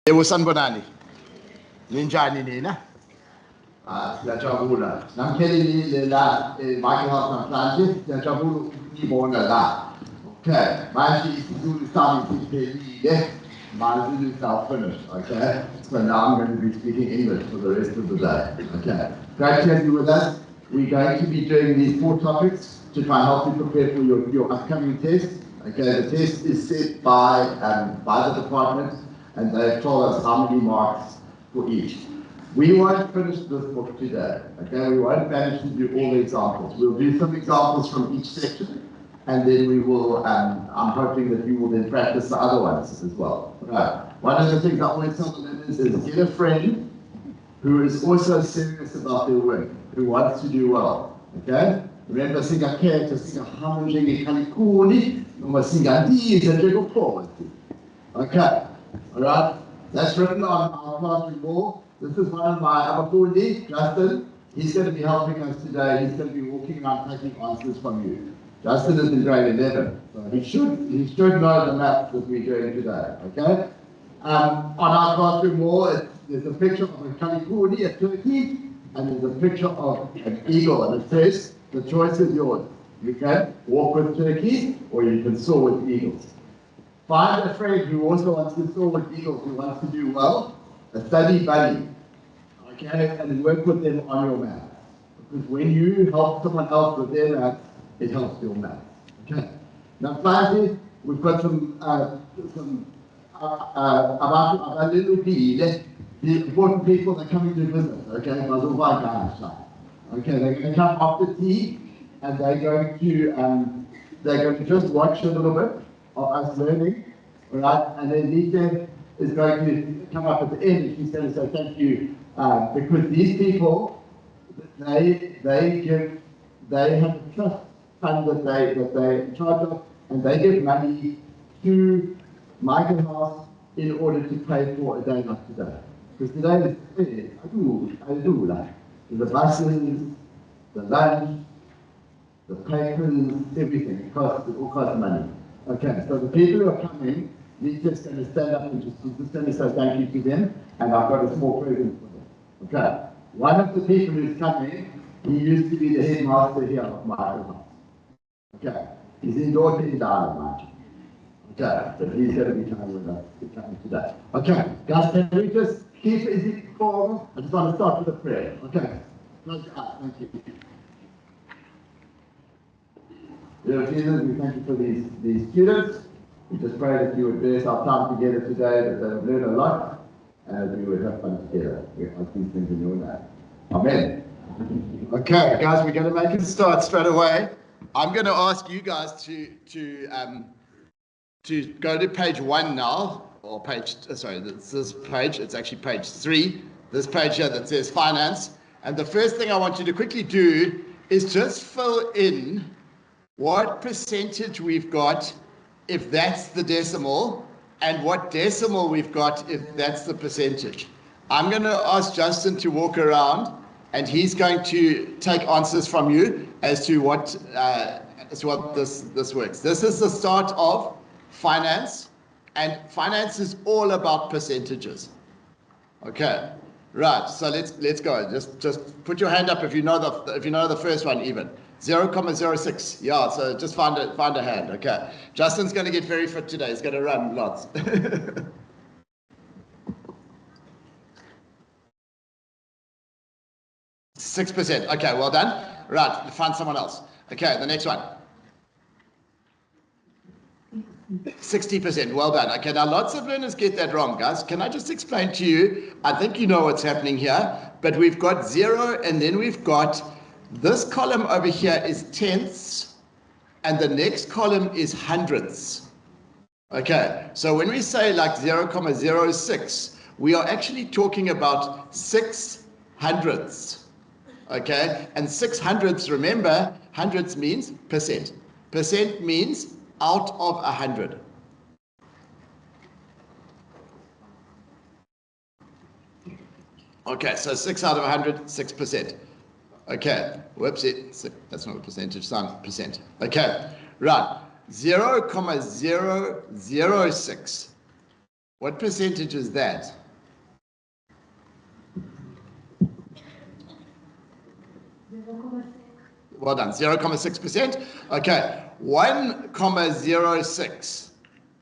Ewo sanibonani. Ninjani nina? Siyajabula. Namkeli la Michael House namhlanje siyajabula ukubona la. Okay, manje isiZulu sami siphelile. My is now finished, okay? So now I'm going to be speaking English for the rest of the day, okay? Great to have you with us. We're going to be doing these 4 topics to try and help you prepare for your upcoming test. Okay, the test is set by the department, and they've told us how many marks for each. We won't finish this book today, okay? We won't manage to do all the examples. We'll do some examples from each section, and then we will, I'm hoping that you will then practice the other ones as well. Right. One of the things I always tell the learners is get a friend who is also serious about their work, who wants to do well, okay? Remember, singa khetha, singa hamba njengekhalikuni, noma singandiza njengophozi. Okay, all right? That's written on our classroom wall. This is one of my abafundi, Justin. He's going to be helping us today. He's going to be walking around taking answers from you. Justin is in grade 11, so he should know the math that we're doing today, okay? On our classroom wall, there's a picture of a kalikuni, a turkey, and there's a picture of an eagle, and it says, the choice is yours. You can walk with turkeys, or you can soar with eagles. Find a friend who also wants to soar with eagles, who wants to do well, a study buddy, okay, and then work with them on your math. Because when you help someone else with their math, it helps your math. Okay. Now, finally, we've got some about the important people that are coming to visit. Okay, okay, they're going to come after tea, and they're going to just watch a little bit of us learning, all right? And then Lisa is going to come up at the end, and she's going to say thank you, because these people, they have a trust fund that they charge of, and they give money to Michael House in order to pay for a day like today. Because today is I do like the buses, the lunch, the papers, everything. It all costs money. Okay, so the people who are coming, he's just going to stand up and he's just going to say thank you to them, and I've got a small present for them. Okay, one of the people who's coming, he used to be the headmaster here of Michael House. Okay, he's in Dorking Diamond. Okay, but he's going to be coming with us today. Okay, guys, can we just keep it easy forward? I just want to start with a prayer. Okay, close your eyes. Thank you. Dear Jesus, we thank you for these students. We just pray that you would bless our time together today, that they would learn a lot, and that we would have fun together. We ask these things in your name. Amen. Okay, guys, we're going to make it start straight away. I'm going to ask you guys to go to page 1 now, or this page, it's actually page 3, this page here that says finance. And the first thing I want you to quickly do is just fill in what percentage we've got if that's the decimal, and what decimal we've got if that's the percentage. I'm going to ask Justin to walk around, and he's going to take answers from you as to what this works. This is the start of finance, and finance is all about percentages. Okay, right. So let's go. Just put your hand up if you know the first one even. 0.06. Yeah. So just find a hand. Okay. Justin's going to get very fit today. He's going to run lots. 6%. Okay, well done. Right, find someone else. Okay, the next one. 60%. Well done. Okay, now lots of learners get that wrong, guys. Can I just explain to you? I think you know what's happening here, but we've got 0, and then we've got this column over here is tenths, and the next column is hundredths. Okay, so when we say like 0.06, we are actually talking about 6 hundredths. Okay, and 6 hundredths, remember, hundredths means percent. Percent means out of 100. Okay, so 6 out of 100, 6%. Okay, whoopsie, that's not a percentage sign, percent. Okay, right, 0.006 What percentage is that? Well done, 0.6%. Okay, 1.06.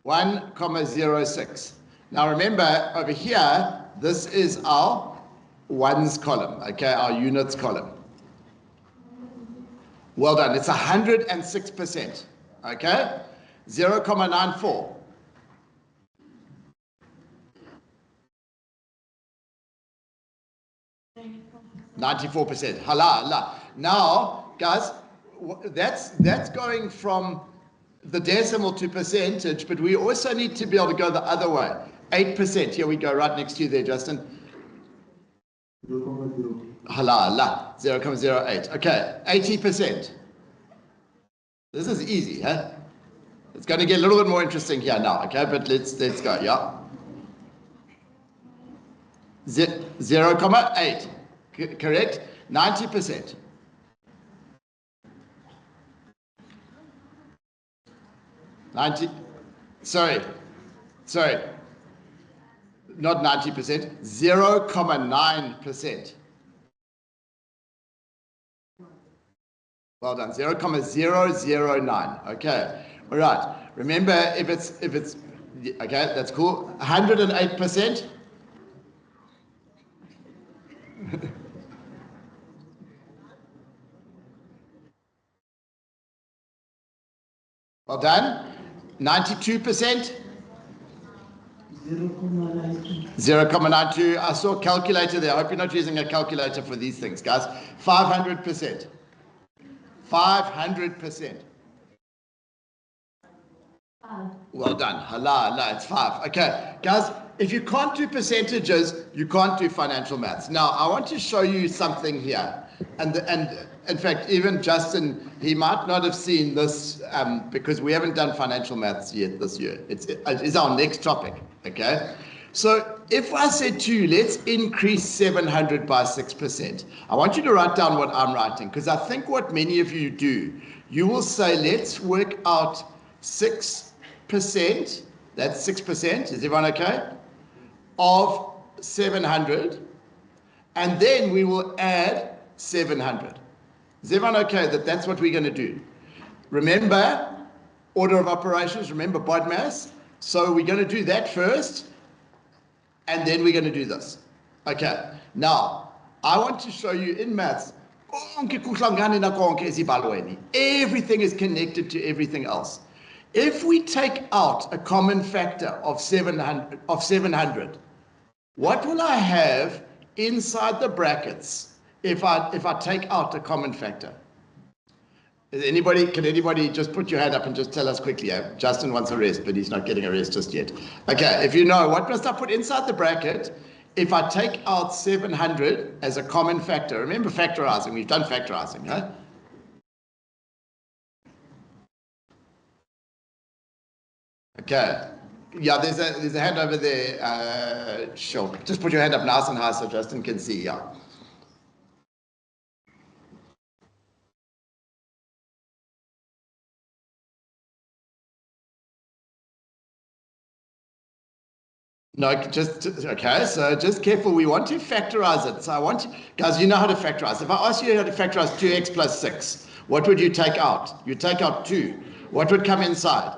1.06. Now remember, over here, this is our ones column, okay, our units column. Well done, it's 106%, okay? 0.94. 94%. Hala. Now, guys, that's going from the decimal to percentage, but we also need to be able to go the other way. 8%. Here we go, right next to you there, Justin. 0.08. Okay, 80%. This is easy, huh? It's going to get a little bit more interesting here now, okay? But let's go, yeah. 0.8. Correct? 90%. Sorry. Not 90%, 0.9%. Well done, 0.009. Okay, all right. Remember, if it's okay, that's cool. 108%. Well done. 92%. 0.92. I saw a calculator there. I hope you're not using a calculator for these things, guys. 500%. 500%. Well done. Hala, it's 5. Okay, guys, if you can't do percentages, you can't do financial maths. Now, I want to show you something here. And in fact, even Justin, he might not have seen this because we haven't done financial maths yet this year. It's our next topic, okay? So if I said to you, let's increase 700 by 6%, I want you to write down what I'm writing, because I think what many of you do, you will say, let's work out 6%, that's 6%, is everyone okay? Of 700, and then we will add 700. Is everyone okay that that's what we're going to do? Remember, order of operations, remember BODMAS. So we're going to do that first, and then we're going to do this. Okay, now, I want to show you in maths, everything is connected to everything else. If we take out a common factor of 700, what will I have inside the brackets if I take out a common factor? Can anybody just put your hand up and just tell us quickly? Justin wants a rest, but he's not getting a rest just yet. Okay, if you know, what must I put inside the bracket if I take out 700 as a common factor? Remember factorizing, we've done factorizing, huh? Okay, yeah, there's a hand over there. Sure, just put your hand up nice and high so Justin can see, yeah. No, okay, so just careful. We want to factorize it. So I want you, guys, you know how to factorize. If I ask you how to factorize 2x plus 6, what would you take out? You take out 2. What would come inside?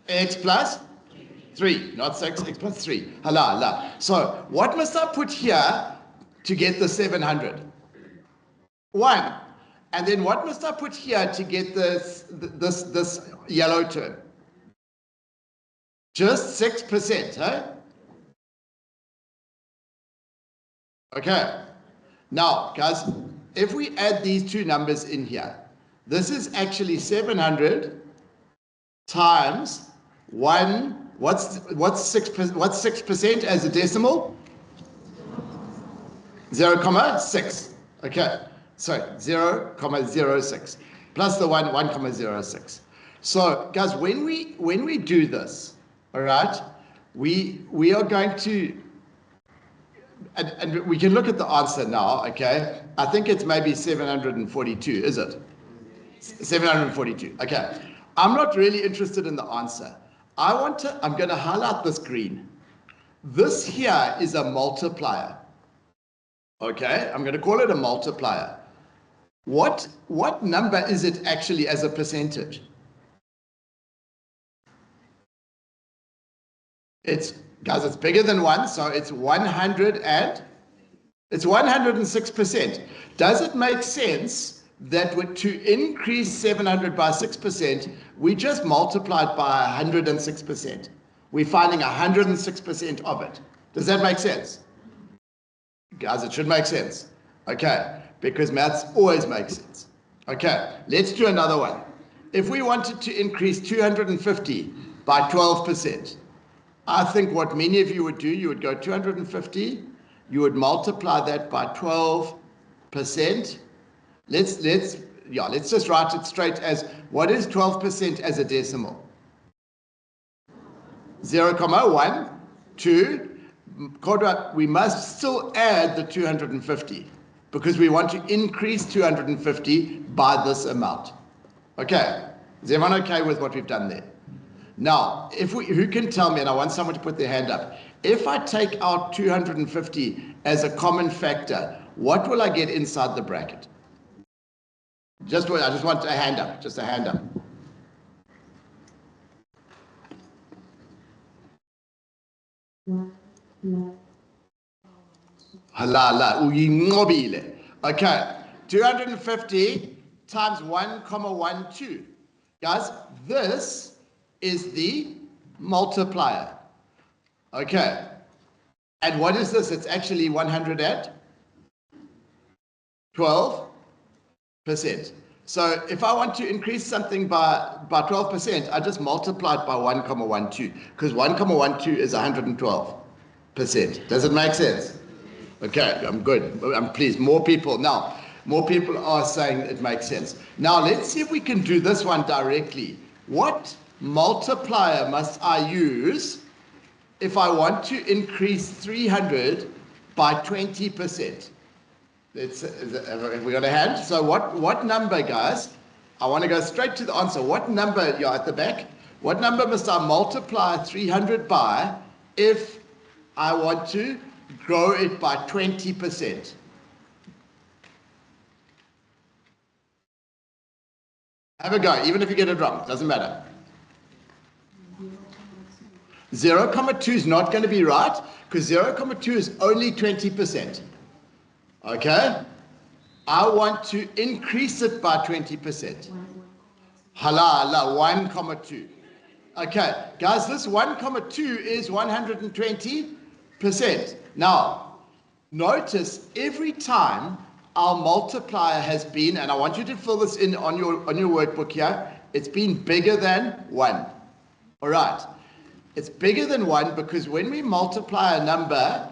X plus 3, not 6, x plus 3. Hala. So what must I put here to get the 700? 1. And then what must I put here to get this yellow term? Just 6%, huh? Okay. Now, guys, if we add these two numbers in here, this is actually 700 times 1. What's 6% as a decimal? 0.6. Okay. Sorry, 0.06 plus the 1.06. So, guys, when we do this, all right, we are going to, and we can look at the answer now, okay? I think it's maybe 742, is it? 742, okay. I'm not really interested in the answer. I'm going to highlight this green. This here is a multiplier. Okay, I'm going to call it a multiplier. What number is it actually as a percentage? Guys, it's bigger than 1, so it's 106%. Does it make sense that to increase 700 by 6%, we just multiplied by 106%? We're finding 106% of it. Does that make sense? Guys, it should make sense. Okay, because maths always makes sense. Okay, let's do another one. If we wanted to increase 250 by 12%, I think what many of you would do, you would go 250, you would multiply that by 12%. Let's just write it straight as, what is 12% as a decimal? 0.12. We must still add the 250 because we want to increase 250 by this amount. Okay, is everyone okay with what we've done there? Now, who can tell me, and I want someone to put their hand up, if I take out 250 as a common factor, what will I get inside the bracket? I just want a hand up, just a hand up. Halala, uyinqobile. Okay, 250 times 1,12. Guys, this is the multiplier. Okay, and what is this? It's actually 112%. So if I want to increase something by 12%, I just multiply it by 1,12 because 1,12 is 112%. Does it make sense? Okay, I'm good. I'm pleased. More people are saying it makes sense. Now let's see if we can do this one directly. What multiplier must I use if I want to increase 300 by 20%? Have we got a hand? So what number, guys? I want to go straight to the answer. What number, you're at the back, what number must I multiply 300 by if I want to grow it by 20%? Have a go, even if you get it wrong, doesn't matter. 0,2 is not going to be right because 0,2 is only 20%. Okay? I want to increase it by 20%. Hala, 1,2. Okay, guys, this 1,2 is 120%. Now, notice every time our multiplier has been, and I want you to fill this in on your workbook here, it's been bigger than 1. All right. It's bigger than 1 because when we multiply a number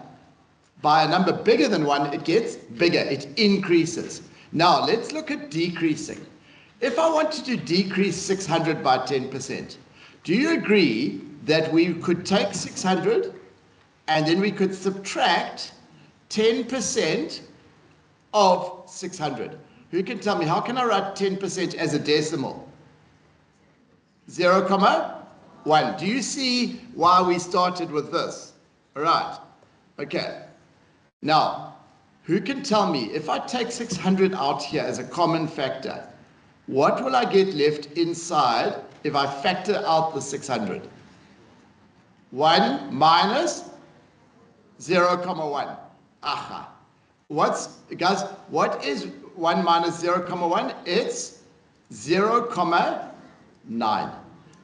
by a number bigger than 1, it gets bigger, it increases. Now, let's look at decreasing. If I wanted to decrease 600 by 10%, do you agree that we could take 600 and then we could subtract 10% of 600? Who can tell me, how can I write 10% as a decimal? 0,1. Do you see why we started with this? All right. Okay. Now, who can tell me, if I take 600 out here as a common factor, what will I get left inside if I factor out the 600? 1 minus 0,1. Aha. Guys, what is 1 minus 0,1? It's 0,9.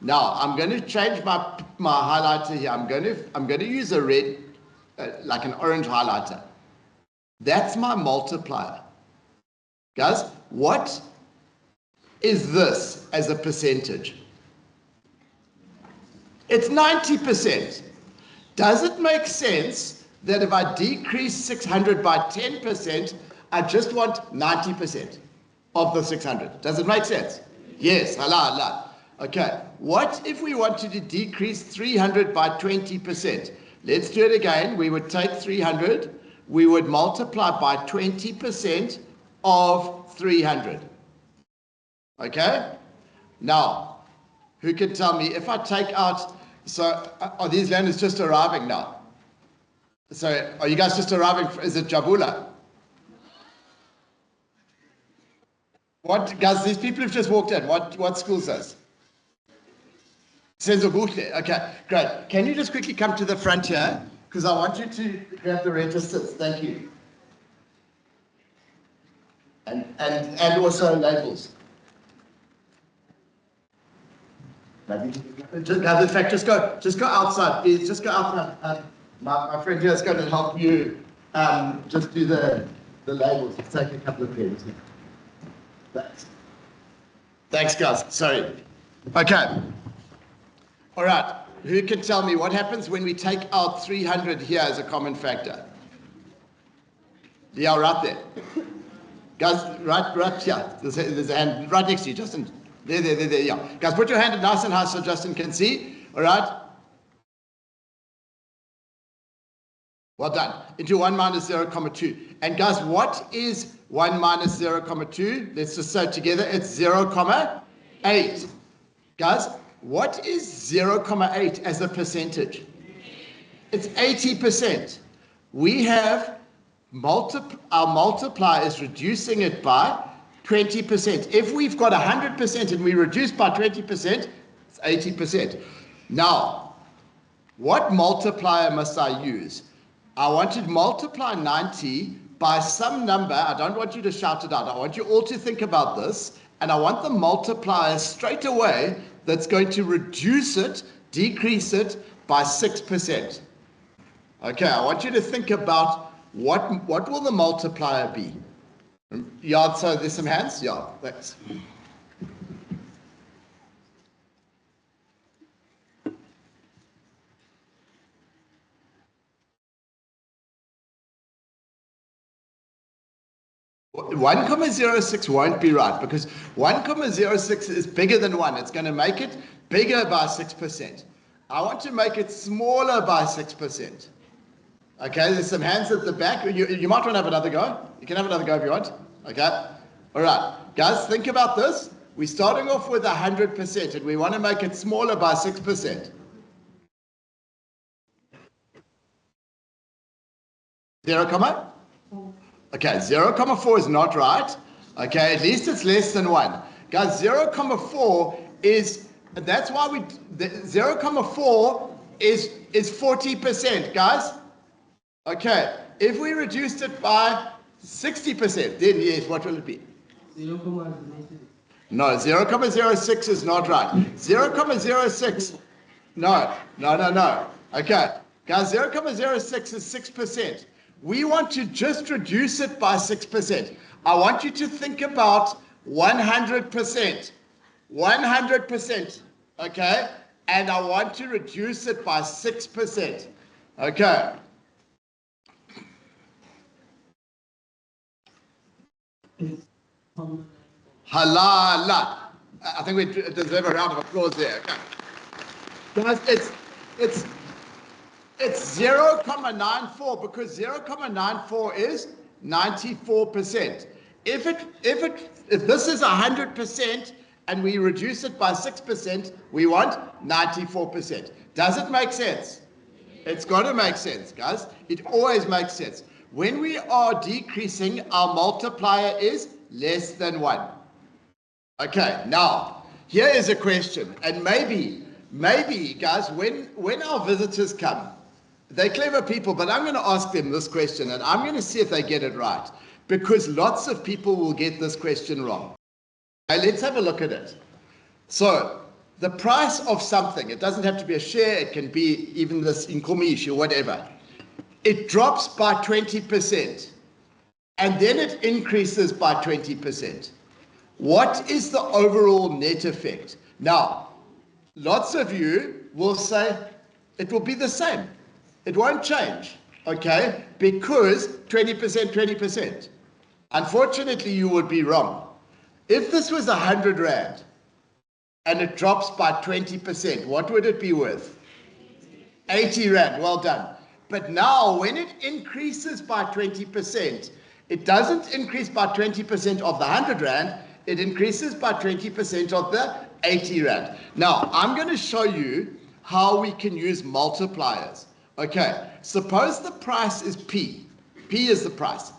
Now, I'm going to change my highlighter here. I'm going to use a red, like an orange highlighter. That's my multiplier. Guys, what is this as a percentage? It's 90%. Does it make sense that if I decrease 600 by 10%, I just want 90% of the 600? Does it make sense? Yes. Allah. Okay. What if we wanted to decrease 300 by 20%? Let's do it again. We would take 300. We would multiply by 20% of 300. Okay? Now, who can tell me if I take out, so are these learners just arriving now? So are you guys just arriving? Is it Jabula? What, guys, these people who've just walked in, what school is this? Senzobuhle. Okay, great. Can you just quickly come to the front here? Because I want you to grab the registers. Thank you. And also labels. In fact, just go outside, please. Just go outside. My friend here is going to help you just do the labels. Let's take a couple of pens. Thanks. Thanks, guys. Sorry. Okay. All right. Who can tell me what happens when we take out 300 here as a common factor? Yeah, right there. Guys, right here. There's a hand right next to you, Justin. There, yeah. Guys, put your hand nice and high so Justin can see. All right. Well done. Into 1 minus 0,2. And guys, what is 1 minus 0,2? Let's just say it together. It's 0,8. Guys, what is 0,8 as a percentage? It's 80%. We have our multiplier is reducing it by 20%. If we've got 100% and we reduce by 20%, it's 80%. Now, what multiplier must I use? I want you to multiply 90 by some number. I don't want you to shout it out. I want you all to think about this. And I want the multiplier straight away that's going to reduce it, decrease it by 6%. Okay, I want you to think about what will the multiplier be? Yeah, so there's some hands? Yeah, thanks. One comma 0.6 won't be right because 1,06 is bigger than 1. It's going to make it bigger by 6%. I want to make it smaller by 6%. Okay, there's some hands at the back. You might want to have another go. You can have another go if you want. Okay. All right. Guys, think about this. We're starting off with 100% and we want to make it smaller by 6%. 0, okay, 0,4 is not right. Okay, at least it's less than 1. Guys, 0,4 is, that's why 0,4 is 40%, guys. Okay, if we reduced it by 60%, then yes, what will it be? 0,06. No, 0,06 is not right. 0,06, no. Okay, guys, 0,06 is 6%. We want to just reduce it by 6%. I want you to think about 100%. 100%, okay? And I want to reduce it by 6%. Okay. Halala. I think we deserve a round of applause there. Okay. Guys, it's 0,94 because 0,94 is 94%. If this is 100% and we reduce it by 6%, we want 94%. Does it make sense? It's got to make sense, guys. It always makes sense. When we are decreasing, our multiplier is less than 1. Okay, now, here is a question. And maybe, guys, when our visitors come, they're clever people, but I'm going to ask them this question, and I'm going to see if they get it right, because lots of people will get this question wrong. Okay, let's have a look at it. So, the price of something, it doesn't have to be a share, it can be even this inkomish or whatever. It drops by 20%, and then it increases by 20%. What is the overall net effect? Now, lots of you will say it will be the same. It won't change, okay? Because 20%, 20%. Unfortunately, you would be wrong. If this was 100 Rand and it drops by 20%, what would it be worth? 80 Rand, well done. But now, when it increases by 20%, it doesn't increase by 20% of the 100 Rand, it increases by 20% of the 80 Rand. Now, I'm going to show you how we can use multipliers. Okay, suppose the price is P. P is the price.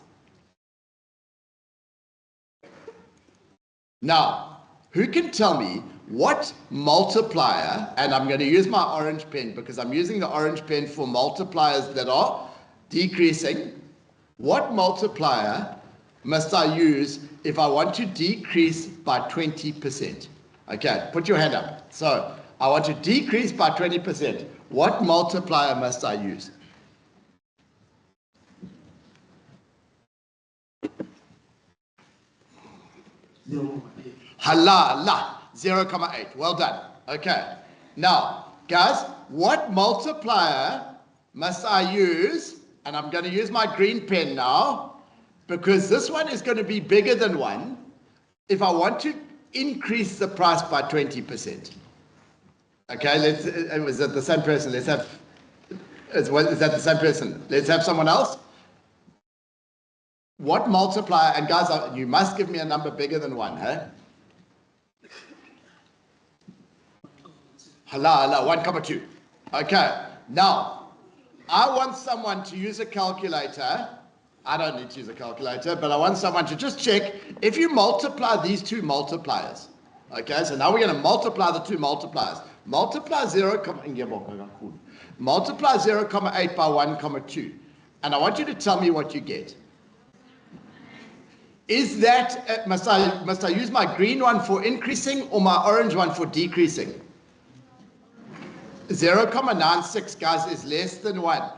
Now, who can tell me what multiplier, and I'm going to use my orange pen because I'm using the orange pen for multipliers that are decreasing. What multiplier must I use if I want to decrease by 20%? Okay, put your hand up. So, I want to decrease by 20%. What multiplier must I use? Halala, 0.8. Well done. Okay. Now, guys, what multiplier must I use? And I'm going to use my green pen now, because this one is going to be bigger than 1 if I want to increase the price by 20%. Okay, is that the same person? Is that the same person? Let's have someone else. What multiplier, and guys, you must give me a number bigger than 1, huh? Hala, 1.2. Okay, now, I want someone to use a calculator. I don't need to use a calculator, but I want someone to just check if you multiply these two multipliers. Okay, so now we're going to multiply the two multipliers. Multiply 0.8 by 1.2. And I want you to tell me what you get. Is that, must I use my green one for increasing or my orange one for decreasing? 0.96, guys, is less than 1.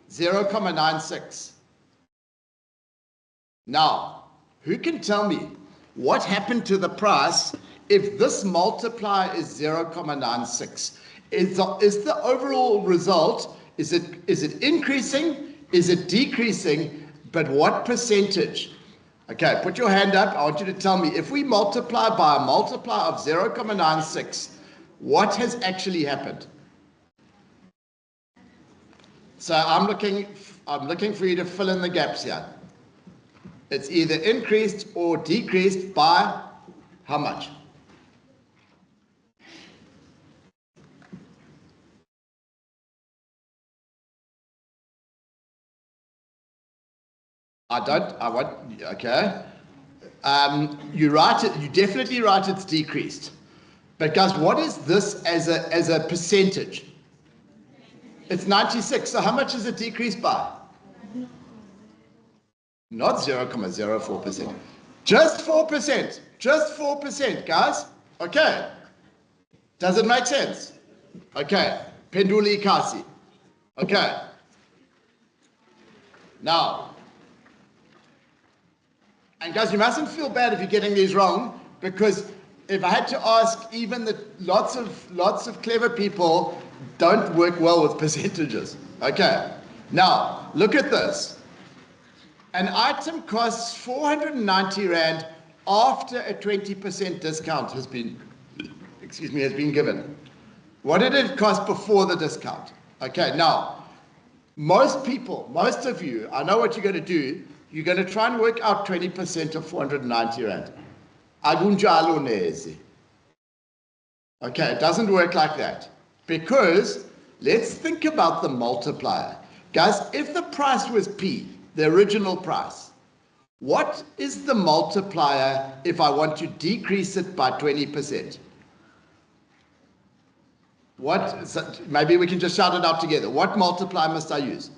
0.96. Now, who can tell me what happened to the price if this multiplier is 0.96? Is the overall result, is it increasing? Is it decreasing? But what percentage? Okay, put your hand up. I want you to tell me, if we multiply by a multiplier of 0.96, what has actually happened? So I'm looking for you to fill in the gaps here. It's either increased or decreased by how much? Okay. You definitely write it's decreased. But guys, what is this as a percentage? It's 96. So how much is it decreased by? Not 0.04%. Just 4%. Just 4%, guys. Okay. Does it make sense? Okay. Penduli Kasi. Okay. Now, and guys, you mustn't feel bad if you're getting these wrong, because if I had to ask, even lots of clever people don't work well with percentages. Okay. Now, look at this. An item costs 490 Rand after a 20% discount has been given. What did it cost before the discount? Okay, now, most of you, I know what you're going to do. You're going to try and work out 20% of 490 Rand. Agunjalo nezi. Okay, it doesn't work like that. Because let's think about the multiplier. Guys, if the price was P, the original price, what is the multiplier if I want to decrease it by 20%? Maybe we can just shout it out together. What multiplier must I use?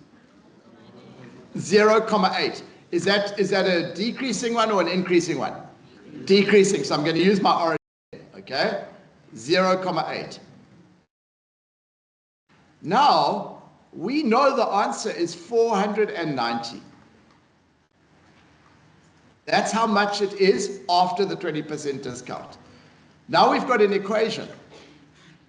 0.8. Is that a decreasing one or an increasing one? Decreasing. So I'm going to use my orange. Okay? 0.8. Now, we know the answer is 490. That's how much it is after the 20% discount. Now we've got an equation.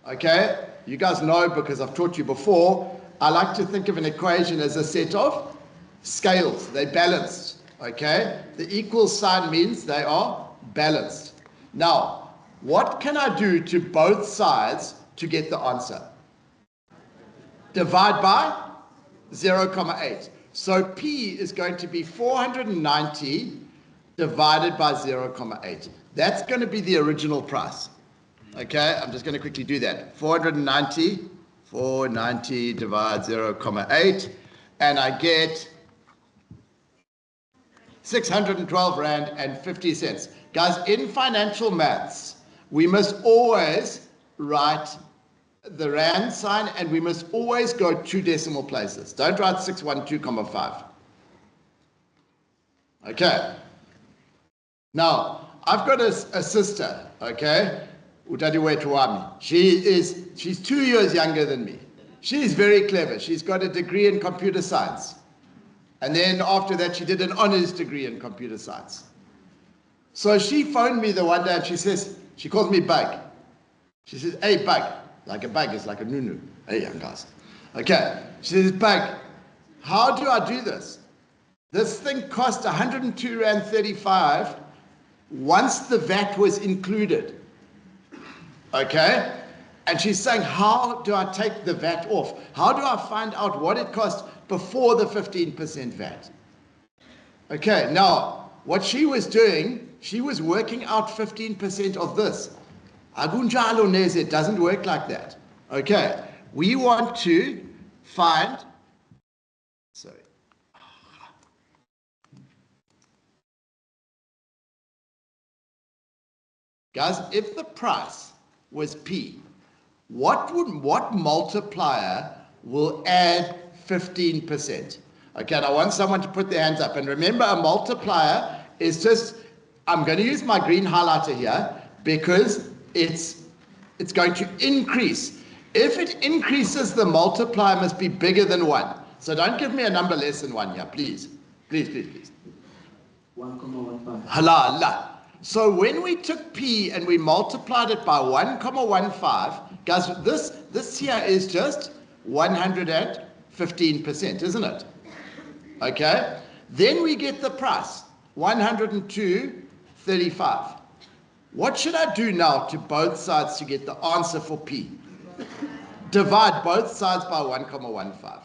Okay? You guys know, because I've taught you before, I like to think of an equation as a set of scales. They're balanced. Okay? The equal sign means they are balanced. Now, what can I do to both sides to get the answer? Divide by 0.8. So P is going to be 490 divided by 0.8. That's going to be the original price. Okay, I'm just going to quickly do that. 490 490 divide 0,8, and I get 612 rand and 50 cents. Guys, in financial maths, we must always write the rand sign, and we must always go 2 decimal places. Don't write 612,5. Okay. Now, I've got a sister, okay? She's 2 years younger than me. She's very clever. She's got a degree in computer science. And then after that, she did an honors degree in computer science. So she phoned me the one day and she calls me Bug. She says, hey, Bug. Like a bug is like a nunu. Hey, young guys. Okay. She says, Bug, how do I do this? This thing cost 102 Rand 35 once the VAT was included. Okay? And she's saying, how do I take the VAT off? How do I find out what it cost before the 15% VAT? Okay, now, what she was doing, she was working out 15% of this. Agunjalo neze, it doesn't work like that. Okay, we want to find, sorry. Guys, if the price was P, what multiplier will add 15%? Okay, and I want someone to put their hands up. And remember, a multiplier is just, I'm going to use my green highlighter here because it's going to increase. If it increases, the multiplier must be bigger than 1. So don't give me a number less than 1 here, please. Please, please, please. 1,15. Halala. So when we took P and we multiplied it by 1,15, guys, this here is just 115%, isn't it? Okay. Then we get the price, 102.35. What should I do now to both sides to get the answer for P? Divide both sides by 1,15.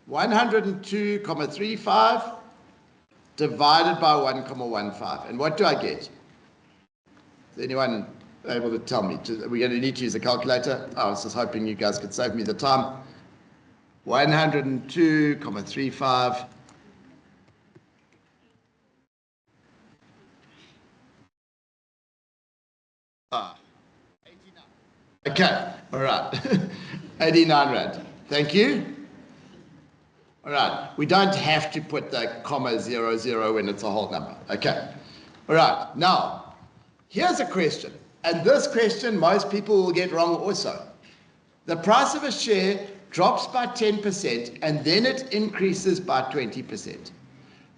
102.35 divided by 1,15. And what do I get? Is anyone able to tell me? We're going to need to use a calculator. I was just hoping you guys could save me the time. 102.35. Ah, 89. Okay, all right. 89 Rand. Thank you. All right, we don't have to put the comma 00 when it's a whole number. Okay, all right. Now, here's a question, and this question most people will get wrong also. The price of a share drops by 10% and then it increases by 20%.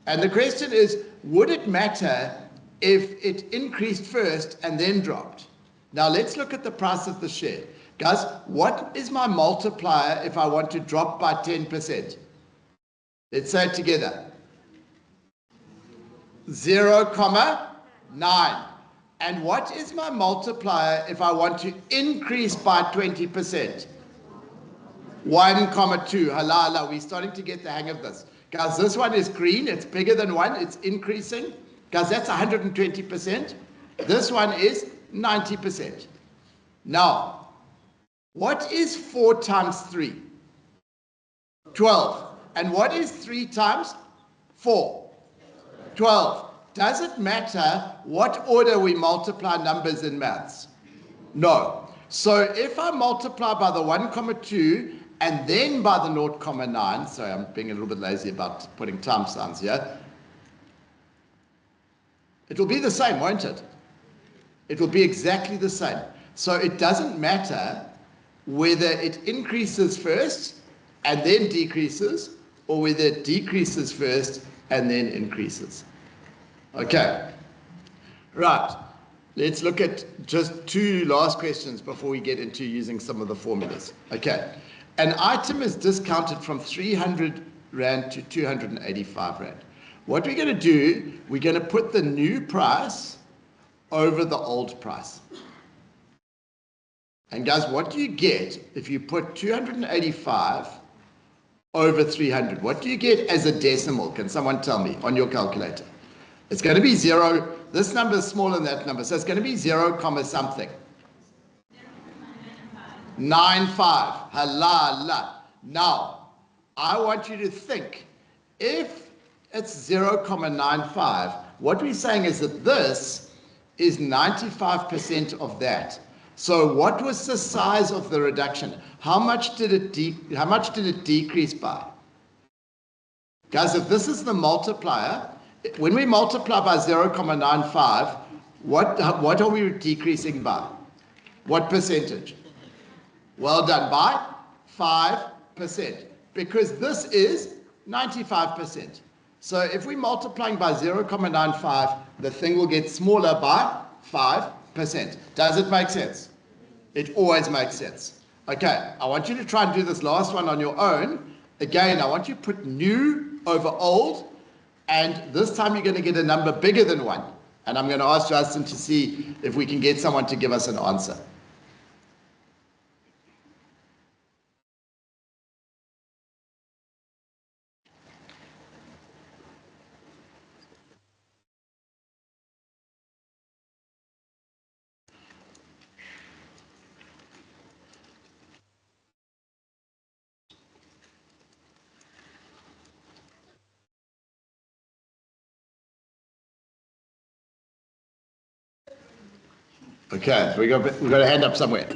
And the question is, would it matter if it increased first and then dropped? Now let's look at the price of the share. Guys, what is my multiplier if I want to drop by 10%? Let's say it together. 0,9. And what is my multiplier if I want to increase by 20%? 1,2. Halala, we're starting to get the hang of this. Guys, this one is green. It's bigger than 1. It's increasing. Guys, that's 120%. This one is 90%. Now, what is 4 times 3? 12. And what is 3 times 4? 12. Does it matter what order we multiply numbers in maths? No. So if I multiply by the 1,2 and then by the 0,9, sorry, I'm being a little bit lazy about putting time signs here. It will be the same, won't it? It will be exactly the same. So it doesn't matter whether it increases first and then decreases, or whether it decreases first and then increases. Okay, right. Let's look at just 2 last questions before we get into using some of the formulas. Okay, an item is discounted from 300 Rand to 285 Rand. What we're going to do, we're going to put the new price over the old price. And guys, what do you get if you put 285 over 300? What do you get as a decimal? Can someone tell me on your calculator? It's going to be 0. This number is smaller than that number, so it's going to be 0, something. 95. Halala. Now, I want you to think, if it's 0.95, what we're saying is that this is 95% of that. So what was the size of the reduction? How much did it decrease by? Guys, if this is the multiplier, when we multiply by 0.95, what are we decreasing by? What percentage? Well done, by 5%, because this is 95%. So if we're multiplying by 0.95, the thing will get smaller by 5%. Does it make sense? It always makes sense. Okay, I want you to try and do this last one on your own. Again, I want you to put new over old, and this time you're going to get a number bigger than 1. And I'm going to ask Justin to see if we can get someone to give us an answer. Okay, so we've got a hand up somewhere.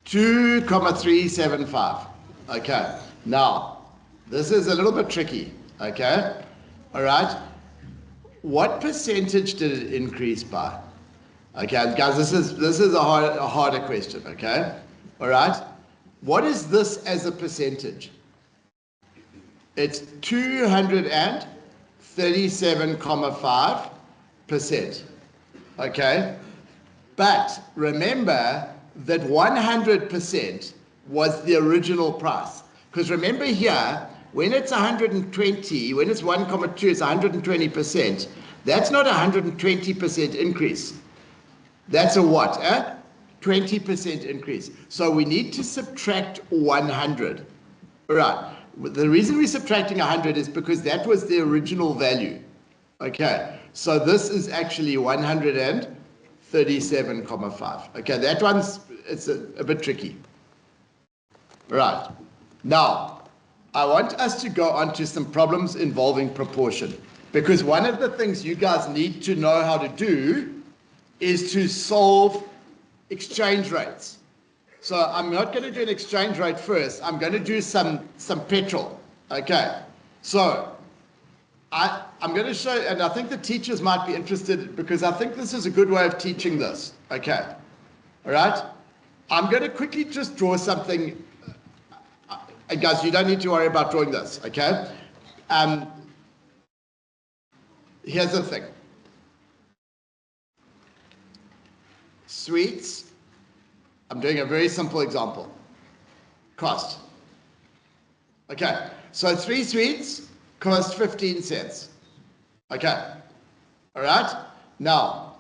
$2.375. Okay, now this is a little bit tricky. Okay, all right. What percentage did it increase by? Okay, guys, this is a harder question. Okay, all right. What is this as a percentage? It's 237.5%. Okay, but remember that 100% was the original price. Because remember here, when it's 120, when it's 1.2, it's 120%. That's not 120% increase. That's a what? 20% increase. So we need to subtract 100. All right. The reason we're subtracting 100 is because that was the original value. Okay. So this is actually 137.5. Okay. That one's, it's a bit tricky. Right. Now, I want us to go on to some problems involving proportion. Because one of the things you guys need to know how to do is to solve exchange rates. So I'm not going to do an exchange rate first. I'm going to do some petrol. Okay. So I'm going to show, and I think the teachers might be interested because I think this is a good way of teaching this. Okay. All right. I'm going to quickly just draw something. And guys, you don't need to worry about drawing this. Okay. Here's the thing. Sweets, I'm doing a very simple example. Cost. Okay, so 3 sweets cost 15 cents. Okay, all right? Now,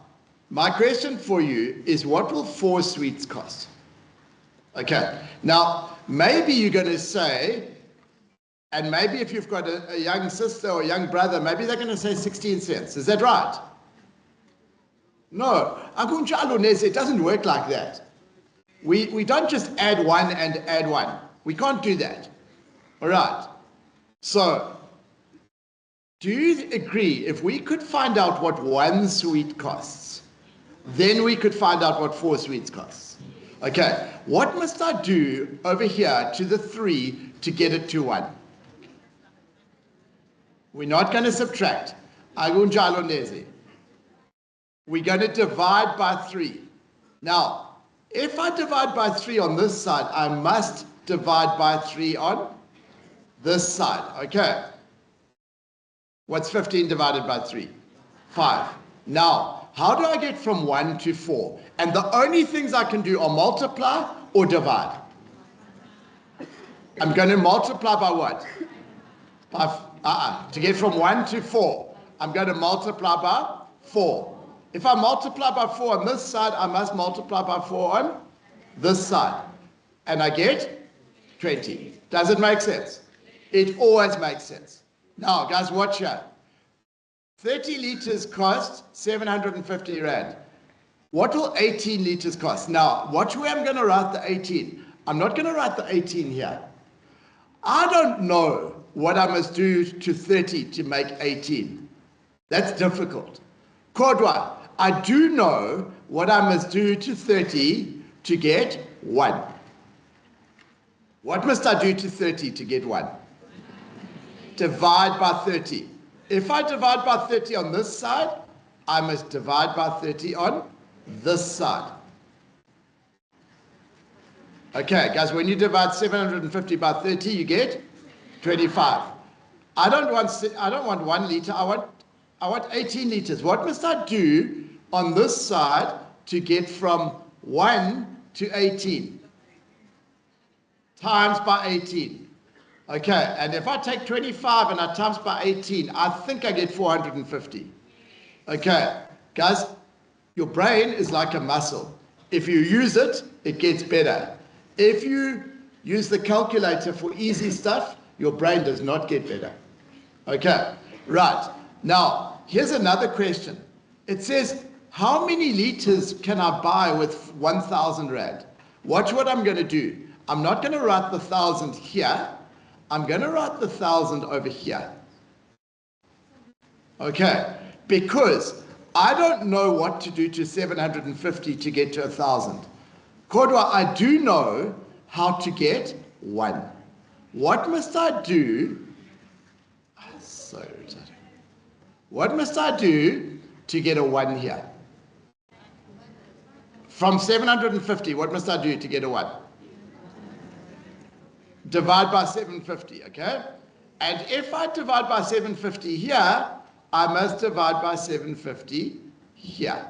my question for you is, what will 4 sweets cost? Okay, now, maybe you're going to say, and maybe if you've got a young sister or a young brother, maybe they're going to say 16 cents. Is that right? No, it doesn't work like that. We don't just add 1 and add 1. We can't do that. All right. So, do you agree if we could find out what 1 sweet costs, then we could find out what 4 sweets costs? Okay, what must I do over here to the 3 to get it to 1? We're not going to subtract. We're going to divide by 3. Now, if I divide by 3 on this side, I must divide by 3 on this side. Okay. What's 15 divided by 3? 5. Now, how do I get from 1 to 4? And the only things I can do are multiply or divide. I'm going to multiply by what? To get from 1 to 4, I'm going to multiply by 4. If I multiply by 4 on this side, I must multiply by 4 on this side. And I get 20. Does it make sense? It always makes sense. Now, guys, watch here. 30 liters cost 750 Rand. What will 18 liters cost? Now, watch where I'm going to write the 18. I'm not going to write the 18 here. I don't know what I must do to 30 to make 18. That's difficult. Kodwa, I do know what I must do to 30 to get 1. What must I do to 30 to get 1? Divide by 30. If I divide by 30 on this side, I must divide by 30 on this side. Okay, guys, when you divide 750 by 30, you get 25. I don't want 1 liter. I want 18 liters. What must I do on this side to get from 1 to 18? Times by 18. Okay, and if I take 25 and I times by 18, I think I get 450. Okay, guys, your brain is like a muscle. If you use it, it gets better. If you use the calculator for easy stuff, your brain does not get better. Okay, right. Now, here's another question. It says, how many liters can I buy with 1,000 Rand? Watch what I'm going to do. I'm not going to write the 1,000 here. I'm going to write the 1,000 over here. Okay, because I don't know what to do to 750 to get to 1,000. Kodwa, I do know how to get 1. What must I do? So irritating. What must I do to get a 1 here? From 750, what must I do to get a 1? Divide by 750, okay? And if I divide by 750 here, I must divide by 750 here.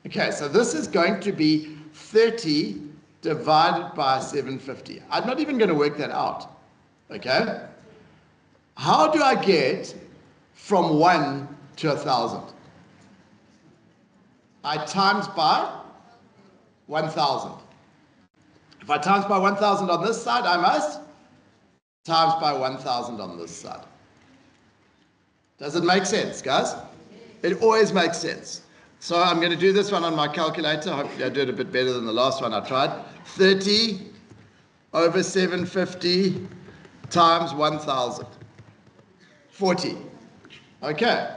Okay, so this is going to be 30 divided by 750. I'm not even going to work that out, okay? How do I get from 1 to 1,000? I times by 1,000. If I times by 1,000 on this side, I must times by 1,000 on this side. Does it make sense, guys? It always makes sense. So I'm going to do this one on my calculator. Hopefully I do it a bit better than the last one I tried. 30 over 750 times 1,000. 40. Okay.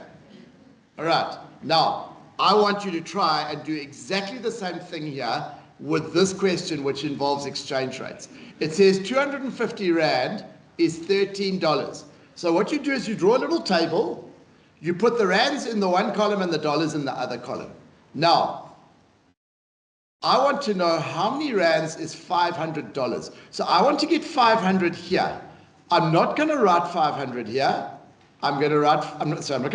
All right. Now, I want you to try and do exactly the same thing here with this question, which involves exchange rates. It says 250 Rand is $13. So what you do is you draw a little table. You put the rands in the one column and the dollars in the other column. Now, I want to know how many rands is $500. So I want to get 500 here. I'm not going to write 500 here. I'm not going to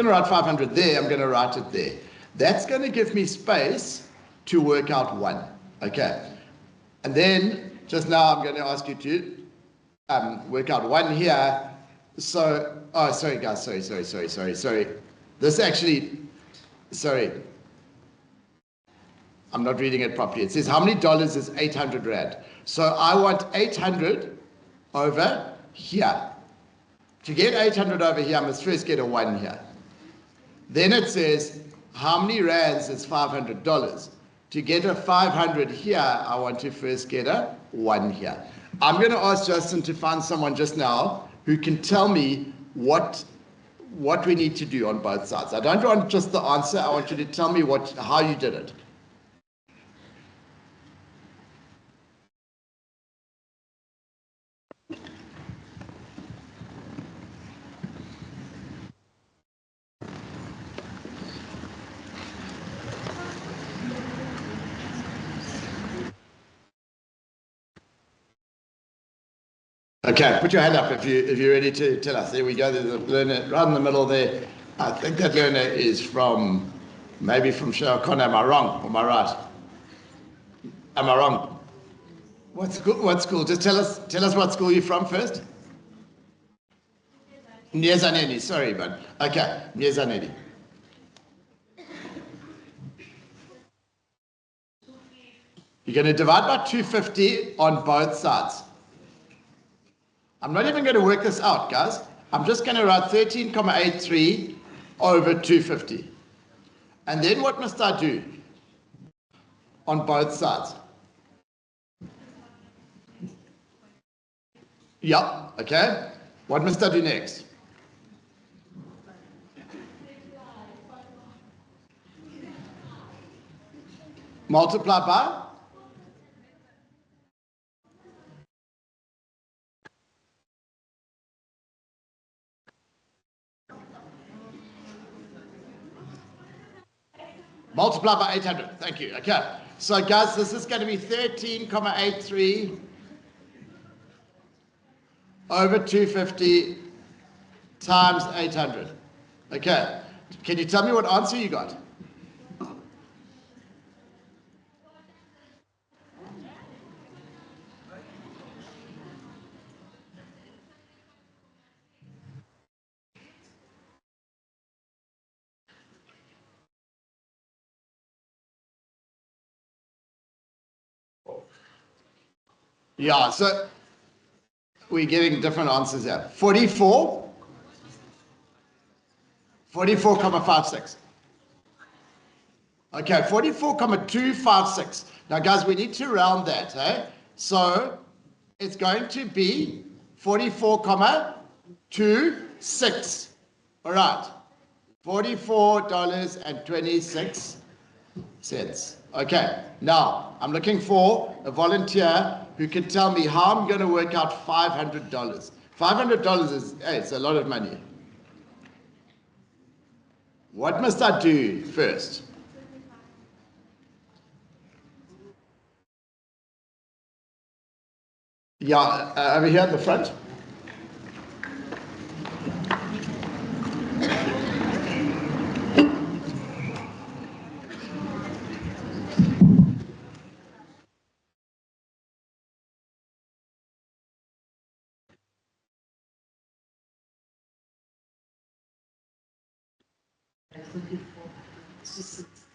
write 500 there. I'm going to write it there. That's going to give me space to work out 1. Okay. And then, just now, I'm going to ask you to work out 1 here. So, oh, sorry, guys. Sorry. This actually, sorry. I'm not reading it properly. It says, how many dollars is 800 Rand? So I want 800 over here. To get 800 over here, I must first get a 1 here. Then it says, how many rands is $500? To get a 500 here, I want to first get a 1 here. I'm going to ask Justin to find someone just now who can tell me what we need to do on both sides. I don't want just the answer. I want you to tell me how you did it. Okay, put your hand up if you're ready to tell us. There we go. There's a learner right in the middle there. I think that learner is maybe from Shell Connor. Am I wrong? Or am I right? Am I wrong? What school? Just tell us what school you're from first. Niezaneni, sorry, but okay, Niezaneni. You're going to divide by 250 on both sides. I'm not even going to work this out, guys. I'm just going to write 13,83 over 250. And then what must I do on both sides? Yep, okay. What must I do next? Multiply by? Multiply by 800. Thank you. Okay. So, guys, this is going to be 13,83 over 250 times 800. Okay. Can you tell me what answer you got? Yeah, so we're getting different answers here. 44,56. Okay, 44,256. Now, guys, we need to round that, eh? So it's going to be 44,26. All right, $44.26. Okay, now I'm looking for a volunteer who can tell me how I'm going to work out $500. $500 is, hey, it's a lot of money. What must I do first? Yeah, over here at the front.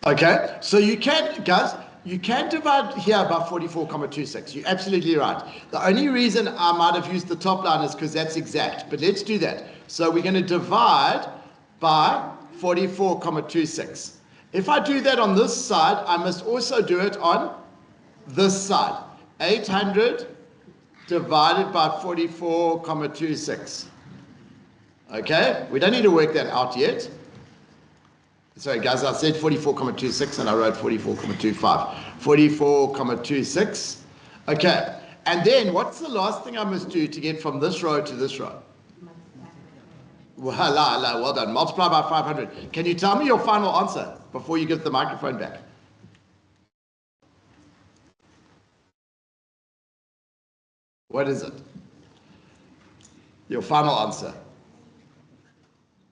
Okay, so you can, guys, you can divide here by 44,26. You're absolutely right. The only reason I might have used the top line is because that's exact, but let's do that. So we're going to divide by 44,26. If I do that on this side, I must also do it on this side. 800 divided by 44,26. Okay, we don't need to work that out yet. Sorry, guys, I said 44,26 and I wrote 44,25. 44,26. Okay, and then what's the last thing I must do to get from this row to this row? Well done. Multiply by 500. Can you tell me your final answer before you give the microphone back? What is it? Your final answer.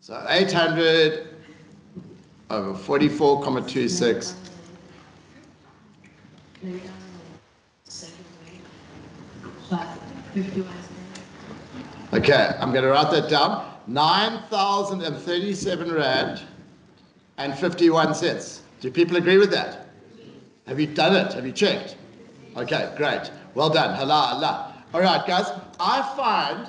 So 800 over 44,26. Okay, I'm going to write that down. 9,037 Rand and 51 cents. Do people agree with that? Have you done it? Have you checked? Okay, great. Well done. Allah. All right, guys, I find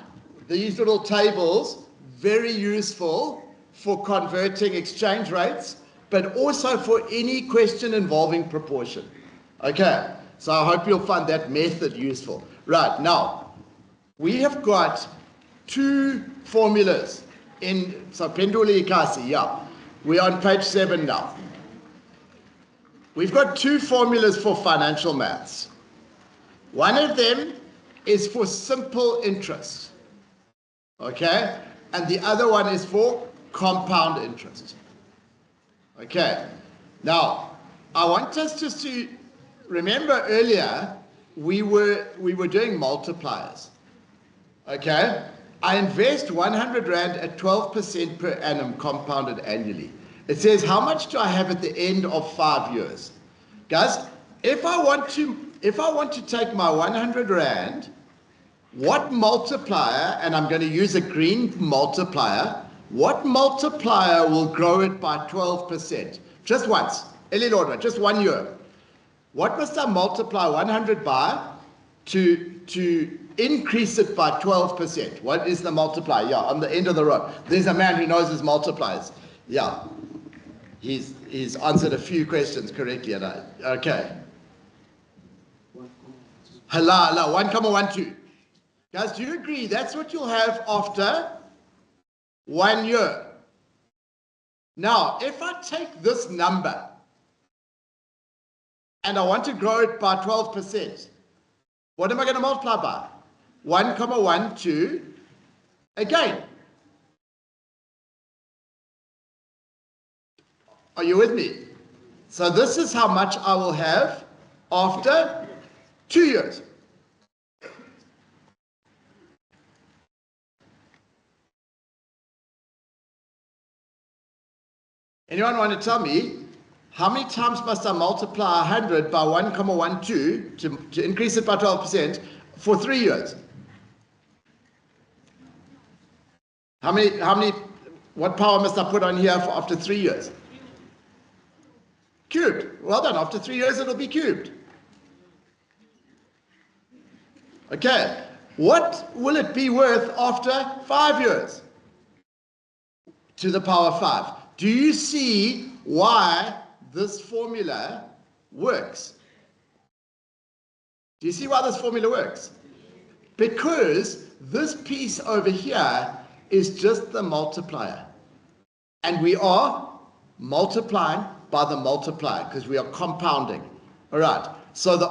these little tables very useful for converting exchange rates, but also for any question involving proportion. Okay, so I hope you'll find that method useful. Right, now, we have got two formulas in, so Penduli Ikasi, yeah. We're on page 7 now. We've got two formulas for financial maths. One of them is for simple interest, okay? And the other one is for compound interest. Okay, now I want us just to remember earlier we were doing multipliers. Okay, I invest 100 Rand at 12% per annum compounded annually. It says how much do I have at the end of 5 years? Guys, if I want to take my 100 Rand what multiplier, and I'm going to use a green multiplier, what multiplier will grow it by 12%? Just once. Elilorda, just 1 year. What must I multiply 100 by to increase it by 12%? What is the multiplier? Yeah, on the end of the row. There's a man who knows his multipliers. Yeah. He's answered a few questions correctly. Okay. Halala, 1,12. Guys, do you agree that's what you'll have after 1 year? Now, if I take this number and I want to grow it by 12%, what am I going to multiply by? 1,12 again. Are you with me? So this is how much I will have after 2 years. Anyone want to tell me how many times must I multiply 100 by 1,12 to increase it by 12% for 3 years? What power must I put on here for after 3 years? Cubed. Well done. After 3 years, it'll be cubed. Okay. What will it be worth after 5 years? To the power 5. Do you see why this formula works? Do you see why this formula works? Because this piece over here is just the multiplier. And we are multiplying by the multiplier because we are compounding. All right. So the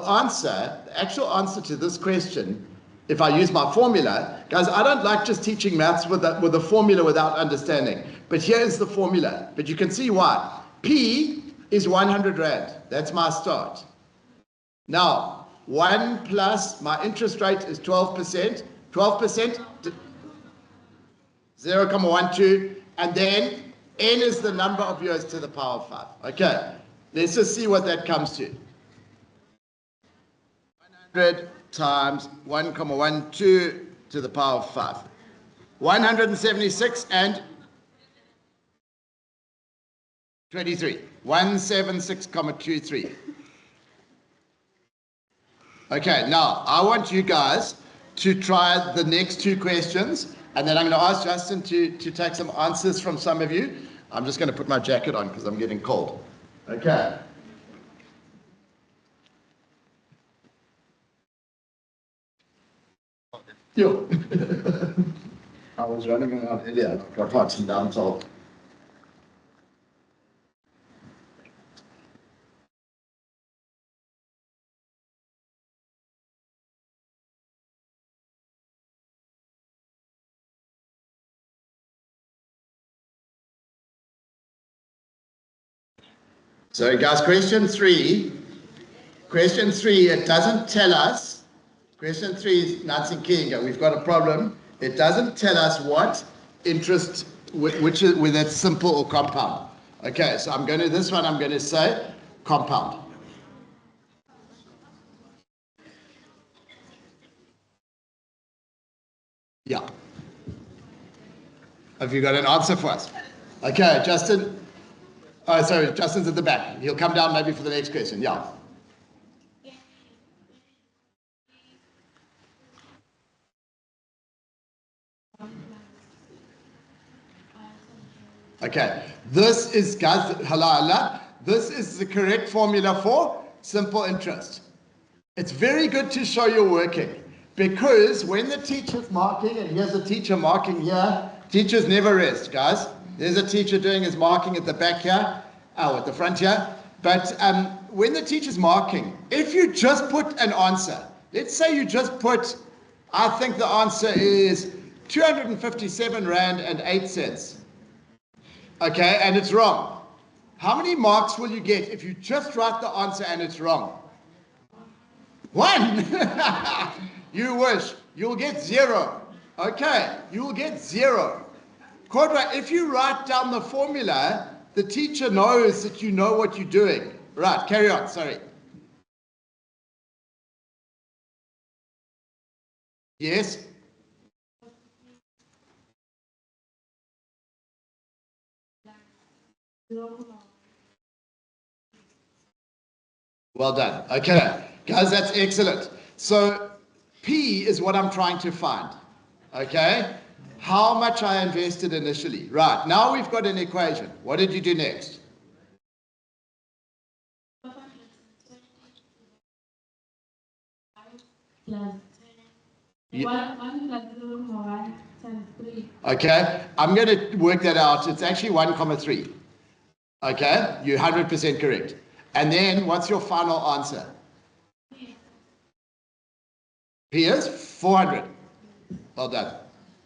actual answer to this question, if I use my formula, guys, I don't like just teaching maths with a formula without understanding. But here is the formula. But you can see why. P is 100 Rand. That's my start. Now, 1 plus my interest rate is 12%. 12%, 0,12. And then N is the number of years to the power 5. Okay. Let's just see what that comes to. 100 times 1,12 to the power 5. 176 and 23. 176,23. Okay, now I want you guys to try the next 2 questions, and then I'm going to ask Justin to take some answers from some of you. I'm just going to put my jacket on because I'm getting cold. Okay. Yo. I was running around earlier. I got lots and down told. So guys, question 3, it doesn't tell us, question 3 is Nancy Kinga, we've got a problem. It doesn't tell us what interest, which is, whether it's simple or compound. Okay, so I'm going to say compound. Yeah. Have you got an answer for us? Okay, Justin. Oh, sorry, Justin's at the back. He'll come down maybe for the next question. Yeah. Okay, this is, guys, halala, this is the correct formula for simple interest. It's very good to show you're working, because when the teacher's marking, and here's a teacher marking here, teachers never rest, guys. There's a teacher doing his marking at the back here, at the front here. But when the teacher's marking, if you just put an answer, let's say you just put, I think the answer is 257 Rand and 8 cents. Okay, and it's wrong. How many marks will you get if you just write the answer and it's wrong? 1. You wish. You'll get 0. Okay, you will get 0. Cordra, if you write down the formula, the teacher knows that you know what you're doing. Right, carry on, sorry. Yes? Well done. Okay, guys, that's excellent. So P is what I'm trying to find. Okay? How much I invested initially. Right, now we've got an equation. What did you do next? Yeah. Okay, I'm going to work that out. It's actually 1,3. Okay, you're 100% correct. And then what's your final answer? P is 400. Well done.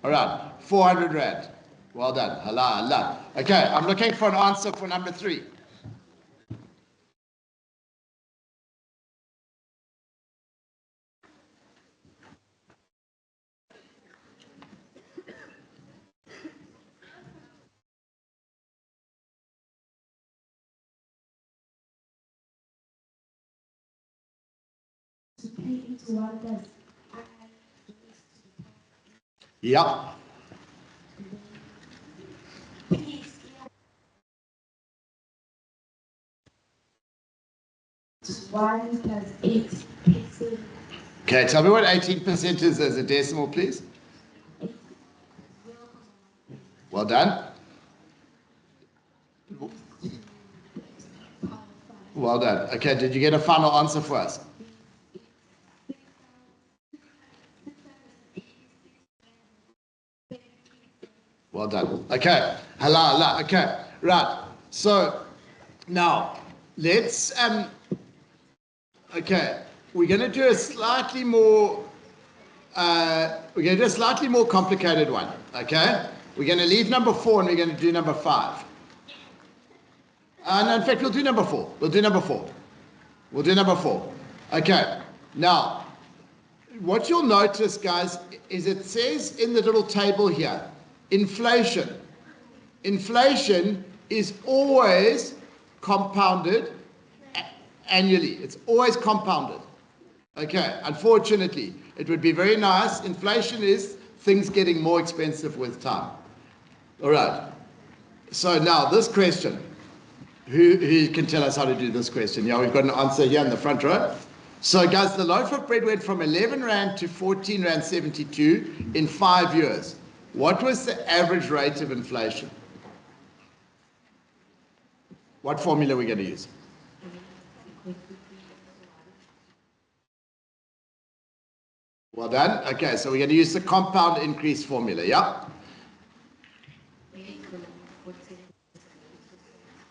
All right, 400 Rand. Well done. Allah, Allah. Okay, I'm looking for an answer for number 3. Yeah. One plus 8%. Okay, tell me what 18% is as a decimal, please. Well done. Well done. Okay, did you get a final answer for us? Well done. Okay. Halal. Okay. Right. So now let's okay, we're going to do a slightly more complicated one. Okay? We're going to leave number 4 and we're going to do number 5. No, in fact, we'll do number 4. We'll do number 4. Okay. Now, what you'll notice, guys, is it says in the little table here, inflation. Inflation is always compounded annually. It's always compounded. Okay, unfortunately, it would be very nice. Inflation is things getting more expensive with time. All right. So now this question, who can tell us how to do this question? Yeah, we've got an answer here in the front row. So guys, the loaf of bread went from 11 Rand to 14 Rand 72 in 5 years. What was the average rate of inflation? What formula are we going to use? Well done. Okay, so we're going to use the compound increase formula, yeah?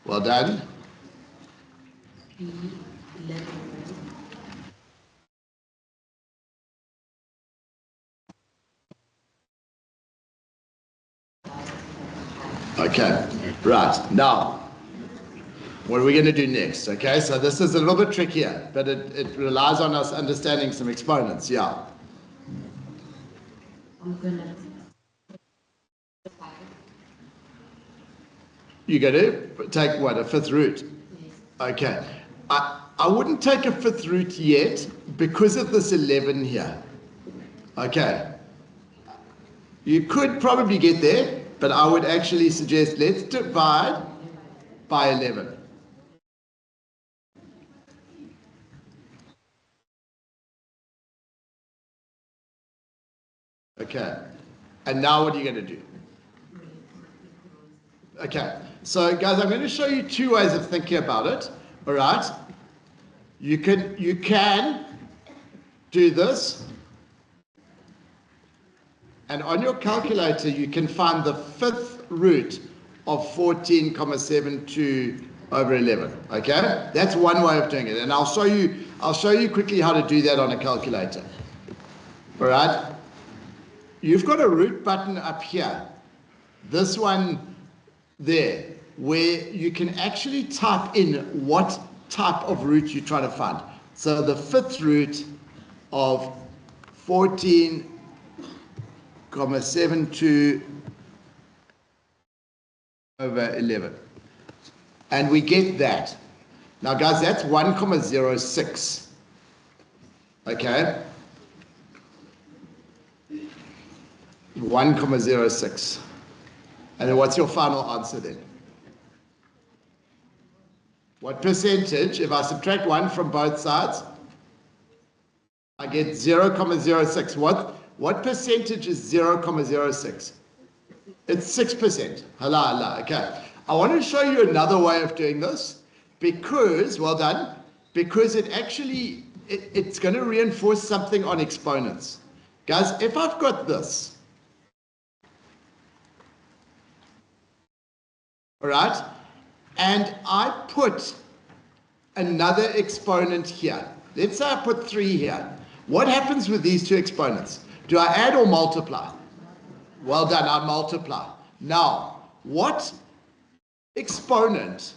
Well done. Okay, right. Now, what are we going to do next? Okay, so this is a little bit trickier, but it relies on us understanding some exponents, yeah. I'm gonna. You're going to take what, a fifth root? Okay. I wouldn't take a fifth root yet because of this 11 here. Okay. You could probably get there, but I would actually suggest let's divide by 11. Okay. And now what are you going to do? Okay. So guys, I'm going to show you 2 ways of thinking about it. All right. You can do this. And on your calculator, you can find the fifth root of 14,72 over 11. Okay? That's one way of doing it. And I'll show you quickly how to do that on a calculator. All right? You've got a root button up here. This one there, where you can actually type in what type of root you're trying to find. So the fifth root of 14,72 over 11. And we get that. Now guys, that's 1,06. Okay? 1,06. And then what's your final answer then? What percentage, if I subtract 1 from both sides, I get 0,06. What percentage is 0,06? It's 6%. Hala. Okay. I want to show you another way of doing this because, well done, because it actually, it's going to reinforce something on exponents. Guys, if I've got this, all right, and I put another exponent here. Let's say I put 3 here. What happens with these two exponents? Do I add or multiply? Well done, I multiply. Now, what exponent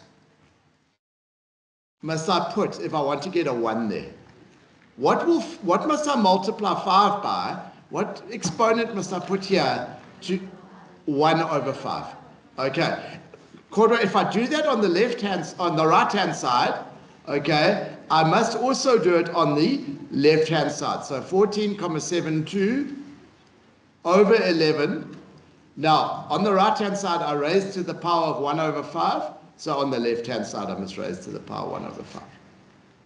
must I put if I want to get a 1 there? What must I multiply 5 by? What exponent must I put here to 1 over 5? Okay. Cordwa, if I do that on the right hand side, okay, I must also do it on the left hand side. So 14,72 over 11. Now, on the right hand side, I raise to the power of 1 over 5. So on the left hand side, I must raise to the power 1 over 5.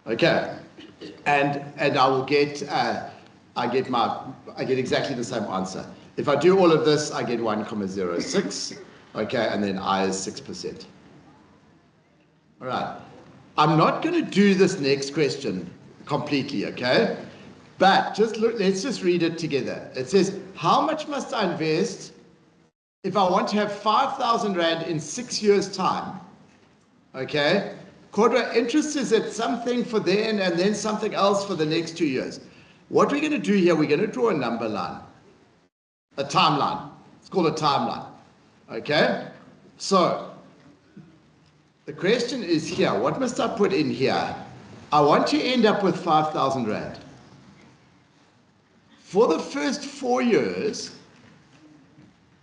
Okay, and I will get I get exactly the same answer. If I do all of this, I get 1,06. Okay, and then I is 6%. All right. I'm not going to do this next question completely, okay? But just look, let's just read it together. It says, how much must I invest if I want to have 5,000 Rand in 6 years' time? Okay? Cordwa, interest is at something for then and then something else for the next 2 years. What we're going to do here, we're going to draw a number line, a timeline. It's called a timeline. Okay? So, the question is here, what must I put in here? I want to end up with 5,000 Rand. For the first 4 years,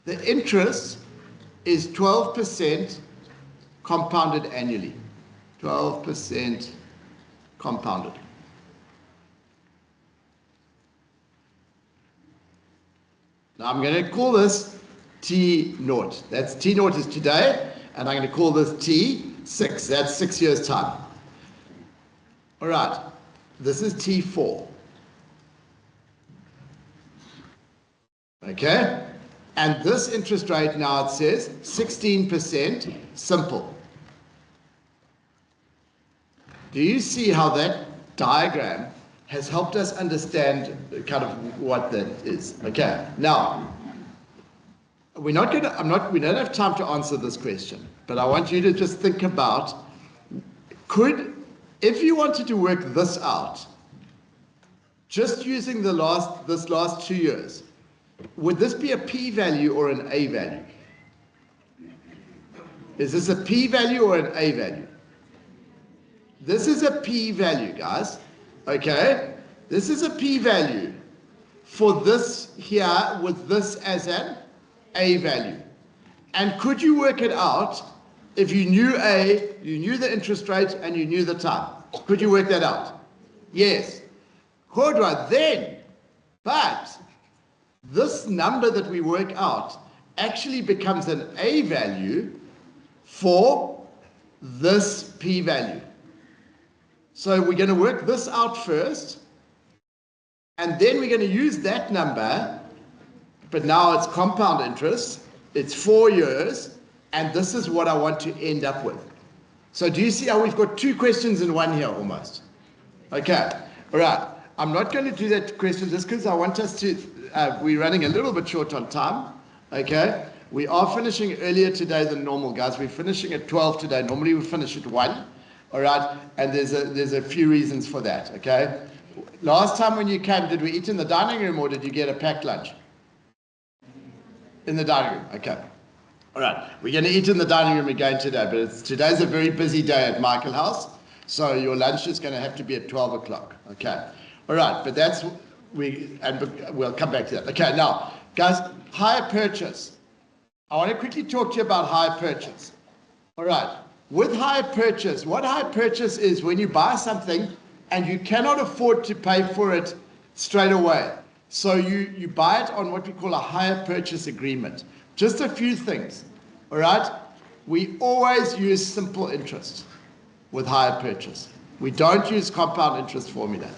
the interest is 12% compounded annually. 12% compounded. Now I'm going to call this T0. That's T0 is today, and I'm going to call this T6. That's 6 years' time. All right. This is T4. Okay? And this interest rate now, it says 16% simple. Do you see how that diagram has helped us understand kind of what that is? Okay. Now, we don't have time to answer this question, but I want you to just think about, if you wanted to work this out, just using this last 2 years, would this be a p-value or an a-value? Is this a p-value or an a-value? This is a p-value, guys. Okay? This is a p-value for this here with this as an a-value. And could you work it out if you knew A, you knew the interest rate, and you knew the time? Could you work that out? Yes. Cordwa, then, but this number that we work out actually becomes an a-value for this p-value. So we're going to work this out first, and then we're going to use that number, but now it's compound interest, it's 4 years, and this is what I want to end up with. So do you see how we've got 2 questions in one here almost? Okay, all right. I'm not going to do that question just because I want us to, we're running a little bit short on time, okay? We are finishing earlier today than normal, guys. We're finishing at 12 today. Normally we finish at 1. All right, and there's a few reasons for that, okay? Last time when you came, did we eat in the dining room or did you get a packed lunch? In the dining room, okay. All right, we're going to eat in the dining room again today, but today's a very busy day at Michael House, so your lunch is going to have to be at 12 o'clock, okay? All right, but we'll come back to that. Okay, now, guys, hire purchase. I want to quickly talk to you about hire purchase. All right. With hire purchase, what hire purchase is when you buy something and you cannot afford to pay for it straight away. So you buy it on what we call a hire purchase agreement. Just a few things, all right? We always use simple interest with hire purchase. We don't use compound interest formula.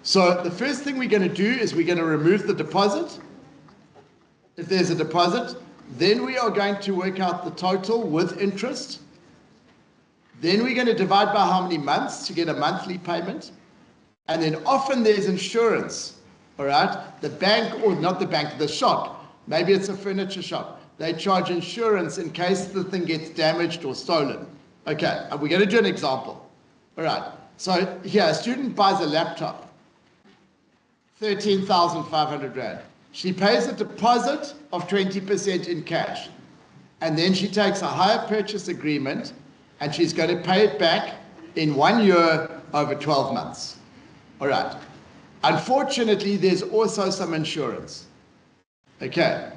So the first thing we're going to do is we're going to remove the deposit. If there's a deposit, then we are going to work out the total with interest. Then we're going to divide by how many months to get a monthly payment. And then often there's insurance, all right? The bank, or not the bank, the shop, maybe it's a furniture shop. They charge insurance in case the thing gets damaged or stolen. Okay, we're going to do an example. All right, so here, a student buys a laptop, 13,500 Rand. She pays a deposit of 20% in cash. And then she takes a hire purchase agreement and she's going to pay it back in 1 year over 12 months. All right. Unfortunately, there's also some insurance. Okay.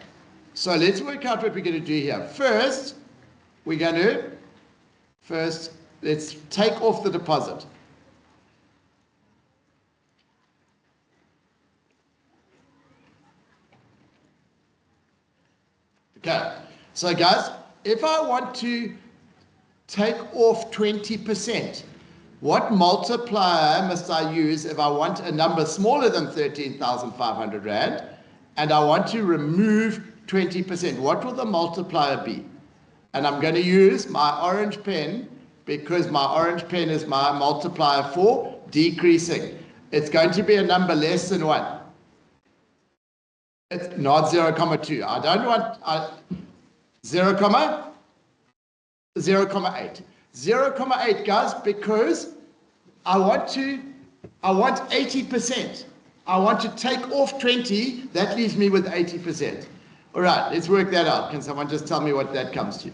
So let's work out what we're going to do here. First, let's take off the deposit. Okay, so guys, if I want to take off 20%, what multiplier must I use if I want a number smaller than 13,500 Rand and I want to remove 20%? What will the multiplier be? And I'm going to use my orange pen because my orange pen is my multiplier for decreasing. It's going to be a number less than 1. It's not 0,2. I don't want 0,8. 0,8, guys, because I want 80%. I want to take off 20. That leaves me with 80%. All right, let's work that out. Can someone just tell me what that comes to?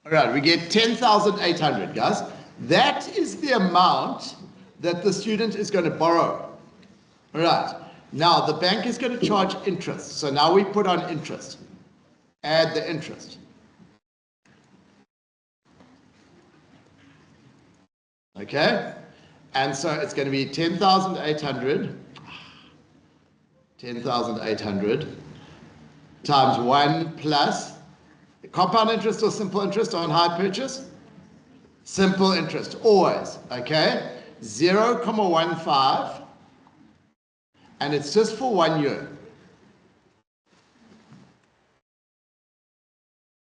All right, we get 10,800, guys. That is the amount that the student is going to borrow. All right. Now, the bank is going to charge interest. So now we put on interest. Add the interest. Okay? And so it's going to be 10,800 times 1 plus compound interest or simple interest on hire purchase? Simple interest, always, okay? 0,15, and it's just for 1 year.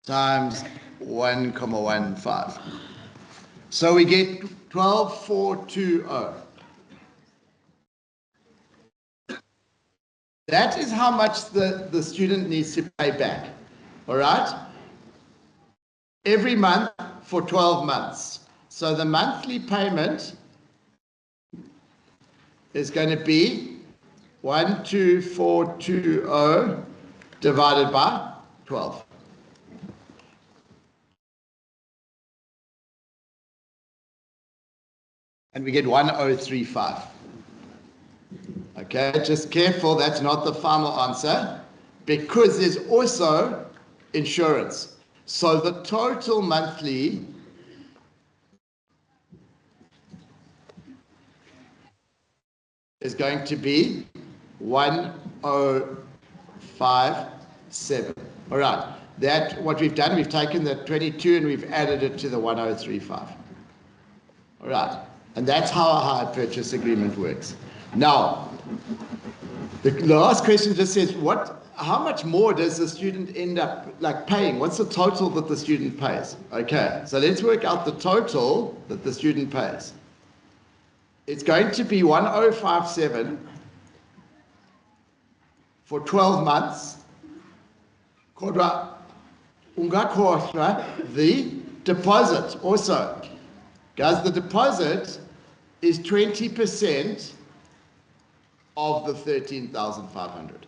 Times 1,15. So we get 12,420. That is how much the student needs to pay back, all right? Every month for 12 months. So the monthly payment is going to be 12420 divided by 12. And we get 1035. Okay, just careful, that's not the final answer because there's also insurance. So the total monthly is going to be 1057. All right, that what we've done, we've taken the 22 and we've added it to the 1035. All right, and that's how a hire purchase agreement works. Now, the last question just says, how much more does the student end up paying? What's the total that the student pays? Okay, so let's work out the total that the student pays. It's going to be 1057 for 12 months. The deposit also. Guys, the deposit is 20% of the 13,500.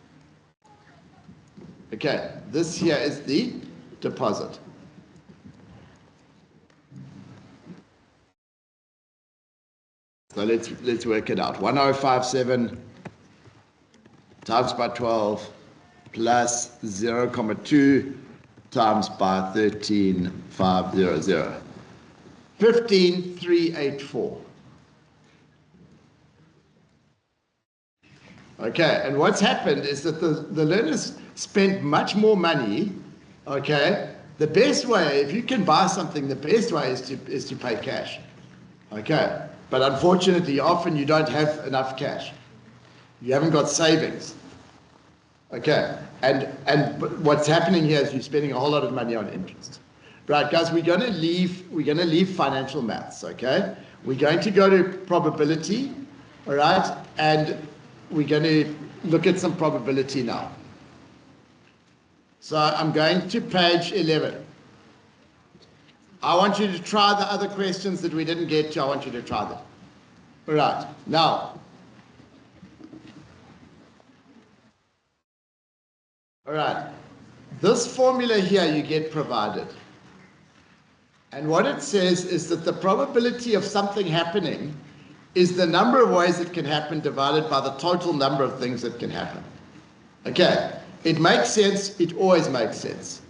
Okay, this here is the deposit. So let's work it out. 1057 times by 12 plus 0.2 times by 13,500. 15,384. Okay, and what's happened is that the learners spent much more money. Okay, the best way, if you can buy something, the best way is to pay cash. Okay, but unfortunately, often you don't have enough cash. You haven't got savings. Okay, and what's happening here is you're spending a whole lot of money on interest. Right, guys, we're going to leave financial maths. Okay, we're going to go to probability. All right, and we're going to look at some probability now. So I'm going to page 11. I want you to try the other questions that we didn't get to. I want you to try them. All right, now. All right, this formula here you get provided. And what it says is that the probability of something happening is the number of ways it can happen divided by the total number of things that can happen. Okay, it makes sense, it always makes sense.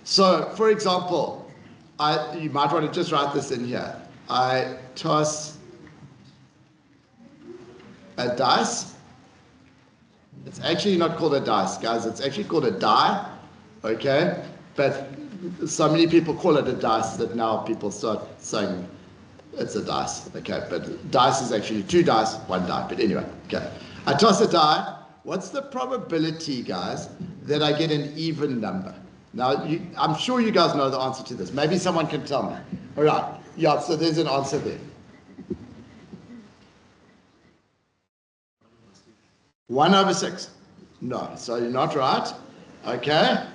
So, for example, you might want to just write this in here. I toss a dice. It's actually not called a dice, guys, it's actually called a die, okay? But so many people call it a dice that now people start saying it's a dice, okay? But dice is actually 2 dice, 1 die. But anyway, okay. I toss a die. What's the probability, guys, that I get an even number? Now, I'm sure you guys know the answer to this. Maybe someone can tell me. All right. Yeah, so there's an answer there. 1/6. No, so you're not right. Okay.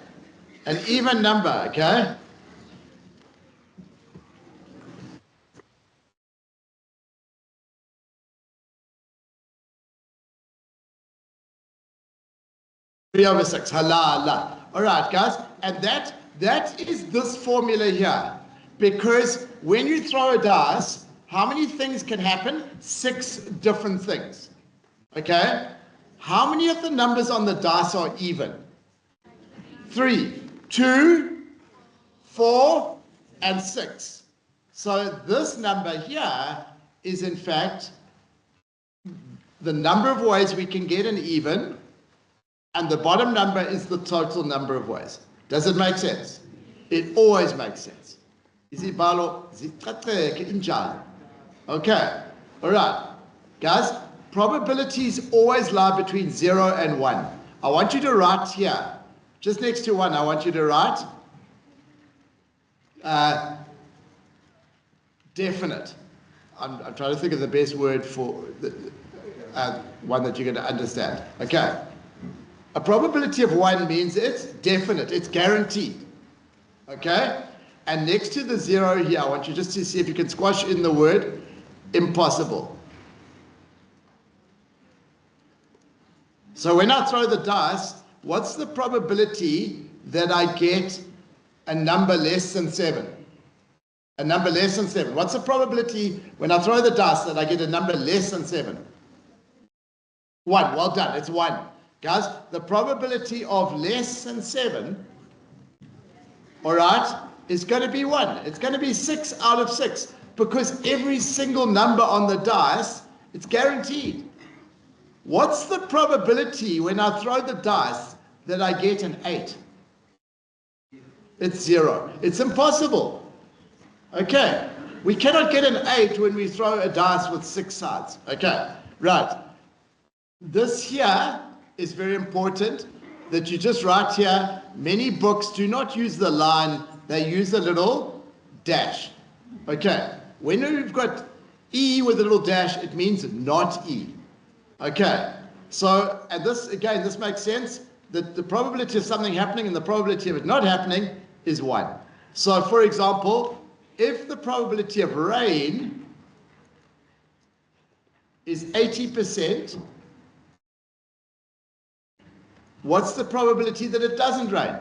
An even number, okay? Three over 6. Halala. All right, guys. And that is this formula here. Because when you throw a dice, how many things can happen? 6 different things. Okay? How many of the numbers on the dice are even? 3, 2, 4, and 6. So this number here is in fact the number of ways we can get an even, and the bottom number is the total number of ways. Does it make sense? It always makes sense. Okay, all right, guys, probabilities always lie between 0 and 1. I want you to write here, just next to 1, I want you to write definite. I'm trying to think of the best word for the, one that you're going to understand. Okay. A probability of 1 means it's definite, it's guaranteed. Okay? And next to the 0 here, I want you just to see if you can squash in the word impossible. So when I throw the dice, what's the probability that I get a number less than 7? A number less than 7. What's the probability when I throw the dice that I get a number less than 7? 1. Well done. It's 1. Guys, the probability of less than 7, all right, is going to be 1. It's going to be 6 out of 6 because every single number on the dice, it's guaranteed. What's the probability when I throw the dice that I get an 8? It's 0. It's impossible. Okay, we cannot get an 8 when we throw a dice with 6 sides. Okay, right. This here is very important that you just write here. Many books do not use the line, they use a little dash. Okay, when you've got E with a little dash, it means not E. Okay, so, and this, again, this makes sense, that the probability of something happening and the probability of it not happening is 1. So, for example, if the probability of rain is 80%, what's the probability that it doesn't rain?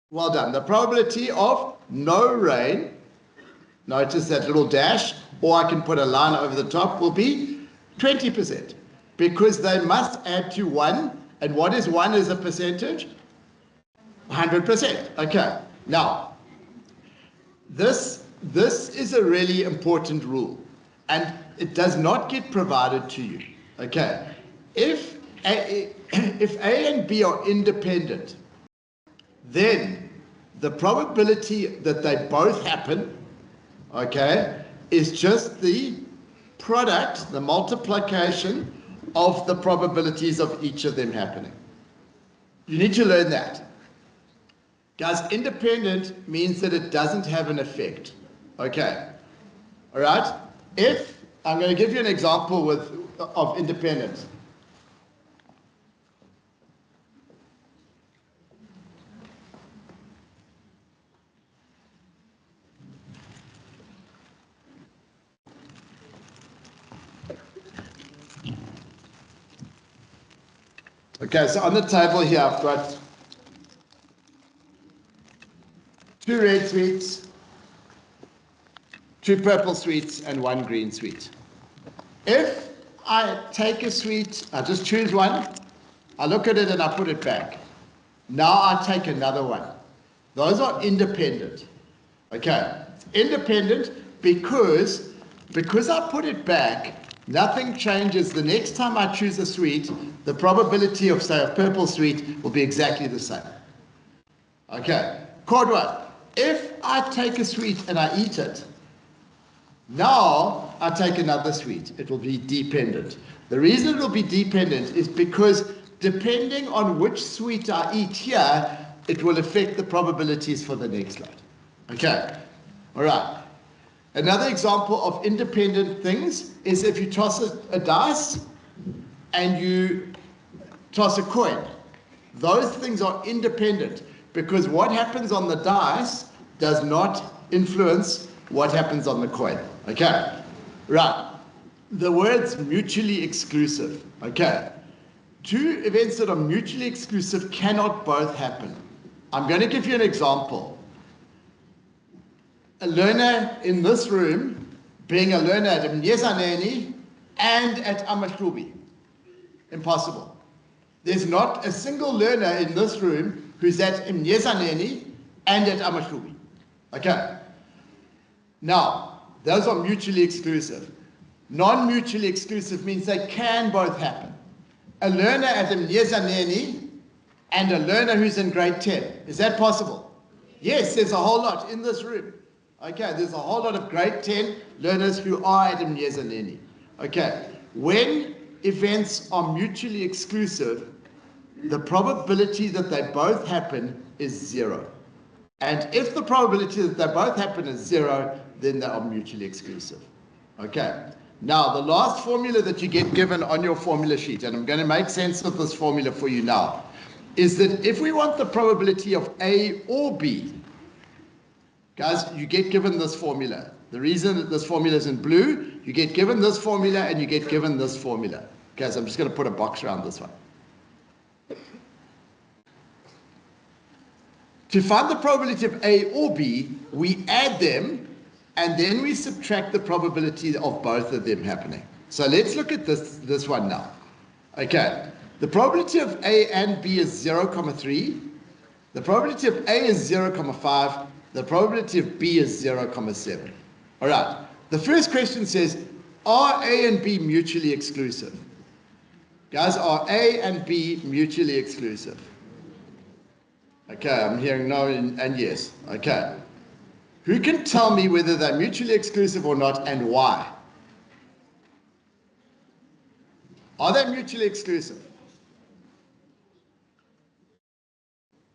Well done. The probability of no rain, notice that little dash, or I can put a line over the top, will be 20%. Because they must add to 1. And what is 1 as a percentage? 100%. Okay. Now, this is a really important rule. And it does not get provided to you. Okay. If A and B are independent, then the probability that they both happen, okay, is just the product, the multiplication of the probabilities of each of them happening. You need to learn that. Guys, independent means that it doesn't have an effect. Okay. All right? If, I'm going to give you an example of independence. Okay, so on the table here, I've got 2 red sweets, 2 purple sweets, and 1 green sweet. If I take a sweet, I just choose one, I look at it and I put it back. Now I take another one. Those are independent. Okay, independent because I put it back, nothing changes. The next time I choose a sweet, the probability of, say, a purple sweet will be exactly the same. Okay, chord 1. If I take a sweet and I eat it, now I take another sweet. It will be dependent. The reason it will be dependent is because depending on which sweet I eat here, it will affect the probabilities for the next lot. Okay, all right. Another example of independent things is if you toss a dice and you toss a coin. Those things are independent because what happens on the dice does not influence what happens on the coin. Okay, right. The word's mutually exclusive. Okay, 2 events that are mutually exclusive cannot both happen. I'm going to give you an example. A learner in this room being a learner at Mnyezaneni and at Amahlubi. Impossible. There's not a single learner in this room who's at Mnyezaneni and at Amahlubi. Okay. Now, those are mutually exclusive. Non-mutually exclusive means they can both happen. A learner at Mnyezaneni and a learner who's in grade 10. Is that possible? Yes, there's a whole lot in this room. Okay, there's a whole lot of grade 10 learners who are at Mnyezaneni. Okay, when events are mutually exclusive, the probability that they both happen is 0. And if the probability that they both happen is 0, then they are mutually exclusive. Okay, now the last formula that you get given on your formula sheet, and I'm going to make sense of this formula for you now, is that if we want the probability of A or B, guys, you get given this formula. The reason that this formula is in blue, you get given this formula and you get given this formula. Okay, so I'm just going to put a box around this one. To find the probability of A or B, we add them and then we subtract the probability of both of them happening. So let's look at this one now. Okay, the probability of A and B is 0,3. The probability of A is 0,5. The probability of B is 0,7. All right. The first question says, are A and B mutually exclusive? Guys, are A and B mutually exclusive? Okay, I'm hearing no and yes. Okay. Who can tell me whether they're mutually exclusive or not and why? Are they mutually exclusive?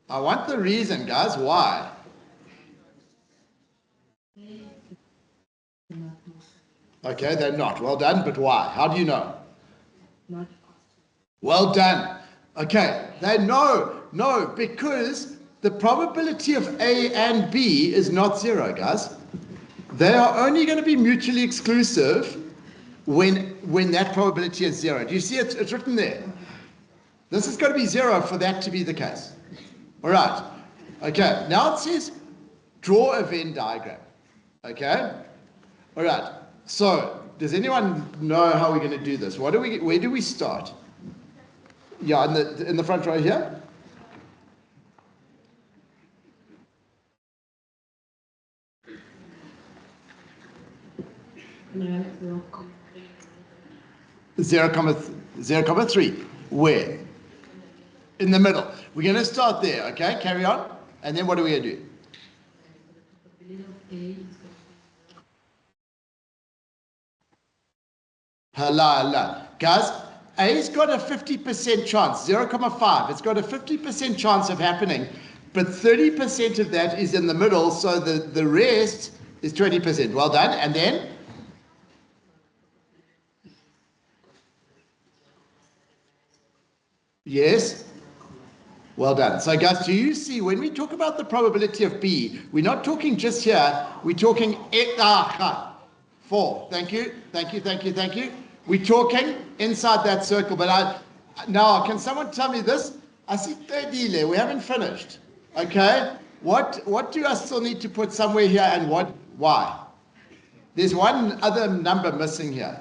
I want the reason, guys. Why? Okay, they're not. Well done, but why? How do you know? Not Well done. Okay, they no, because the probability of A and B is not 0, guys. They are only going to be mutually exclusive when that probability is 0. Do you see it? It's written there. This is going to be 0 for that to be the case. All right. Okay, now it says draw a Venn diagram. Okay? All right. So does anyone know how we're going to do this? Where do we start? Yeah, in the front row here. No, 0.3. Where? In the middle. We're going to start there, okay? Carry on. And then what are we going to do? Hala. Guys, A's got a 50% chance, 0.5. It's got a 50% chance of happening, but 30% of that is in the middle, so the rest is 20%. Well done. And then? Yes? Well done. So guys, do you see, when we talk about the probability of B, we're not talking just here, we're talking 4. Thank you. We're talking inside that circle. But now, can someone tell me this? I see 30, we haven't finished. Okay? What do I still need to put somewhere here, and why? There's one other number missing here.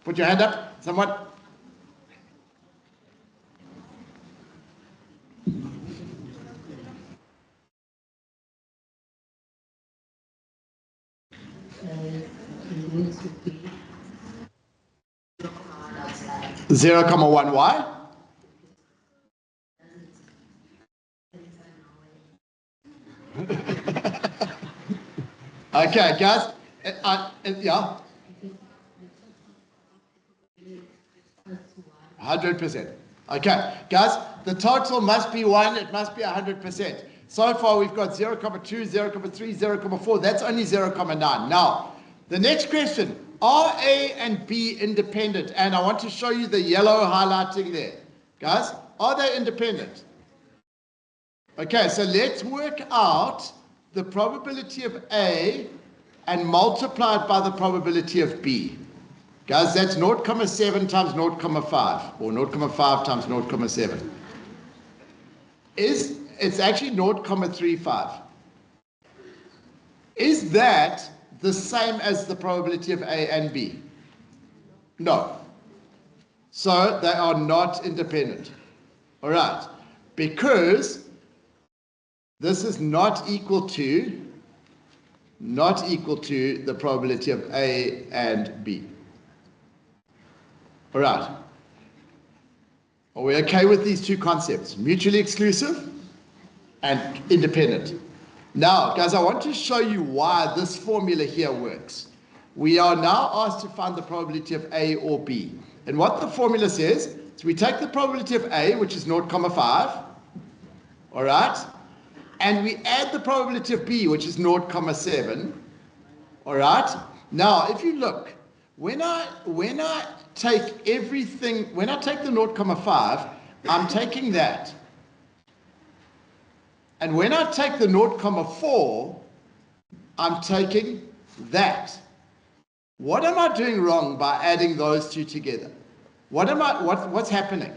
Put your hand up, someone. Zero comma 1. Why? Okay, guys. Yeah. 100%. Okay, guys. The total must be 1. It must be 100%. So far, we've got 0.2, 0.3, 0.4. That's only 0.9. Now, the next question. Are A and B independent? And I want to show you the yellow highlighting there. Guys, are they independent? Okay, so let's work out the probability of A and multiply it by the probability of B. Guys, that's 0.7 times 0.5, or 0.5 times 0.7. It's actually 0.35. Is that the same as the probability of A and B? No. So they are not independent. All right. Because this is not equal to the probability of A and B. All right. Are we okay with these two concepts? Mutually exclusive and independent. Now, guys, I want to show you why this formula here works. We are now asked to find the probability of A or B. And what the formula says is we take the probability of A, which is 0.5, all right, and we add the probability of B, which is 0.7, all right. Now, if you look, when I take the 0.5, I'm taking that. And when I take the 0.4, I'm taking that. What am I doing wrong by adding those two together? What's happening?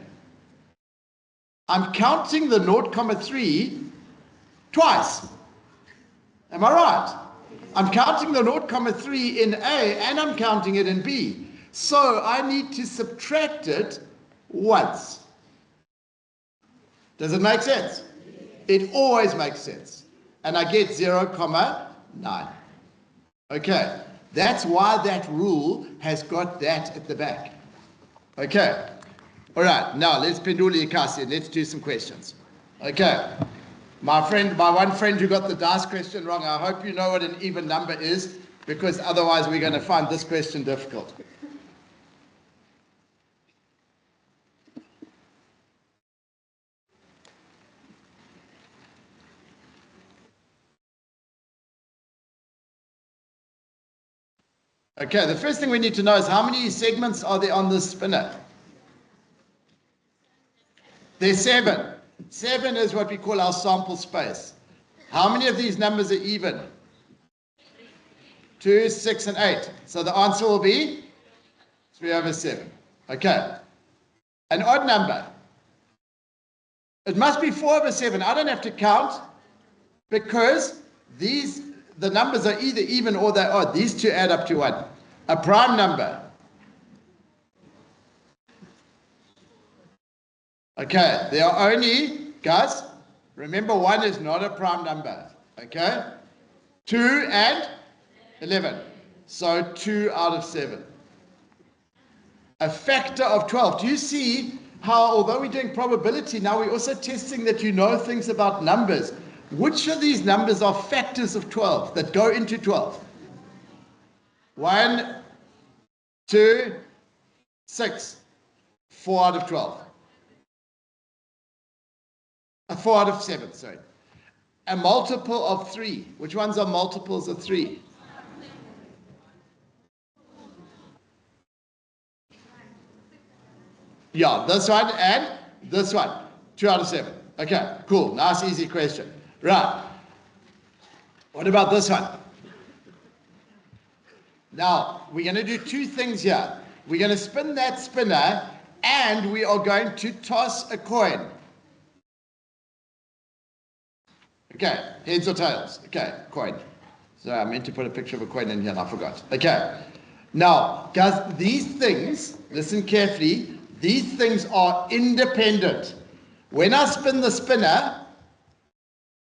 I'm counting the 0.3 twice. Am I right? I'm counting the 0.3 in A and I'm counting it in B. So I need to subtract it once. Does it make sense? It always makes sense. And I get 0.9. Okay, that's why that rule has got that at the back. Okay, all right, now let's penduli ikasi and let's do some questions. Okay, my one friend who got the dice question wrong, I hope you know what an even number is, because otherwise we're going to find this question difficult. Okay, the first thing we need to know is how many segments are there on this spinner? There's 7. 7 is what we call our sample space. How many of these numbers are even? 2, 6, and 8. So the answer will be 3/7. Okay. An odd number. It must be 4/7. I don't have to count because these the numbers are either even or they are. These two add up to 1. A prime number. Okay, there are only, guys, remember 1 is not a prime number. Okay? 2 and 11. So 2 out of 7. A factor of 12. Do you see how, although we're doing probability, now we're also testing that you know things about numbers. Which of these numbers are factors of 12 that go into 12? 1, 2, 6. 4 out of 12. 4 out of 7, sorry. A multiple of 3. Which ones are multiples of 3? Yeah, this one and this one. 2 out of 7. Okay, cool. Nice, easy question. Right. What about this one? Now, we're going to do 2 things here. We're going to spin that spinner and we are going to toss a coin. Okay, heads or tails? Okay, coin. So I meant to put a picture of a coin in here and I forgot. Okay. Now, guys, these things, listen carefully, these things are independent. When I spin the spinner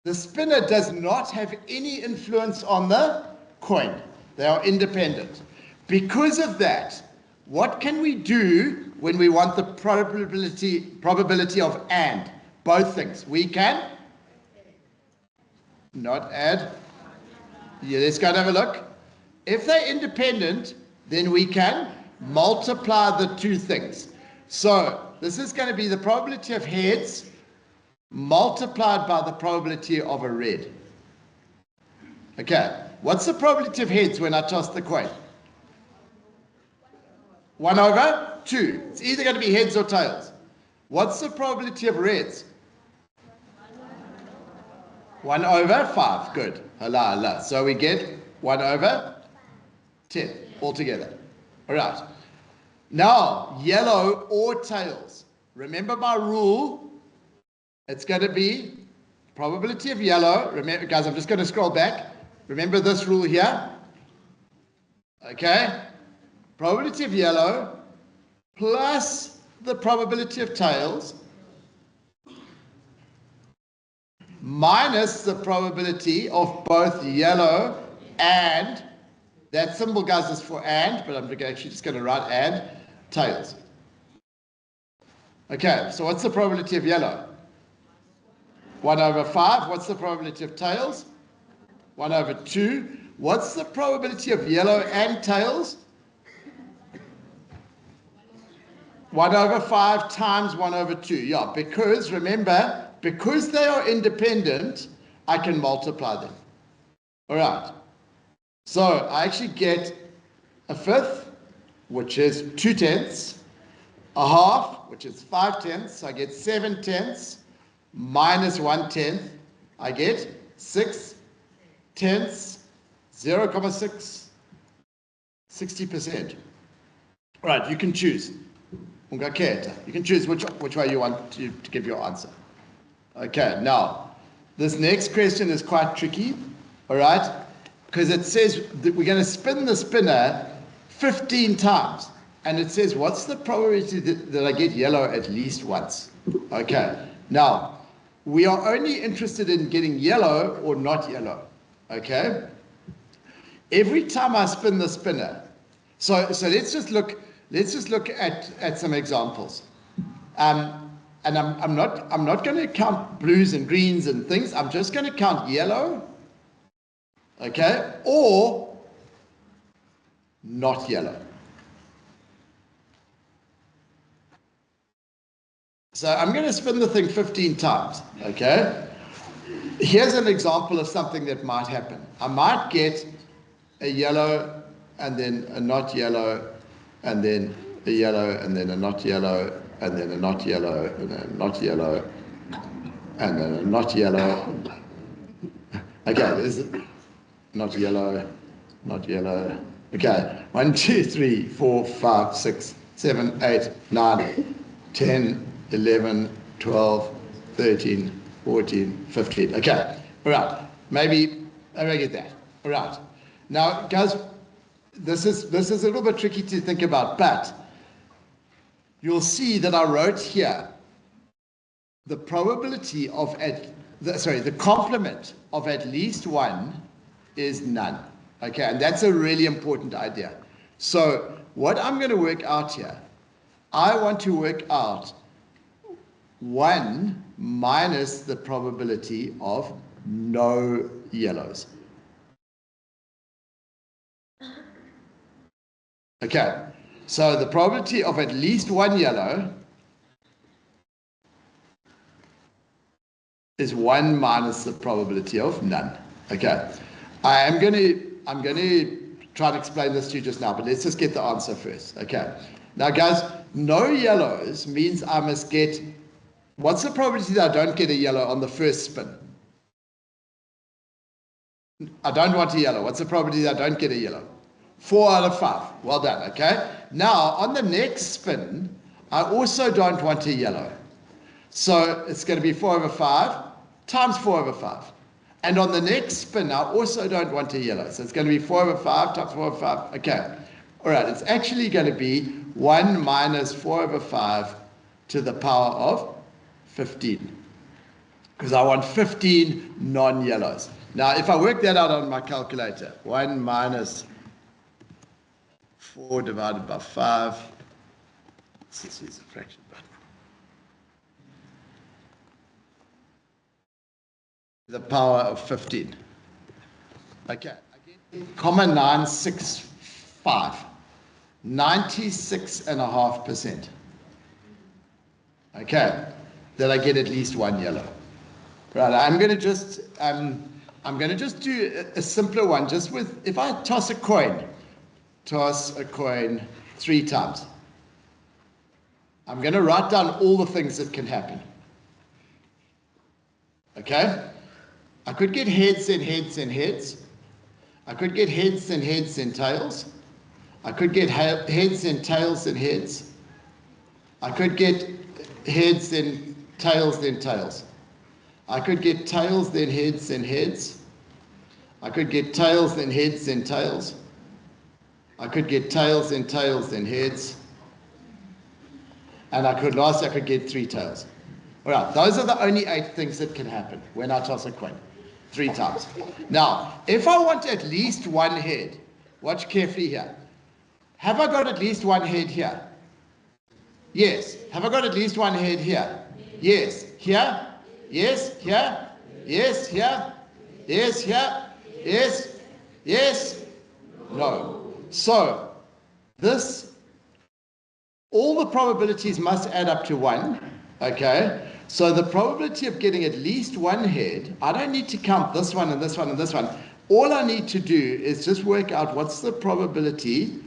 does not have any influence on the coin. They are independent. Because of that, what can we do when we want the probability of and? Both things. We can not add. Yeah, let's go and have a look. If they're independent, then we can multiply the 2 things. So this is going to be the probability of heads multiplied by the probability of a red. Okay, what's the probability of heads when I toss the coin? 1 over 2. It's either going to be heads or tails. What's the probability of reds? 1 over 5. Good. Hala, hala. So we get 1 over 10 altogether. All right. Now, yellow or tails. Remember my rule. It's going to be probability of yellow. Remember, guys, I'm just going to scroll back. Remember this rule here. Okay. Probability of yellow plus the probability of tails minus the probability of both yellow and, that symbol, guys, is for and, but I'm actually just going to write and, tails. Okay, so what's the probability of yellow? 1 over 5. What's the probability of tails? 1 over 2. What's the probability of yellow and tails? 1 over 5 times 1 over 2. Yeah, because, remember, because they are independent, I can multiply them. All right. So I actually get a fifth, which is 2/10, a half, which is 5/10. So I get 7/10 minus 1/10. I get 6/10, 0.6, 60%. All right, you can choose. You can choose which way you want to give your answer. Okay, now, this next question is quite tricky, all right? Because it says that we're going to spin the spinner 15 times. And it says, what's the probability that I get yellow at least once? Okay, now, we are only interested in getting yellow or not yellow, okay? Every time I spin the spinner, so let's just look at some examples. And I'm not going to count blues and greens and things. I'm just going to count yellow, okay, or not yellow. So I'm going to spin the thing 15 times, okay? Here's an example of something that might happen. I might get a yellow and then a not yellow and then a yellow and then a not yellow and then a not yellow and then a not yellow and then a not yellow. Okay, there's not yellow, not yellow. Okay, 1, 2, 3, 4, 5, 6, 7, 8, 9, 10, 11, 12, 13, 14, 15. Okay, all right. Maybe I get that. All right. Now, guys, this is a little bit tricky to think about, but you'll see that I wrote here the probability of the complement of at least one is none. Okay, and that's a really important idea. So what I'm going to work out here, I want to work out 1 minus the probability of no yellows. Okay, so the probability of at least one yellow is 1 minus the probability of none. Okay, I'm going to try to explain this to you just now, but let's just get the answer first. Okay, now guys, no yellows means I must get, what's the probability that I don't get a yellow on the first spin? I don't want a yellow. What's the probability that I don't get a yellow? 4 out of 5. Well done, okay? Now, on the next spin, I also don't want a yellow. So it's going to be 4 over 5 times 4 over 5. And on the next spin, I also don't want a yellow. So it's going to be 4 over 5 times 4 over 5. Okay. All right, it's actually going to be 1 minus 4 over 5 to the power of 15. Because I want 15 non-yellows. Now, if I work that out on my calculator, 1 minus 4 divided by 5, this is a fraction button. The power of 15. Okay, again, 965, 96.5%. Okay, that I get at least one yellow. Right, I'm going to just do a simpler one, just with, if I toss a coin 3 times. I'm going to write down all the things that can happen. Okay? I could get heads and heads and heads. I could get heads and heads and tails. I could get heads and tails and heads. I could get heads and tails then tails. I could get tails then heads and heads. I could get tails then heads and tails. I could get tails and tails then heads. And lastly I could get 3 tails. All right, those are the only 8 things that can happen when I toss a coin 3 times. Now, if I want at least one head, watch carefully here. Have I got at least one head here? Yes. Have I got at least one head here? Yes. Here? Yes. Here? Yes. Here? Yes. Here? Yes. Yes. No. So, all the probabilities must add up to 1. Okay? So the probability of getting at least one head, I don't need to count this one and this one and this one. All I need to do is just work out what's the probability,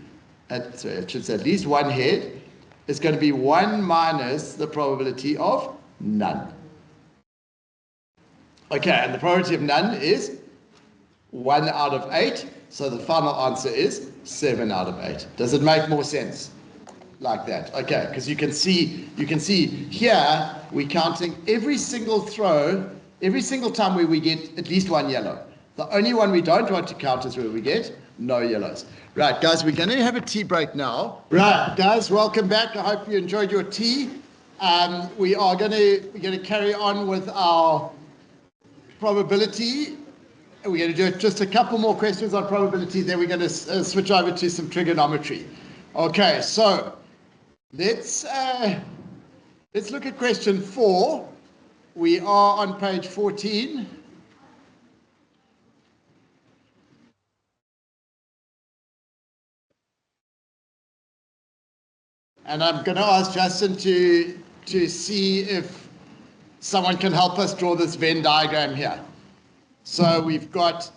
it should say at least one head, is going to be 1 minus the probability of none. Okay, and the probability of none is 1 out of 8, so the final answer is 7 out of 8. Does it make more sense? Like that, okay, because you can see here we're counting every single throw, every single time where we get at least one yellow. The only one we don't want to count is where we get no yellows. Right, guys, we're going to have a tea break now. Right, guys, welcome back. I hope you enjoyed your tea. We're going to carry on with our probability. We're going to do just a couple more questions on probability, then we're going to switch over to some trigonometry. Okay, so let's look at question 4. We are on page 14. And I'm going to ask Justin to see if someone can help us draw this Venn diagram here. So we've got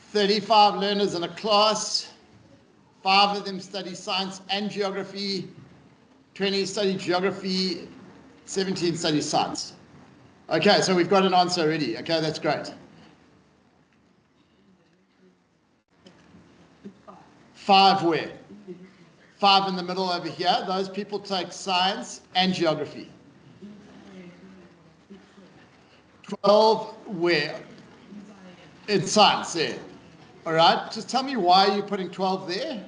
35 learners in a class. 5 of them study science and geography, 20 study geography, 17 study science. Okay, so we've got an answer already. Okay, that's great. 5 where? 5 in the middle over here. Those people take science and geography. 12 where? In science, yeah. All right, just tell me why you're putting 12 there.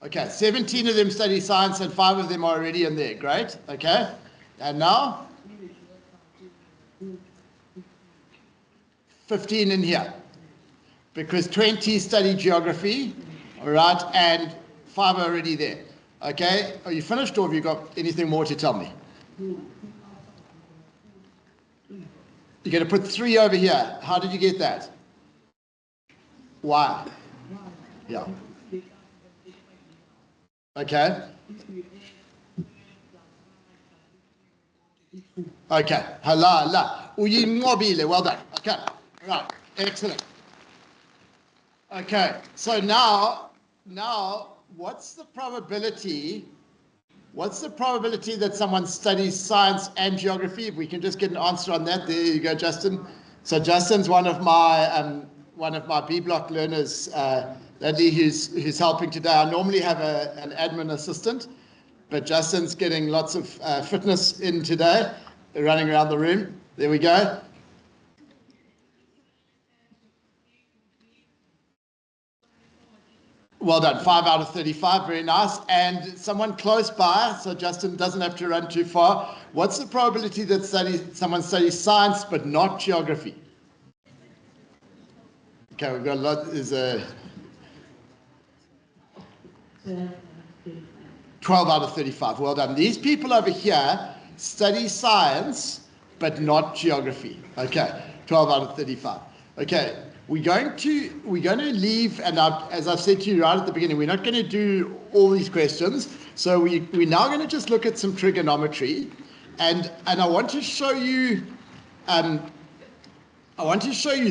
Okay, 17 of them study science and 5 of them are already in there. Great, okay. And now? 15 in here. Because 20 study geography, all right, and 5 are already there. Okay, are you finished or have you got anything more to tell me? You're going to put 3 over here. How did you get that? Why? Yeah. Okay. Okay. Halala. Uyinqobile. Well done. Okay. Right. Excellent. Okay. So now, what's the probability? What's the probability that someone studies science and geography? If we can just get an answer on that. There you go, Justin. So Justin's one of my B block learners, Lady, who's helping today. I normally have an admin assistant, but Justin's getting lots of fitness in today, running around the room. There we go. Well done, 5 out of 35, very nice. And someone close by, so Justin doesn't have to run too far. What's the probability that someone studies science but not geography? Okay, we've got a lot, is a 12 out of 35, well done. These people over here study science but not geography. Okay, 12 out of 35. Okay. We're going to leave, and as I've said to you right at the beginning, we're not going to do all these questions. So we're now going to just look at some trigonometry, and I want to show you,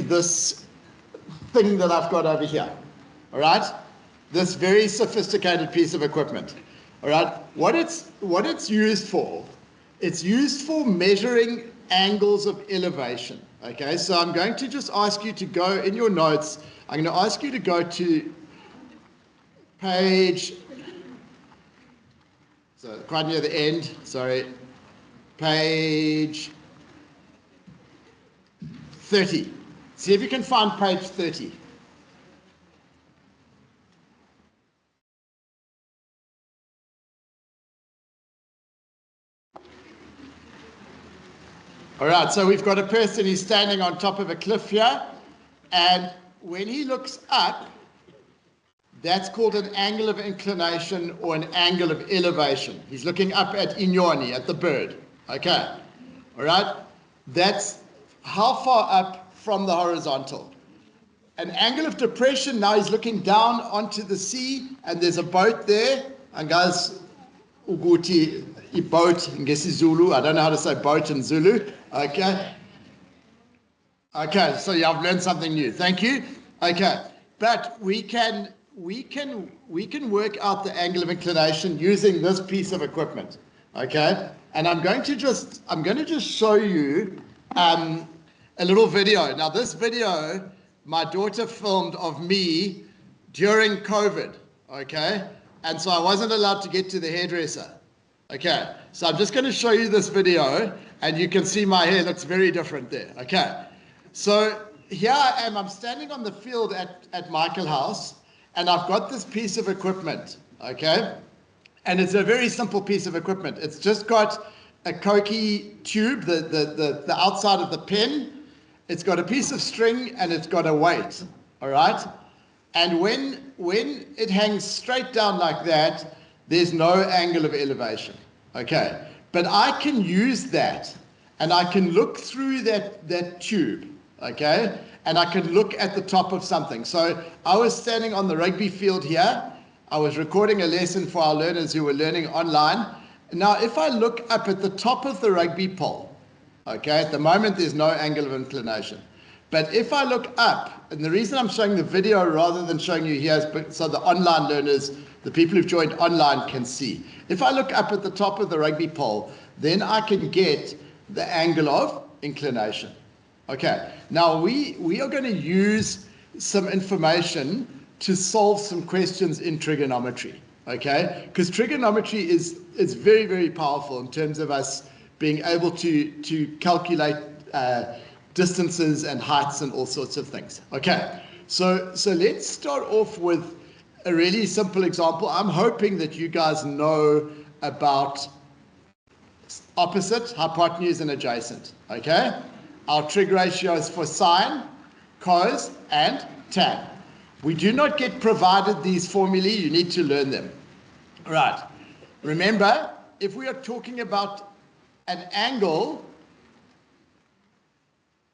this thing that I've got over here. All right, this very sophisticated piece of equipment. All right, what it's used for? It's used for measuring angles of elevation. Okay, so I'm going to just ask you to go in your notes. I'm going to ask you to go to page, so quite near the end, sorry, page 30. See if you can find page 30. All right, so we've got a person who's standing on top of a cliff here, and when he looks up, that's called an angle of inclination or an angle of elevation. He's looking up at Inyoni, at the bird. Okay, all right? That's how far up from the horizontal. An angle of depression, now he's looking down onto the sea, and there's a boat there, and guys, Uguti, boat in Zulu. I don't know how to say boat in Zulu. Okay. Okay, so yeah, I've learned something new. Thank you. Okay, but we can work out the angle of inclination using this piece of equipment. Okay, and I'm going to just show you a little video. Now, this video my daughter filmed of me during COVID. Okay, and so I wasn't allowed to get to the hairdresser. Okay, so I'm just going to show you this video, and you can see my hair looks very different there. Okay, so here I am. I'm standing on the field at Michael House, and I've got this piece of equipment. Okay, and it's a very simple piece of equipment. It's just got a Koki tube, the outside of the pen. It's got a piece of string, and it's got a weight. All right, and when it hangs straight down like that, there's no angle of elevation. Okay, but I can use that, and I can look through that tube. Okay, and I can look at the top of something. So I was standing on the rugby field here. I was recording a lesson for our learners who were learning online. Now, if I look up at the top of the rugby pole, okay, at the moment there's no angle of inclination. But if I look up, and the reason I'm showing the video rather than showing you here is so the online learners, the people who've joined online, can see. If I look up at the top of the rugby pole, then I can get the angle of inclination. Okay, now we are going to use some information to solve some questions in trigonometry. okay? Because trigonometry is very, very powerful in terms of us being able to calculate distances and heights and all sorts of things. Okay, so let's start off with a really simple example. I'm hoping that you guys know about opposite, hypotenuse, and adjacent. Okay, our trig ratios for sine, cos, and tan. We do not get provided these formulae. You need to learn them. Right. Remember, if we are talking about an angle,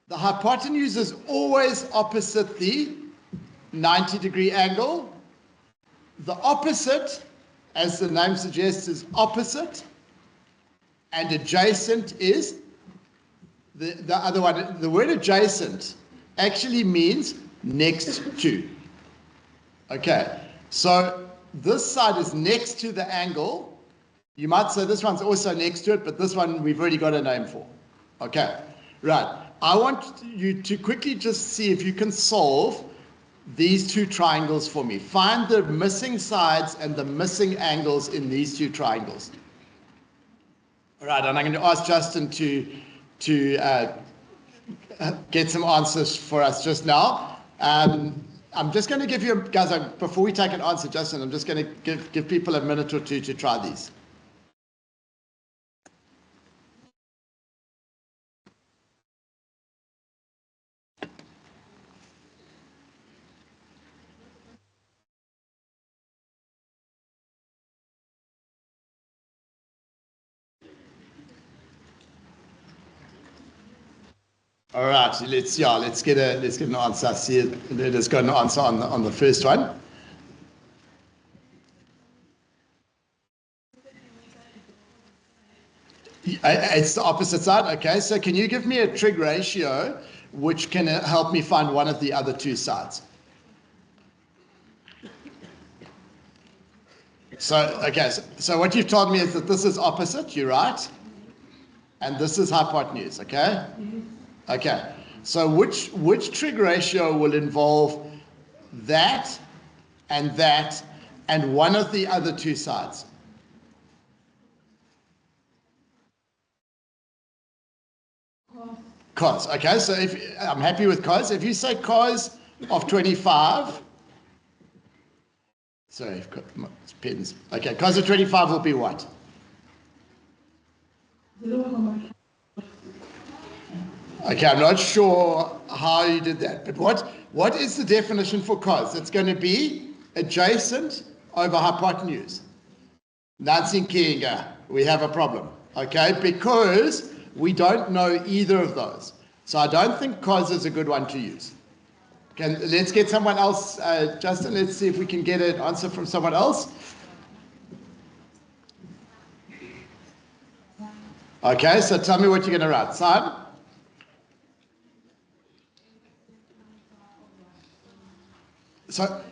the hypotenuse is always opposite the 90-degree angle. The opposite, as the name suggests, is opposite, and adjacent is the other one. The word adjacent actually means next to. Okay, so this side is next to the angle. You might say this one's also next to it, but this one we've already got a name for. Okay, right. I want you to quickly just see if you can solve these two triangles for me. Find the missing sides and the missing angles in these two triangles. All right, and I'm going to ask Justin to get some answers for us just now. I'm just going to give you, guys, before we take an answer, Justin, I'm just going to give people a minute or two to try these. All right, let's get an answer. I see it has got an answer on the first one. It's the opposite side. Okay, so can you give me a trig ratio which can help me find one of the other two sides? So, okay, so what you've told me is that this is opposite, you're right, and this is hypotenuse, okay? Okay, so which trig ratio will involve that and one of the other two sides? Cos. Okay, so if I'm happy with cos, if you say cos of 25, sorry, I've got my pens. Okay, cos of 25 will be what? 0. Okay, I'm not sure how you did that, but what is the definition for cos? It's going to be adjacent over hypotenuse. Nancy Kinga, we have a problem, okay, because we don't know either of those. So I don't think cos is a good one to use. Let's get someone else, Justin, let's see if we can get an answer from someone else. Okay, so tell me what you're going to write. Sine? So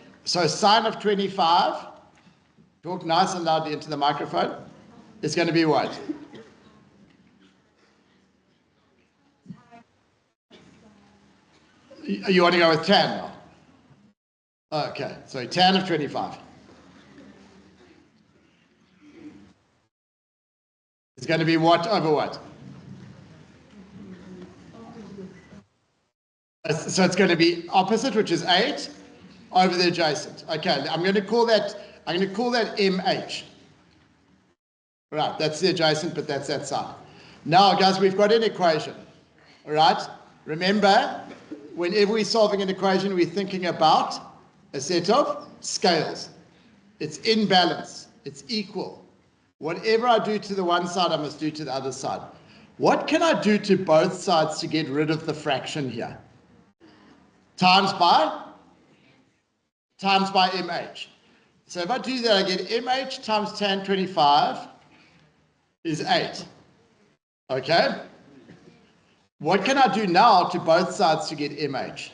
sine of 25, talk nice and loudly into the microphone, is going to be what? You want to go with tan now? Okay, so tan of 25. It's going to be what over what? So it's going to be opposite, which is 8, over the adjacent. Okay, I'm going to call that MH. Right, that's the adjacent, but that's that side. Now, guys, we've got an equation. All right? Remember, whenever we're solving an equation, we're thinking about a set of scales. It's in balance. It's equal. Whatever I do to the one side, I must do to the other side. What can I do to both sides to get rid of the fraction here? Times by MH. So if I do that, I get MH times tan 25 is 8. Okay? What can I do now to both sides to get MH?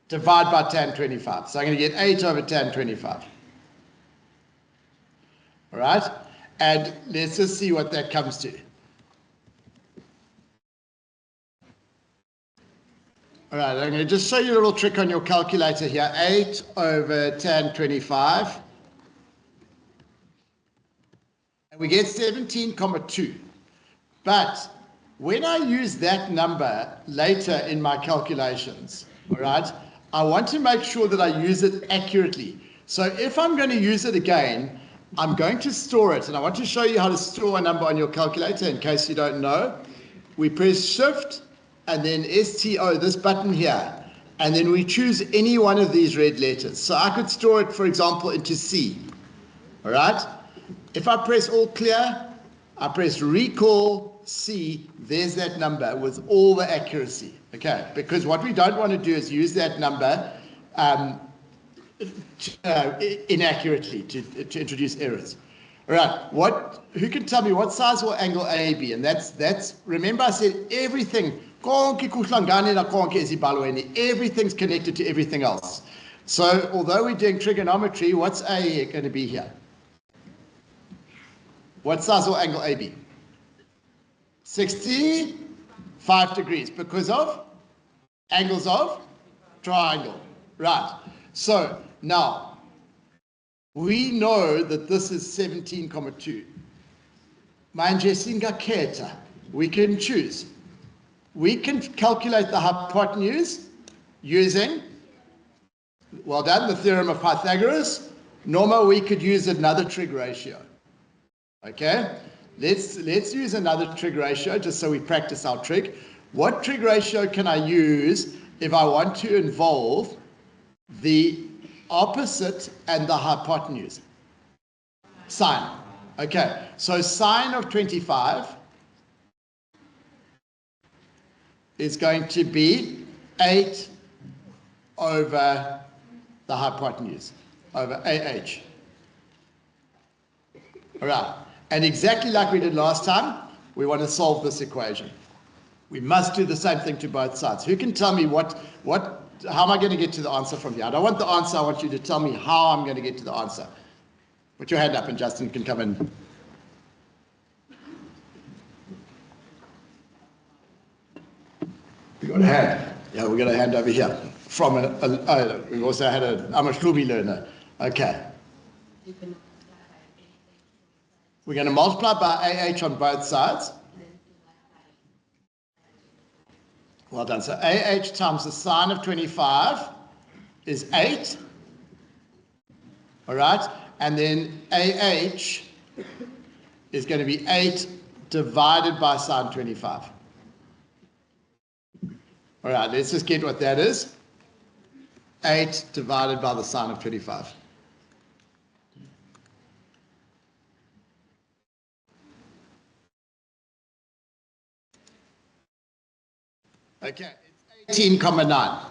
Divide by tan 25. So I'm going to get 8 over tan 25. All right? And let's just see what that comes to. All right, I'm going to just show you a little trick on your calculator here. 8 over tan 25. And we get 17,2. But when I use that number later in my calculations, all right, I want to make sure that I use it accurately. So if I'm going to use it again, I'm going to store it. And I want to show you how to store a number on your calculator in case you don't know. We press Shift and then STO, this button here. And then we choose any one of these red letters. So I could store it, for example, into C. All right? If I press all clear, I press recall C, there's that number with all the accuracy. Okay? Because what we don't want to do is use that number inaccurately to introduce errors. All right, who can tell me what size will angle A be? And that's remember I said everything, everything's connected to everything else. So although we're doing trigonometry, what's A going to be here? What size will angle A be? 65 degrees because of angles of triangle. Right. So now we know that this is 17,2. Manje singakhetha. We can choose. We can calculate the hypotenuse using, well done, the theorem of Pythagoras. Normal, we could use another trig ratio. Okay, let's use another trig ratio just so we practice our trig. What trig ratio can I use if I want to involve the opposite and the hypotenuse? Sine. Okay, so sine of 25 is going to be 8 over the hypotenuse, over AH. All right, and exactly like we did last time, we want to solve this equation. We must do the same thing to both sides. Who can tell me how am I going to get to the answer from here? I don't want the answer, I want you to tell me how I'm going to get to the answer. Put your hand up and Justin can come in. We got a hand. Yeah, we got a hand over here. From we've also had a Amashlubi learner. Okay. We're going to multiply by AH on both sides. Well done. So AH times the sine of 25 is 8. All right. And then AH is going to be 8 divided by sine 25. All right. Let's just get what that is. 8 divided by the sine of 25. Okay, it's 18,9.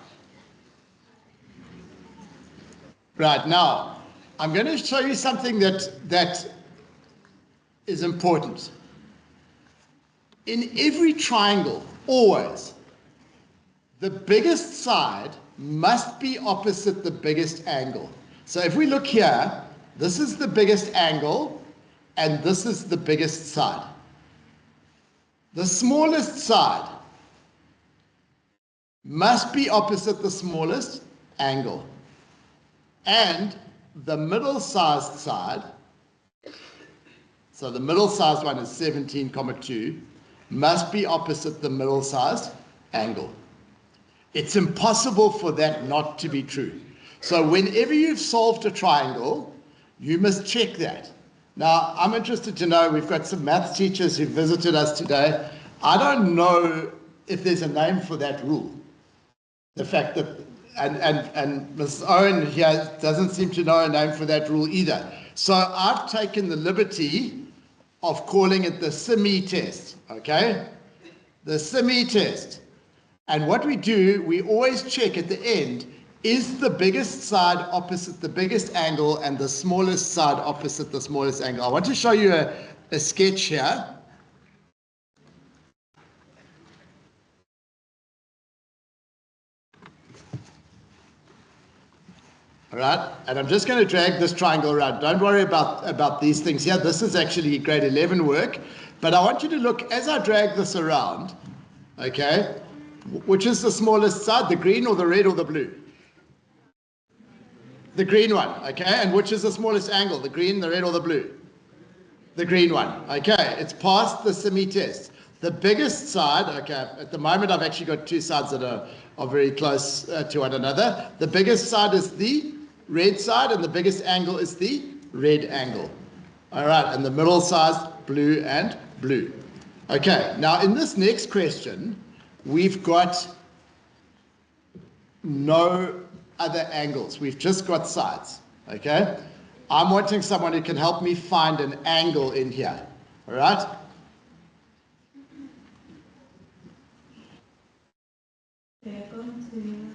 Right, now, I'm going to show you something that is important. In every triangle, always, the biggest side must be opposite the biggest angle. So if we look here, this is the biggest angle, and this is the biggest side. The smallest side must be opposite the smallest angle. And the middle-sized side, so the middle-sized one is 17,2, must be opposite the middle-sized angle. It's impossible for that not to be true. So whenever you've solved a triangle, you must check that. Now, I'm interested to know, we've got some maths teachers who visited us today. I don't know if there's a name for that rule. The fact that, and Ms. Owen here doesn't seem to know a name for that rule either. So I've taken the liberty of calling it the SIMI test, okay? The SIMI test. And what we do, we always check at the end, is the biggest side opposite the biggest angle and the smallest side opposite the smallest angle. I want to show you a sketch here. All right, and I'm just going to drag this triangle around. Don't worry about these things here. This is actually grade 11 work. But I want you to look, as I drag this around, okay, Which is the smallest side, the green or the red or the blue? The green one, okay? And which is the smallest angle, the green, the red or the blue? The green one, okay? It's passed the semi-test. The biggest side, okay, at the moment I've actually got two sides that are very close to one another. The biggest side is the red side and the biggest angle is the red angle. All right, and the middle size, blue and blue. Okay, now in this next question, we've got no other angles. We've just got sides, okay? I'm wanting someone who can help me find an angle in here, all right? They're going to use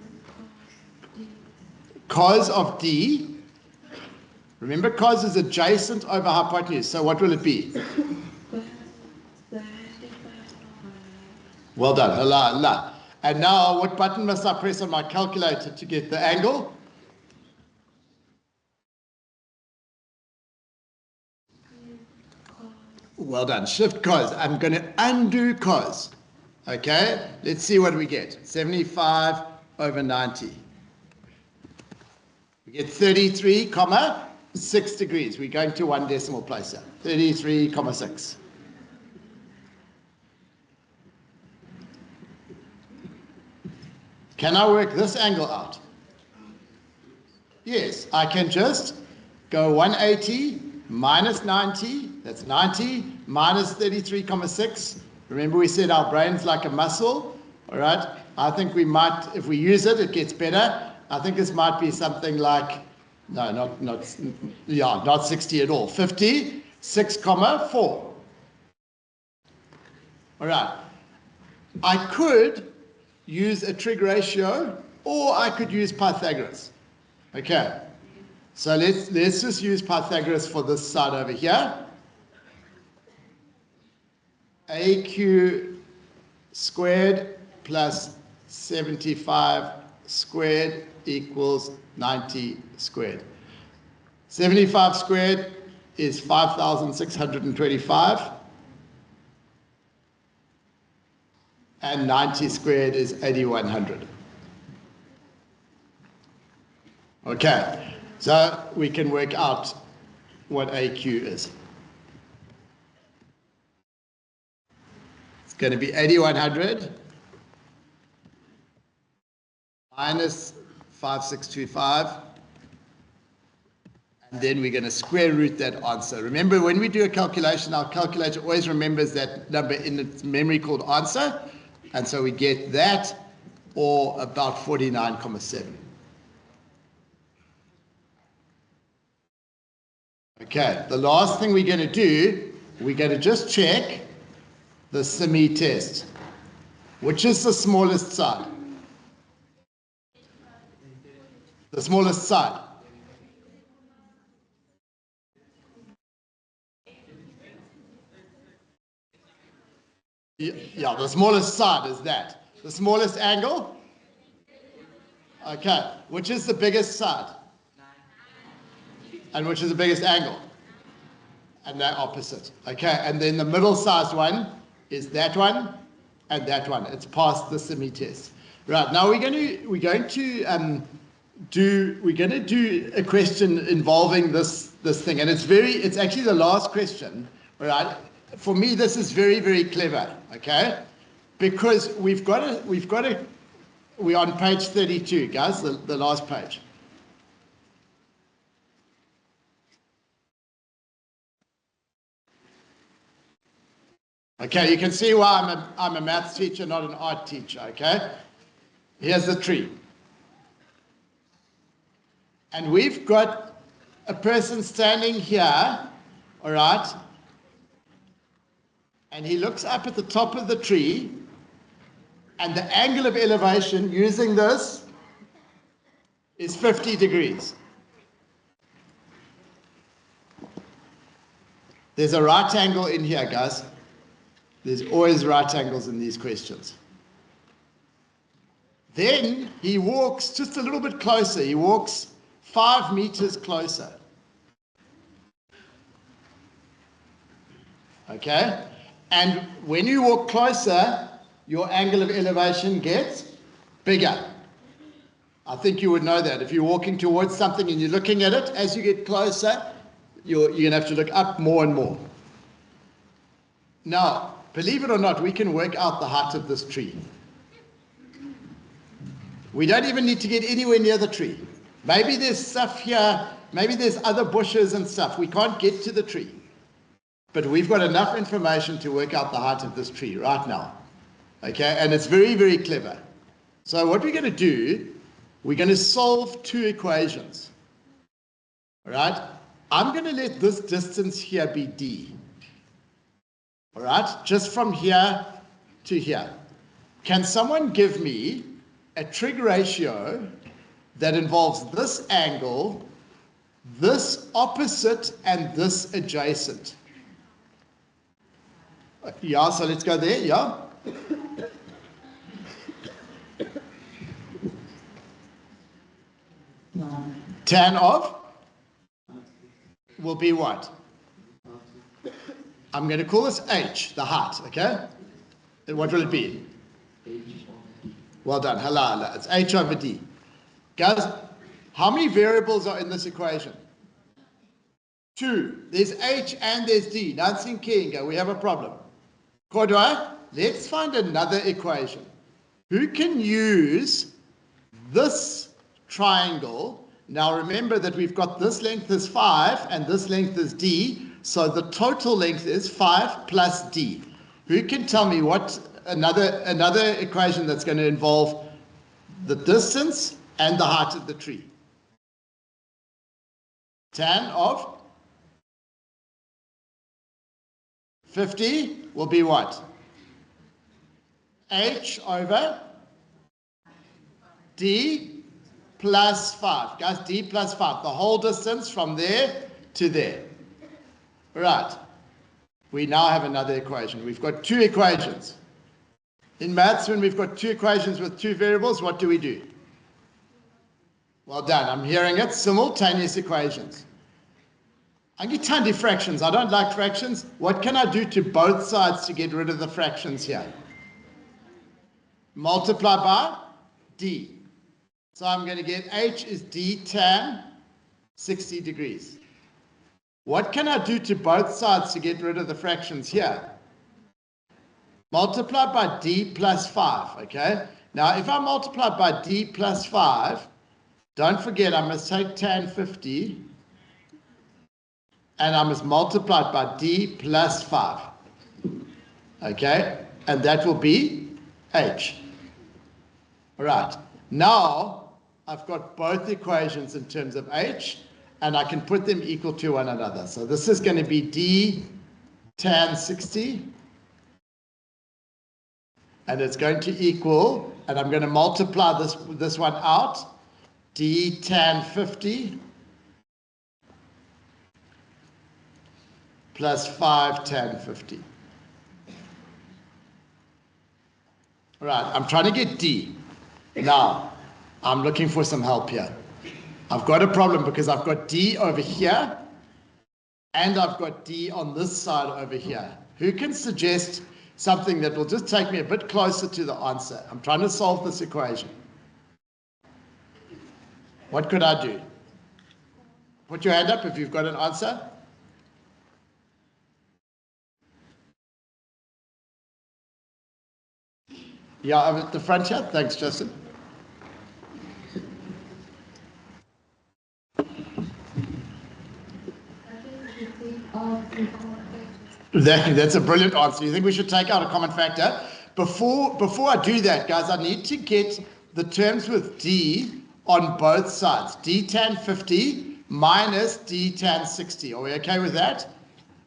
Cos of D. Remember, cos is adjacent over hypotenuse. So what will it be? Well done. Allah, Allah. And now, what button must I press on my calculator to get the angle? Well done. Shift cos. I'm going to undo cos. Okay? Let's see what we get. 75 over 90. We get 33,6 degrees. We're going to one decimal place here. 33,6. Can I work this angle out? Yes, I can just go 180 minus 90, that's 90, minus 33,6. Remember we said our brain's like a muscle, all right? I think we might, if we use it, it gets better. I think this might be something like, no, not 60 at all, 56,4. All right. I could use a trig ratio, or I could use Pythagoras. Okay, so let's just use Pythagoras for this side over here. AQ squared plus 75 squared equals 90 squared. 75 squared is 5,625. And 90 squared is 8,100. Okay, so we can work out what AQ is. It's going to be 8,100 minus 5,625. And then we're going to square root that answer. Remember, when we do a calculation, our calculator always remembers that number in its memory called answer. And so we get that, or about 49,7. Okay, the last thing we're going to do, we're going to just check the semi-test. Which is the smallest side? The smallest side. Yeah, the smallest side is that. The smallest angle? Okay, which is the biggest side? And which is the biggest angle? And they're opposite. Okay, and then the middle sized one is that one and that one. It's past the semi-test. Right, now we're going to do a question involving this thing, and it's actually the last question, right? For me, this is very, very clever, okay? Because we're on page 32, guys, the last page. Okay, you can see why I'm a maths teacher, not an art teacher, okay? Here's the tree. And we've got a person standing here, all right? And he looks up at the top of the tree, and the angle of elevation using this is 50 degrees. There's a right angle in here, guys. There's always right angles in these questions. Then he walks just a little bit closer. He walks 5 meters closer. Okay? And when you walk closer, your angle of elevation gets bigger. I think you would know that. If you're walking towards something and you're looking at it, as you get closer, you're going to have to look up more and more. Now, believe it or not, we can work out the height of this tree. We don't even need to get anywhere near the tree. Maybe there's stuff here, maybe there's other bushes and stuff. We can't get to the tree. But we've got enough information to work out the height of this tree right now. Okay, and it's very, very clever. So what we're going to do, we're going to solve two equations. All right, I'm going to let this distance here be d. All right, just from here to here. Can someone give me a trig ratio that involves this angle, this opposite, and this adjacent? Yeah, so let's go there, yeah. Tan of will be what? I'm going to call this h, the height, okay? And what will it be? Well done, halala. It's h over d. Guys, how many variables are in this equation? 2. There's h and there's d. Dancing Kinga, we have a problem. Kodwa, let's find another equation. Who can use this triangle? Now remember that we've got this length is 5 and this length is d, so the total length is 5 plus d. Who can tell me what another equation that's going to involve the distance and the height of the tree? Tan of 50 will be what? H over d plus 5. Guys, d plus 5. The whole distance from there to there. Right. We now have another equation. We've got two equations. In maths, when we've got two equations with two variables, what do we do? Well done. I'm hearing it. Simultaneous equations. I get tiny fractions. I don't like fractions. What can I do to both sides to get rid of the fractions here? Multiply by d. So I'm going to get h is d tan 60 degrees. What can I do to both sides to get rid of the fractions here? Multiply by d plus 5, okay? Now, if I multiply by d plus 5, don't forget I must take tan 50, and I must multiply it by d plus 5, okay? And that will be h. All right. Now, I've got both equations in terms of h, and I can put them equal to one another. So this is going to be d tan 60, and it's going to equal, and I'm going to multiply this one out, d tan 50 plus 5 tan 50. All right, I'm trying to get d. Now, I'm looking for some help here. I've got a problem because I've got d over here and I've got d on this side over here. Who can suggest something that will just take me a bit closer to the answer? I'm trying to solve this equation. What could I do? Put your hand up if you've got an answer. Yeah, over at the front here. Thanks, Justin. That's a brilliant answer. You think we should take out a common factor? Before I do that, guys, I need to get the terms with d on both sides. D tan 50 minus d tan 60. Are we okay with that?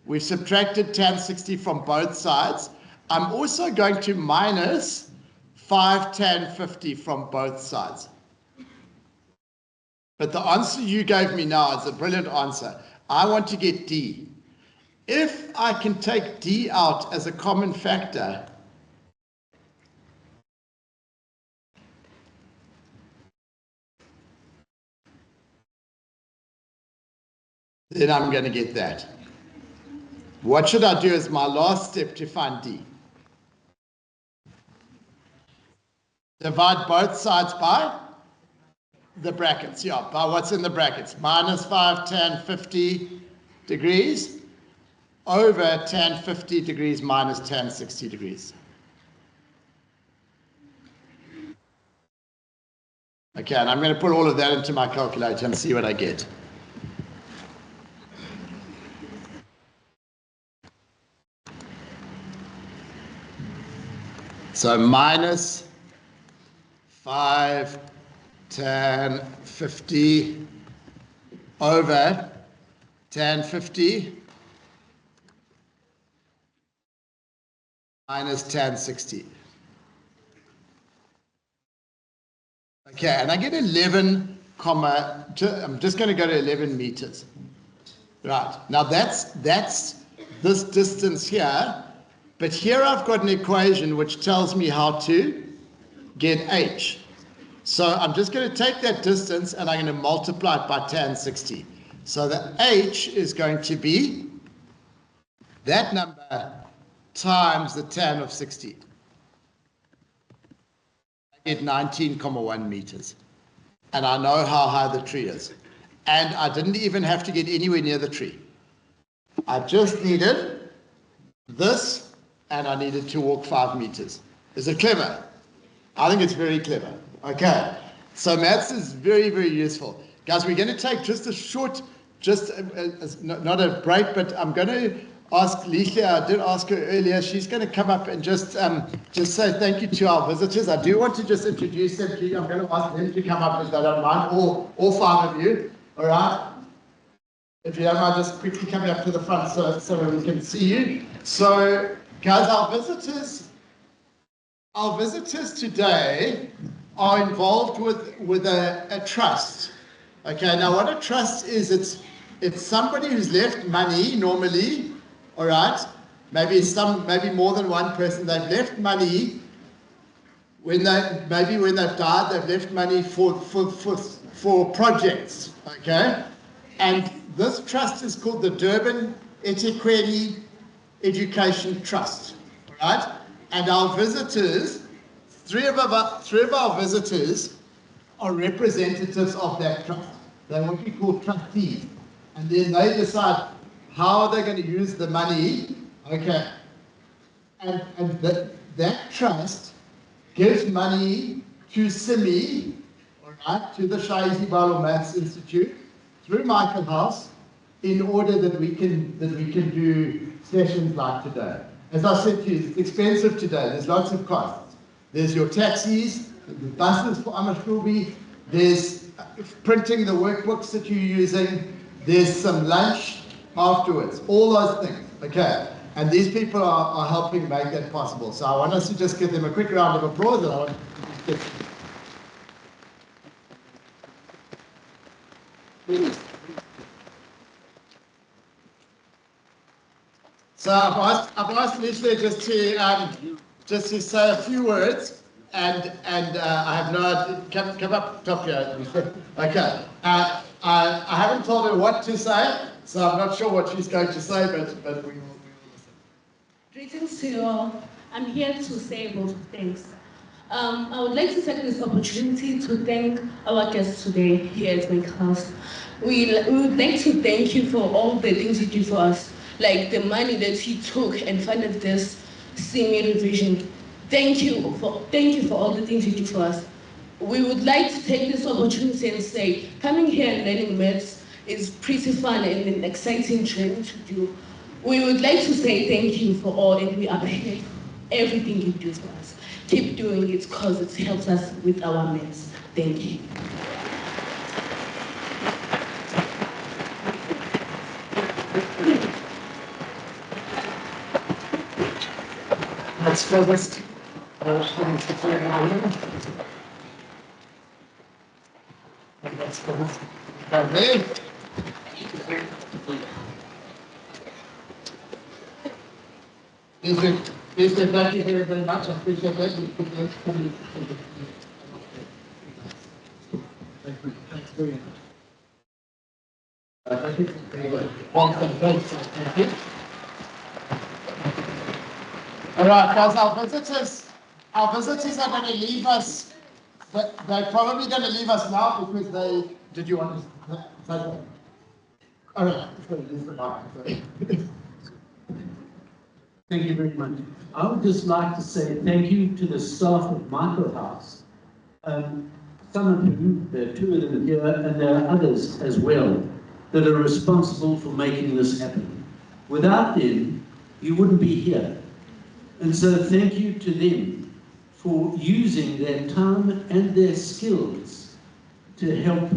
We've subtracted tan 60 from both sides. I'm also going to minus 5 tan 50 from both sides. But the answer you gave me now is a brilliant answer. I want to get d. If I can take d out as a common factor, then I'm going to get that. What should I do as my last step to find d? Divide both sides by the brackets, yeah, by what's in the brackets. Minus 5 tan 50 degrees over tan 50 degrees minus tan 60 degrees. Okay, and I'm going to put all of that into my calculator and see what I get. So minus 5 tan 50 over tan 50 minus tan 60. Okay, and I get 11 comma, I'm just going to go to 11 meters. Right, now that's this distance here, but here I've got an equation which tells me how to get h. So I'm just going to take that distance and I'm going to multiply it by tan 60. So the h is going to be that number times the tan of 60. I get 19,1 meters. And I know how high the tree is. And I didn't even have to get anywhere near the tree. I just needed this, and I needed to walk 5 meters. Is it clever? I think it's very clever. Okay, so maths is very, very useful. Guys, we're going to take just a short, not a break, but I'm going to ask Liesle, I did ask her earlier, she's going to come up and just say thank you to our visitors. I do want to just introduce them to you. I'm going to ask them to come up if they don't mind, all 5 of you, all right? If you don't mind, just quickly coming up to the front so we can see you. So, guys, our visitors today are involved with a trust. Okay, now what a trust is, it's somebody who's left money normally, all right? Maybe more than one person. They've left money when they've died. They've left money for projects. Okay, and this trust is called the Durban eThekwini Education Trust. All right, and our visitors, three of our visitors are representatives of that trust. They're what we call trustees, and then they decide how they're going to use the money. Okay, and that trust gives money to SIMI, all right, to the Shaisi Balo Maths Institute, through Michael House, in order that we can do sessions like today. As I said to you, it's expensive today. There's lots of costs. There's your taxis, the buses for Amashkubi, there's printing the workbooks that you're using, there's some lunch afterwards, all those things, okay? And these people are helping make that possible. So I want us to just give them a quick round of applause. And I want to get... So I've asked Liesle just to say a few words, and I have no come up top here. Okay, I haven't told her what to say, so I'm not sure what she's going to say, but we will listen. Greetings to you all. I'm here to say both things. I would like to take this opportunity to thank our guests today here at my class. We would like to thank you for all the things you do for us, like the money that you took and funded this SIMI revision. Thank you for all the things you do for us. We would like to take this opportunity and say, coming here and learning maths is pretty fun and an exciting journey to do. We would like to say thank you for all, and we appreciate everything you do for us. Keep doing it because it helps us with our maths. Thank you. Let's focus. Thank you very much. I appreciate that. Thanks very much. Thank you. Thank you. All right, guys, our visitors our visitors are going to leave us, but they're probably going to leave us now because they, did you want to say that? All right, Thank you very much. I would just like to say thank you to the staff of Michael House. Some of whom, there are two of them here, and there are others as well, that are responsible for making this happen. Without them, you wouldn't be here. And so thank you to them for using their time and their skills to help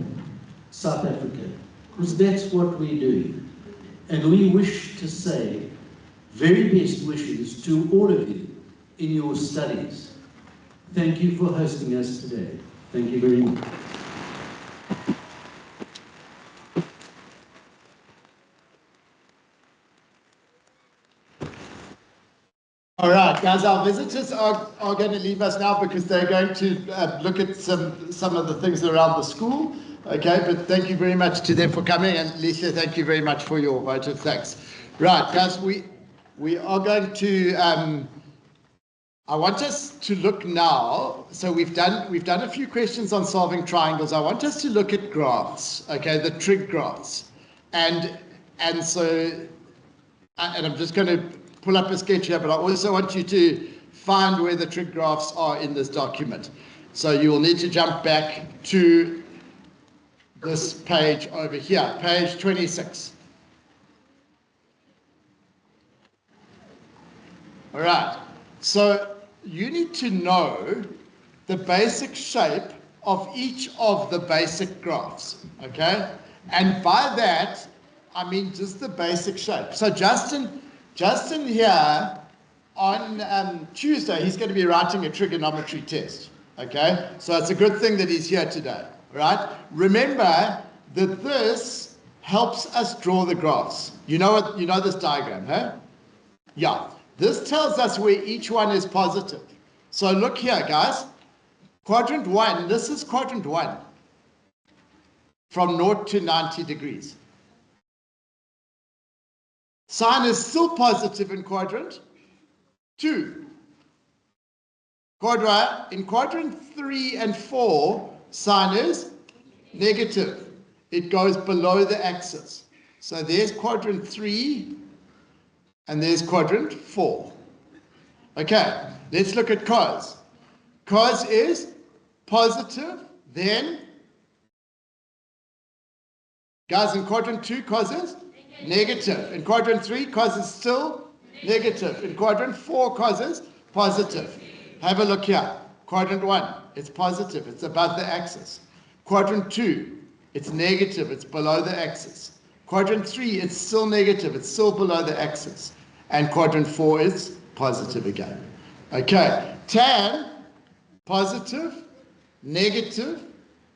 South Africa, because that's what we do. And we wish to say very best wishes to all of you in your studies. Thank you for hosting us today. Thank you very much. All right, guys, our visitors are going to leave us now because they're going to look at some of the things around the school. Okay, but thank you very much to them for coming, and Lisa, thank you very much for your vote of thanks. Right, guys, we are going to. I want us to look now. So we've done a few questions on solving triangles. I want us to look at graphs. Okay, the trig graphs, and I'm just going to pull up a sketch here, but I also want you to find where the trig graphs are in this document. So you will need to jump back to this page over here, page 26. All right, so you need to know the basic shape of each of the basic graphs, okay? And by that, I mean just the basic shape. So Justin here on Tuesday, he's going to be writing a trigonometry test, okay? So it's a good thing that he's here today, right? Remember that this helps us draw the graphs. You know this diagram, huh? Yeah. This tells us where each one is positive. So look here, guys. Quadrant 1, this is quadrant 1. From 0 to 90 degrees. Sine is still positive in quadrant 2. In quadrant 3 and 4, sine is negative. It goes below the axis. So there's quadrant 3 and there's quadrant 4. Okay, let's look at cos. Cos is positive, then, guys, in quadrant 2, cos is negative. In quadrant 3, cos is still negative. In quadrant 4, cos is positive. Have a look here. Quadrant 1, it's positive, it's above the axis. Quadrant 2, it's negative, it's below the axis. Quadrant 3, it's still negative, it's still below the axis. And quadrant 4 is positive again. Okay, tan, positive, negative,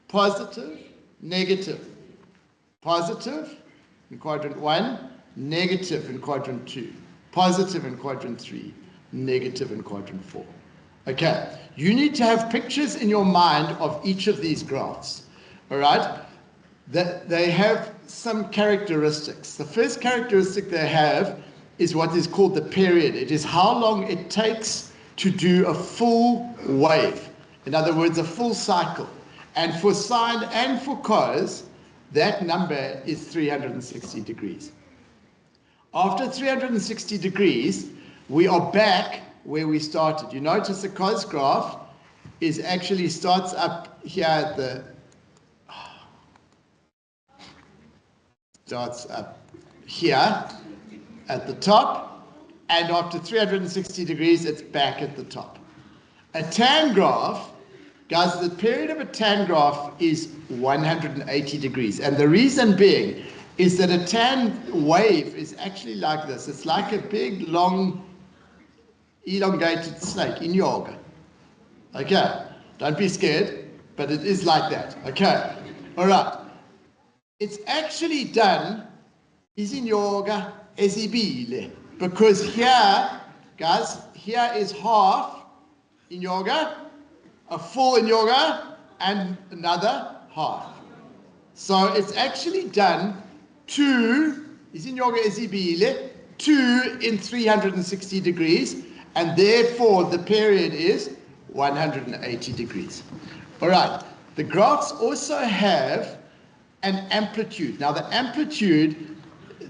positive, negative. Positive in quadrant 1, negative in quadrant 2. Positive in quadrant 3, negative in quadrant 4. Okay, you need to have pictures in your mind of each of these graphs. All right? They have some characteristics. The first characteristic they have is what is called the period. It is how long it takes to do a full wave. In other words, a full cycle. And for sine and for cos, that number is 360 degrees. After 360 degrees, we are back where we started. You notice the cos graph actually starts up here at the top, and after 360 degrees, it's back at the top. A tan graph, guys, the period of a tan graph is 180 degrees. And the reason being is that a tan wave is actually like this. It's like a big, long, elongated snake in yoga. Okay, don't be scared, but it is like that. Okay, all right. It's actually done, is in yoga, esibile, because here, guys, here is half in yoga, a full in yoga, and another half. So it's actually done 2, is in yoga esibile, 2 in 360 degrees, and therefore the period is 180 degrees. All right, the graphs also have an amplitude. Now the amplitude,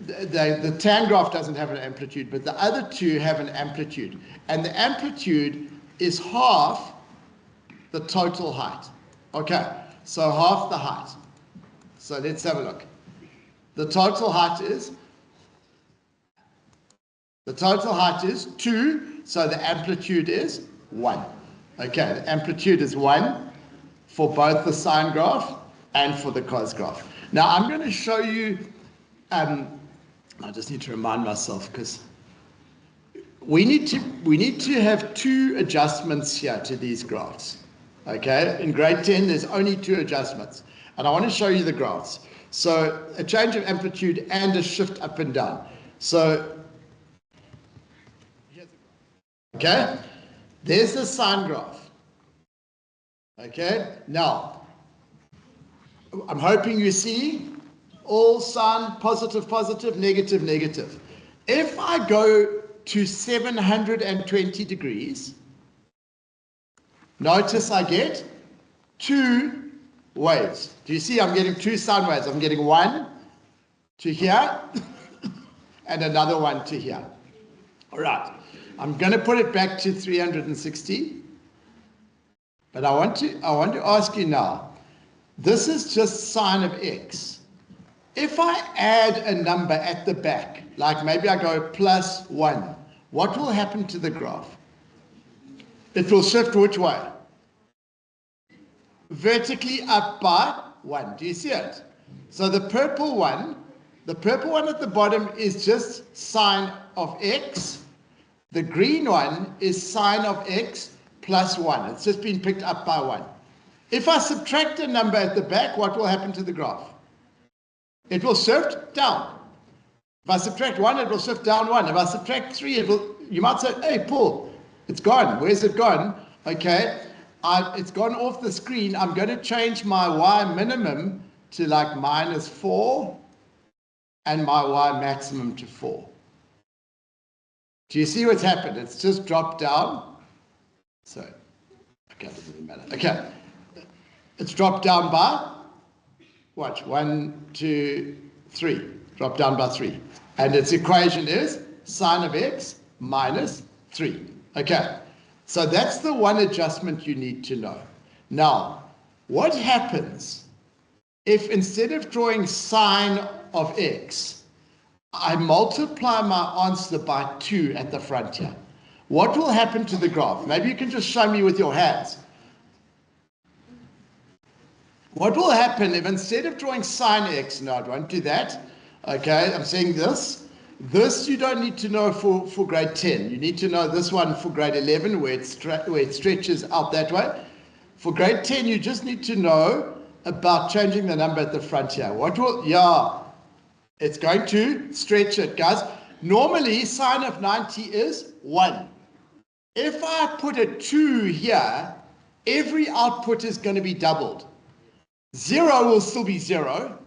the tan graph doesn't have an amplitude, but the other two have an amplitude. And the amplitude is half the total height. Okay, so half the height. So let's have a look. The total height is 2, so the amplitude is 1. Okay, the amplitude is 1 for both the sine graph and for the cos graph. Now I'm going to show you, I just need to remind myself because we need to have 2 adjustments here to these graphs. Okay, in grade 10 there's only 2 adjustments, and I want to show you the graphs. So a change of amplitude and a shift up and down. So okay, there's the sine graph. Okay, now I'm hoping you see all sine, positive, positive, negative, negative. If I go to 720 degrees, notice I get 2 waves. Do you see I'm getting 2 sine waves? I'm getting one to here and another one to here. All right. I'm going to put it back to 360. But I want to ask you now, this is just sine of x. If I add a number at the back, like maybe I go +1, what will happen to the graph? It will shift which way? Vertically up by 1. Do you see it? So the purple one at the bottom is just sine of x. The green one is sine of x plus 1. It's just been picked up by 1. If I subtract a number at the back, what will happen to the graph? It will shift down. If I subtract 1, it will shift down 1. If I subtract 3, you might say, hey, Paul, it's gone. Where's it gone? Okay, it's gone off the screen. I'm going to change my y minimum to like -4 and my y maximum to 4. Do you see what's happened? It's just dropped down. So, okay, it doesn't matter. Okay, it's dropped down by, what, 1, 2, 3. Dropped down by 3. And its equation is sine of x minus 3. Okay, so that's the one adjustment you need to know. Now, what happens if instead of drawing sine of x, I multiply my answer by 2 at the front here? What will happen to the graph? Maybe you can just show me with your hands. What will happen if instead of drawing sine x, no, I won't do that. Okay, I'm saying this. This you don't need to know for grade 10. You need to know this one for grade 11 where it stretches out that way. For grade 10, you just need to know about changing the number at the front here. It's going to stretch it, guys. Normally, sine of 90 is 1. If I put a 2 here, every output is going to be doubled. 0 will still be 0,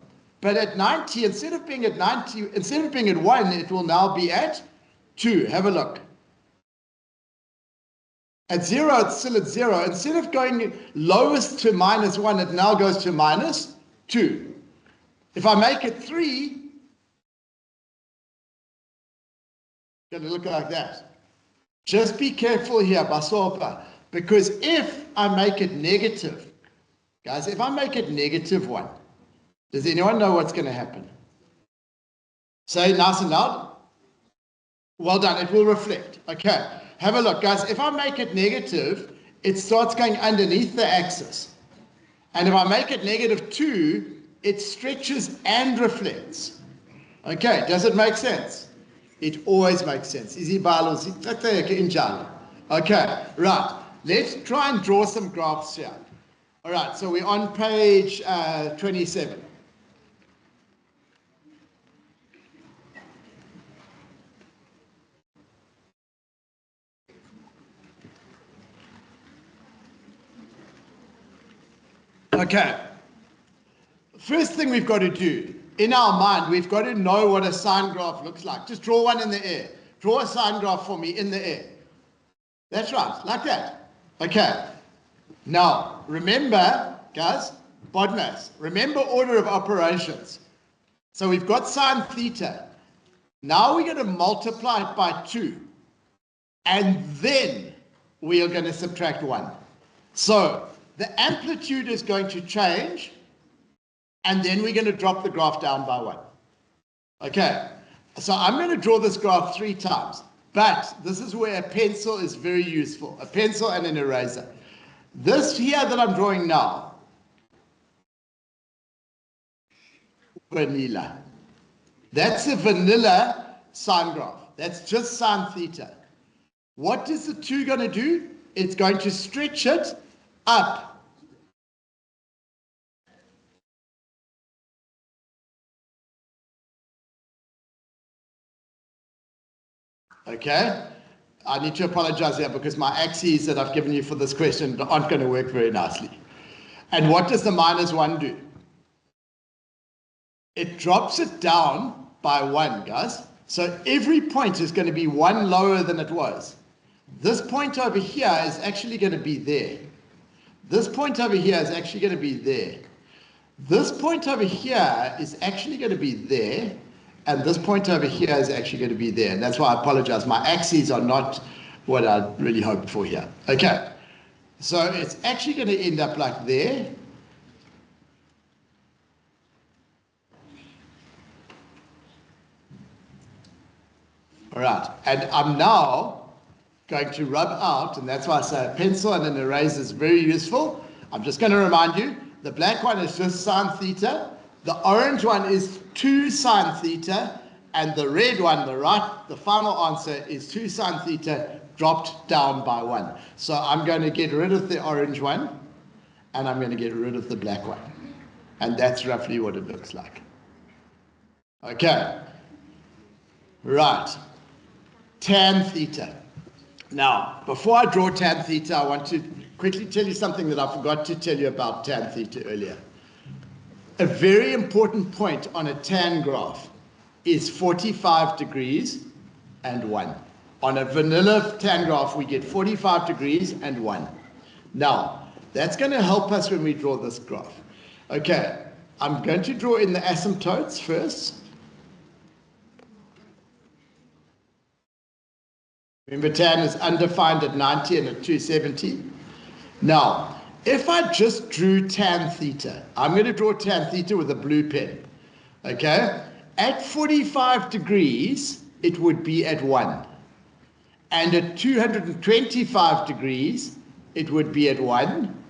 but at 90, instead of being at 1, it will now be at 2. Have a look. At 0, it's still at 0. Instead of going lowest to -1, it now goes to -2. If I make it 3, it's going to look like that. Just be careful here, Basopa, because if I make it negative, guys, if I make it -1, does anyone know what's going to happen? Say nice and loud. Well done, it will reflect. Okay, have a look, guys. If I make it negative, it starts going underneath the axis. And if I make it -2, it stretches and reflects. Okay, does it make sense? It always makes sense. Okay, right. Let's try and draw some graphs here. All right, so we're on page 27. Okay, first thing we've got to do, in our mind, we've got to know what a sine graph looks like. Just draw one in the air. Draw a sine graph for me in the air. That's right, like that. Okay. Now, remember, guys, BODMAS, remember order of operations. So we've got sine theta. Now we're going to multiply it by 2. And then we are going to subtract 1. So the amplitude is going to change, and then we're going to drop the graph down by 1. Okay, so I'm going to draw this graph 3 times, but this is where a pencil is very useful, a pencil and an eraser. This here that I'm drawing now, vanilla. That's a vanilla sine graph. That's just sine theta. What is the 2 going to do? It's going to stretch it up. Okay? I need to apologize here because my axes that I've given you for this question aren't going to work very nicely. And what does the minus 1 do? It drops it down by 1, guys. So every point is going to be 1 lower than it was. This point over here is actually going to be there. This point over here is actually going to be there. This point over here is actually going to be there. And this point over here is actually going to be there. And that's why I apologize. My axes are not what I really hoped for here. Okay. So it's actually going to end up like there. All right. And I'm now going to rub out, and that's why I say a pencil and an eraser is very useful. I'm just going to remind you, the black one is just sine theta. The orange one is 2 sine theta, and the red one, the final answer is 2 sine theta dropped down by 1. So I'm going to get rid of the orange one, and I'm going to get rid of the black one. And that's roughly what it looks like. Okay. Right. Tan theta. Now, before I draw tan theta, I want to quickly tell you something that I forgot to tell you about tan theta earlier. A very important point on a tan graph is 45 degrees and 1. On a vanilla tan graph, we get 45 degrees and 1. Now, that's going to help us when we draw this graph. Okay, I'm going to draw in the asymptotes first. Remember, tan is undefined at 90 and at 270. Now, if I just drew tan theta, I'm going to draw tan theta with a blue pen. Okay? At 45 degrees, it would be at 1. And at 225 degrees, it would be at 1.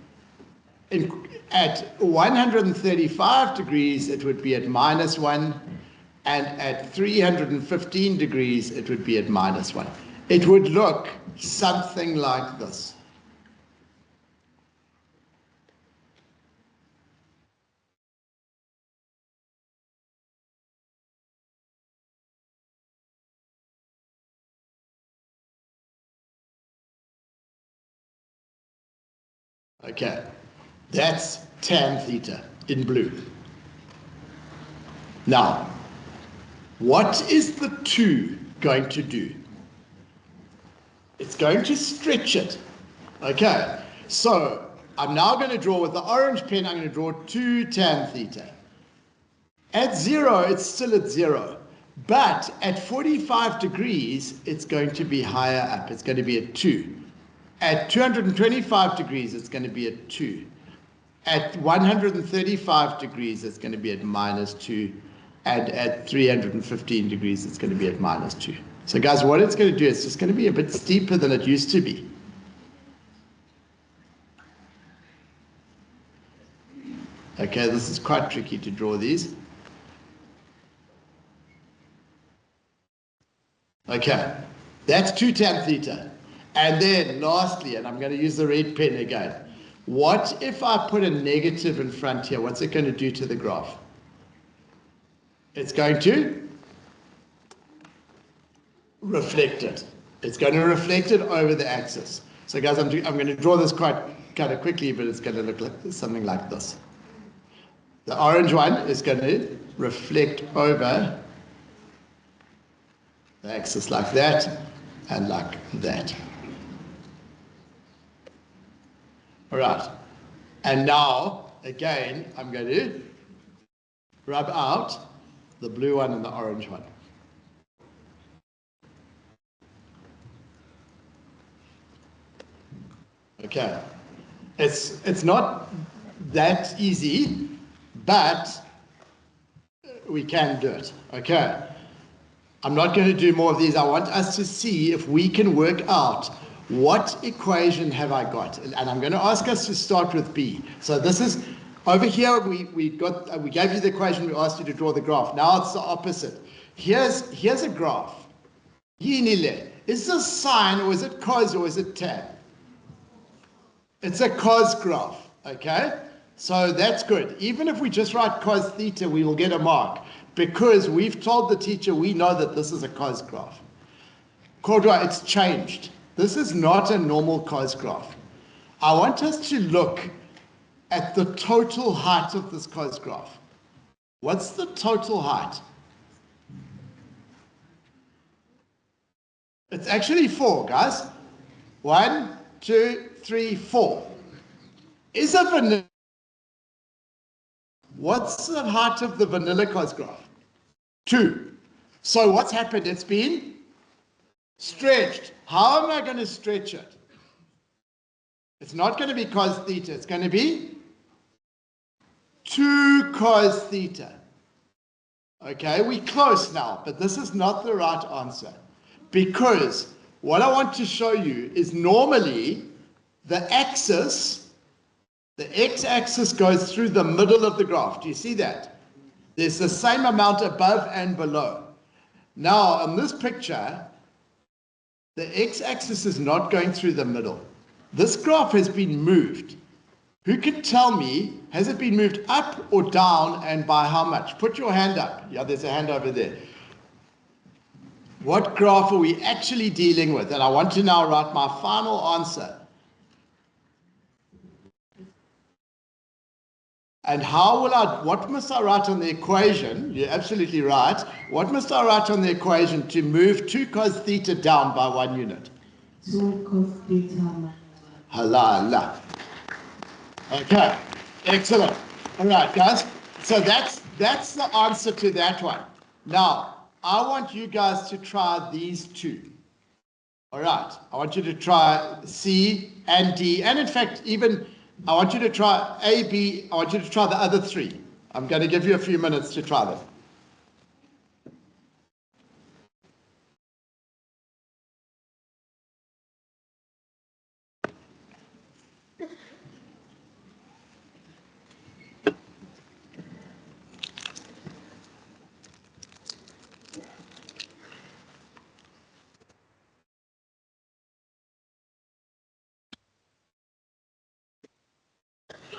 At 135 degrees, it would be at minus 1. And at 315 degrees, it would be at minus 1. It would look something like this. Okay, that's tan theta in blue. Now, what is the 2 going to do? It's going to stretch it. Okay, so I'm now going to draw with the orange pen, I'm going to draw 2 tan theta. At 0, it's still at 0. But at 45 degrees, it's going to be higher up. It's going to be at 2. At 225 degrees, it's going to be at 2. At 135 degrees, it's going to be at minus 2. And at 315 degrees, it's going to be at minus 2. So guys, what it's going to do is just going to be a bit steeper than it used to be. Okay, this is quite tricky to draw these. Okay, that's 2 tan theta. And then lastly, and I'm going to use the red pen again, what if I put a negative in front here? What's it going to do to the graph? It's going to reflect it. It's going to reflect it over the axis. So guys, I'm going to draw this quite kind of quickly, but it's going to look like something like this. The orange one is going to reflect over the axis like that and like that. All right. And now, again, I'm going to rub out the blue one and the orange one. Okay. It's not that easy, but we can do it. Okay. I'm not going to do more of these. I want us to see if we can work out what equation have I got. And I'm going to ask us to start with B. So this is, over here we gave you the equation, we asked you to draw the graph. Now it's the opposite. Here's a graph. Is this sine or is it cos or is it tan? It's a cos graph, okay? So that's good. Even if we just write cos theta, we will get a mark because we've told the teacher we know that this is a cos graph. Cordua, it's changed. This is not a normal cos graph. I want us to look at the total height of this cos graph. What's the total height? It's actually 4, guys. 1, 2, 3, 4. Is a vanilla. What's the height of the vanilla cos graph? 2. So what's happened? It's been stretched. How am I going to stretch it? It's not going to be cos theta. It's going to be 2 cos theta. Okay, we're close now, but this is not the right answer. Because what I want to show you is normally the axis, the x-axis goes through the middle of the graph. Do you see that? There's the same amount above and below. Now, in this picture, the x-axis is not going through the middle. This graph has been moved. Who can tell me, has it been moved up or down and by how much? Put your hand up. Yeah, there's a hand over there. What graph are we actually dealing with? And I want to now write my final answer. And what must I write on the equation? You're absolutely right. What must I write on the equation to move 2 cos theta down by 1 unit? 2 cos theta. Halala. Okay, excellent. All right, guys. So that's the answer to that one. Now, I want you guys to try these 2. All right. I want you to try C and D. And in fact, even I want you to try A, B. I want you to try the other 3. I'm going to give you a few minutes to try them.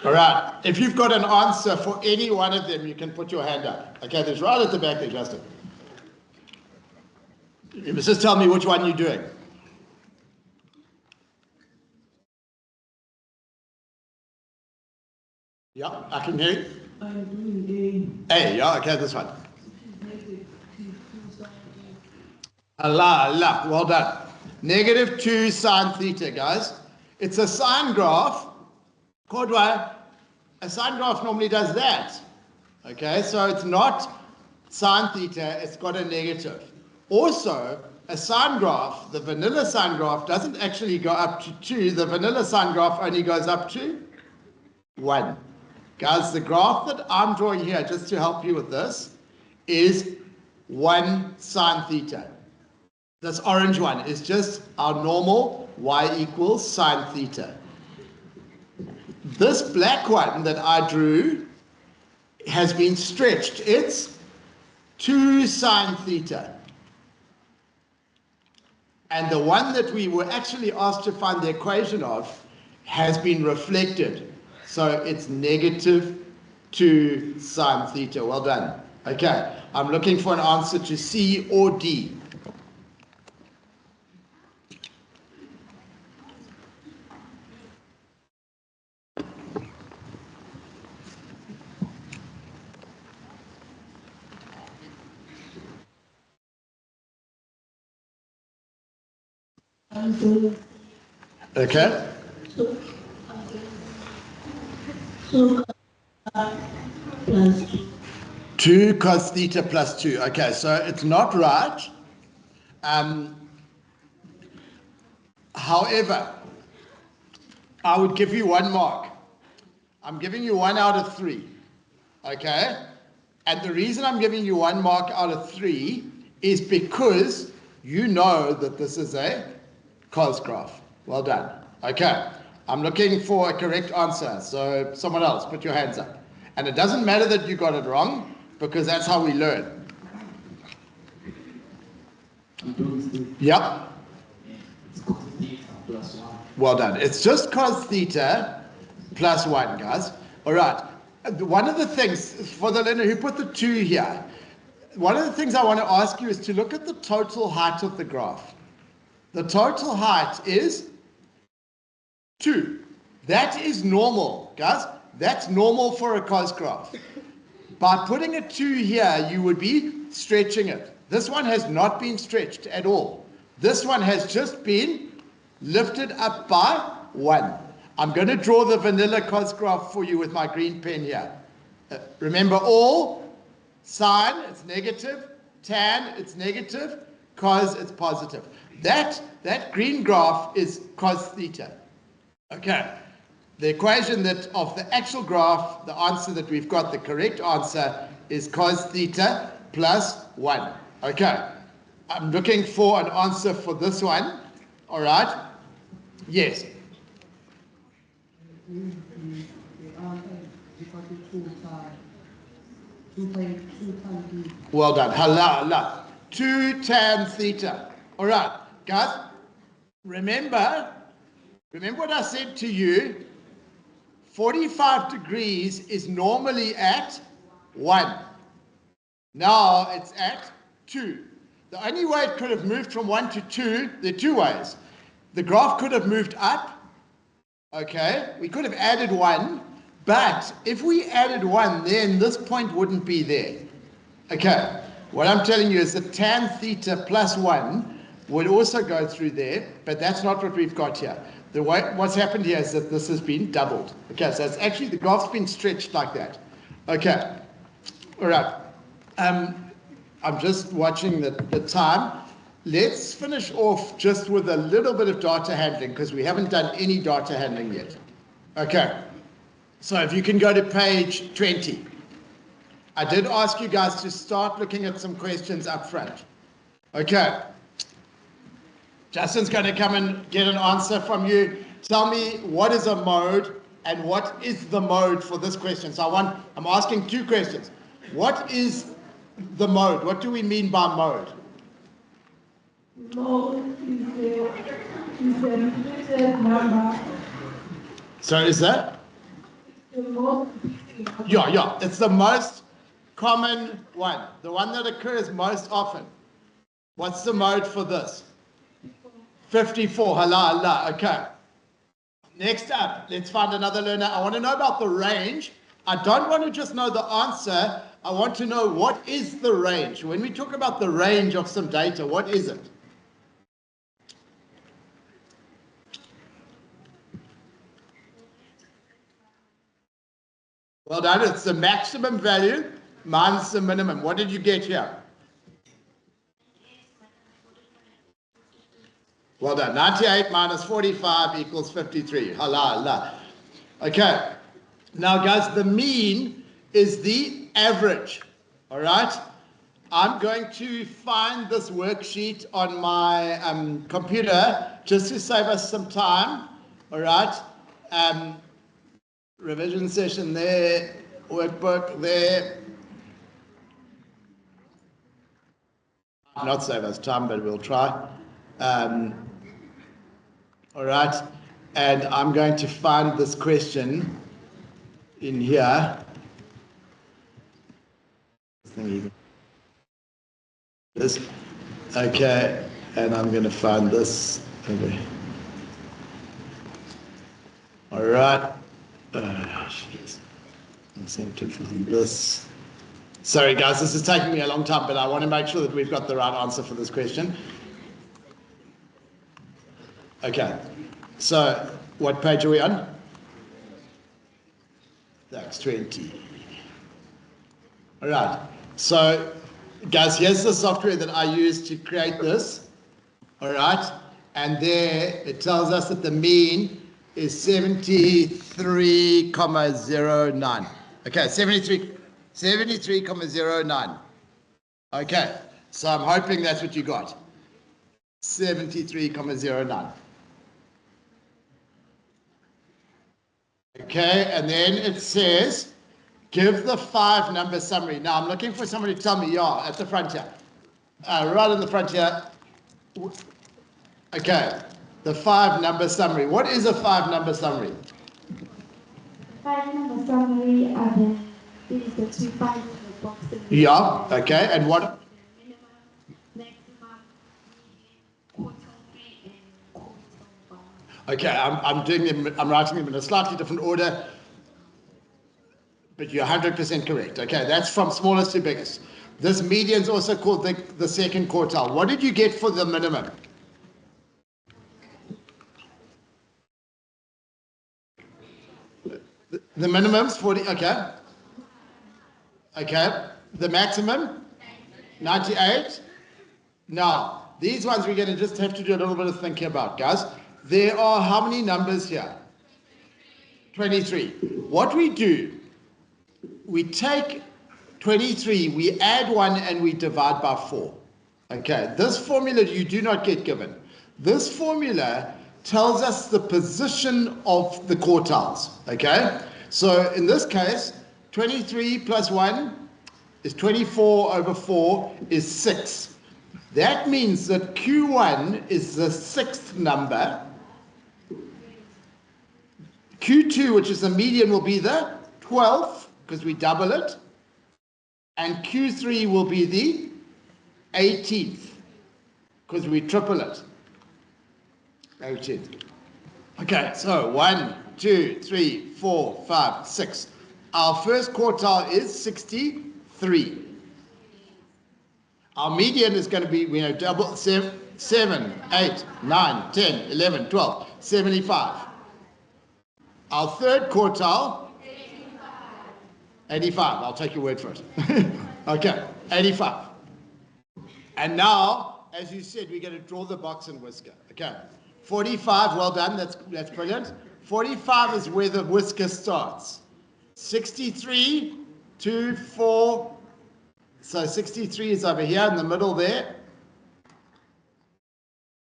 All right. If you've got an answer for any one of them, you can put your hand up. Okay, there's right at the back there, Justin. You must just tell me which one you're doing. Yeah, I can hear you. I'm doing A, yeah, okay, this one. Allah, well done. -2 sine theta, guys. It's a sine graph. Cordway, a sine graph normally does that. Okay, so it's not sine theta, it's got a negative. Also, a sine graph, the vanilla sine graph, doesn't actually go up to 2. The vanilla sine graph only goes up to 1. Guys, the graph that I'm drawing here, just to help you with this, is 1 sine theta. This orange one is just our normal y equals sine theta. This black one that I drew has been stretched. It's 2 sine theta. And the one that we were actually asked to find the equation of has been reflected. So it's -2 sine theta. Well done. Okay, I'm looking for an answer to C or D. Okay. 2 plus 2. 2 cos theta plus 2. Okay, so it's not right. However, I would give you 1 mark. I'm giving you 1 out of 3. Okay? And the reason I'm giving you 1 mark out of 3 is because you know that this is a cos graph. Well done. Okay. I'm looking for a correct answer. So someone else, put your hands up. And it doesn't matter that you got it wrong, because that's how we learn. Yep. Well done. It's just cos theta plus 1, guys. All right. One of the things, for the learner who put the 2 here, one of the things I want to ask you is to look at the total height of the graph. The total height is 2. That is normal, guys. That's normal for a cos graph. By putting a 2 here, you would be stretching it. This one has not been stretched at all. This one has just been lifted up by 1. I'm going to draw the vanilla cos graph for you with my green pen here. Remember, all sine, it's negative, tan, it's negative, cos, it's positive. That green graph is cos theta. Okay. The equation that of the actual graph, the answer that we've got, the correct answer is cos theta plus 1. Okay. I'm looking for an answer for this one. All right. Yes. Well done. Hala. 2 tan theta. All right, guys. Remember what I said to you. 45 degrees is normally at 1. Now it's at 2. The only way it could have moved from 1 to 2, there are 2 ways. The graph could have moved up. Okay, we could have added 1, but if we added 1, then this point wouldn't be there. Okay, what I'm telling you is that tan theta plus 1 would also go through there, but that's not what we've got here. What's happened here is that this has been doubled. Okay, so it's actually, the graph's been stretched like that. Okay, all right. I'm just watching the time. Let's finish off just with a little bit of data handling, because we haven't done any data handling yet. Okay, so if you can go to page 20. I did ask you guys to start looking at some questions up front. Okay, Justin's going to come and get an answer from you. Tell me, what is a mode and what is the mode for this question? So I'm asking 2 questions. What is the mode? What do we mean by mode? Mode is a repeated number. So is that? The most Yeah. It's the most common one. The one that occurs most often. What's the mode for this? 54. Hala. Okay. Next up, let's find another learner. I want to know about the range. I don't want to just know the answer. I want to know what is the range. When we talk about the range of some data, what is it? Well done. It's the maximum value minus the minimum. What did you get here? Well done. 98 minus 45 equals 53. Hala. Okay. Now, guys, the mean is the average. All right. I'm going to find this worksheet on my computer just to save us some time. All right. Revision session there, workbook there. Not save us time, but we'll try. All right, and I'm going to find this question in here. This, okay, and I'm going to find this. Okay. All right. I seem to find this. Sorry, guys, this is taking me a long time, but I want to make sure that we've got the right answer for this question. Okay, so what page are we on? That's 20. All right. So, guys, here's the software that I use to create this. All right. And there it tells us that the mean is 73.09. Okay, 73.09. Okay, so I'm hoping that's what you got. 73.09. Okay, and then it says, give the 5-number summary. Now I'm looking for somebody to tell me, yeah, at the front here. Right in the front here. Okay, the 5-number summary. What is a 5-number summary? 5-number summary are the things that we find in the box. Yeah, okay, and what? Minimum, maximum, median, quartile, and quartile bar. Okay, I'm writing them in a slightly different order, but you're 100% correct. Okay, that's from smallest to biggest. This median is also called the second quartile. What did you get for the minimum? The minimum's 40, okay. Okay, the maximum? 98. Now, these ones we're going to just have to do a little bit of thinking about, guys. There are how many numbers here? 23. What we do, we take 23, we add 1 and we divide by 4. Okay, this formula you do not get given. This formula tells us the position of the quartiles. Okay, so in this case, 23 plus 1 is 24 over 4 is 6. That means that Q1 is the 6th number. Q2, which is the median, will be the 12th, because we double it. And Q3 will be the 18th, because we triple it. 18th. Okay, so 1, 2, 3, 4, 5, 6. Our first quartile is 63. Our median is going to be, double 7, 8, 9, 10, 11, 12, 75. Our third quartile, 85. I'll take your word for it. Okay, 85. And now, as you said, we're going to draw the box and whisker. Okay, 45, well done, that's brilliant. 45 is where the whisker starts. 63, 2, 4, so 63 is over here in the middle there.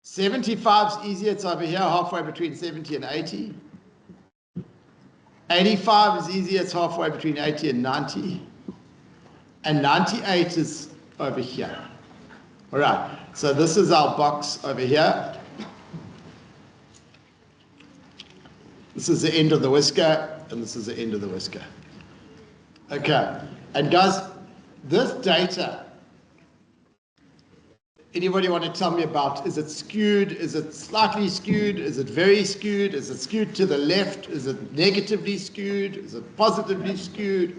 75 is easier, it's over here, halfway between 70 and 80. 85 is easier, it's halfway between 80 and 90. And 98 is over here. All right, so this is our box over here. This is the end of the whisker, and this is the end of the whisker. Okay, and guys, this data, anybody want to tell me about, is it skewed? Is it slightly skewed? Is it very skewed? Is it skewed to the left? Is it negatively skewed? Is it positively skewed?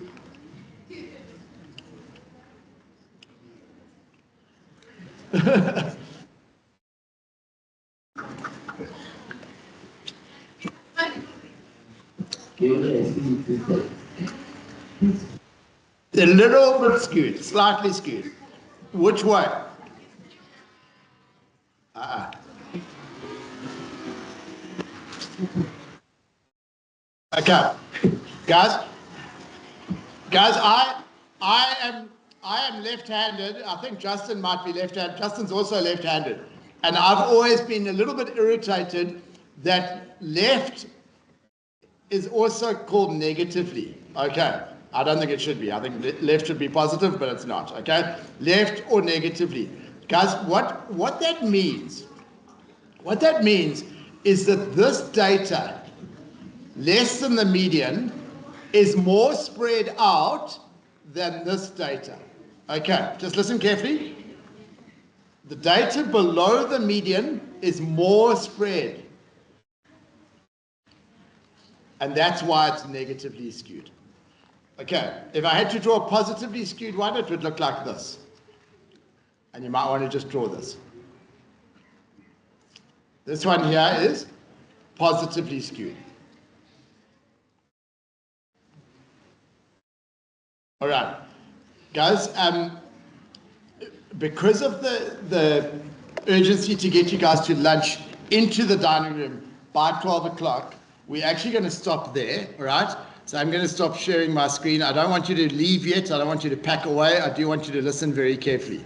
A little bit skewed, slightly skewed. Which way? Okay, guys, I am left-handed. I think Justin might be left-handed. Justin's also left-handed, and I've always been a little bit irritated that left is also called negatively. Okay, I don't think it should be. I think left should be positive, but it's not. Okay, left or negatively, guys. What that means? What that means is that this data, less than the median, is more spread out than this data. Okay, just listen carefully. The data below the median is more spread. And that's why it's negatively skewed. Okay, if I had to draw a positively skewed one, it would look like this. And you might want to just draw this. This one here is positively skewed. All right, guys. Because of the urgency to get you guys to lunch into the dining room by 12 o'clock, we're actually going to stop there. All right. So I'm going to stop sharing my screen. I don't want you to leave yet. I don't want you to pack away. I do want you to listen very carefully.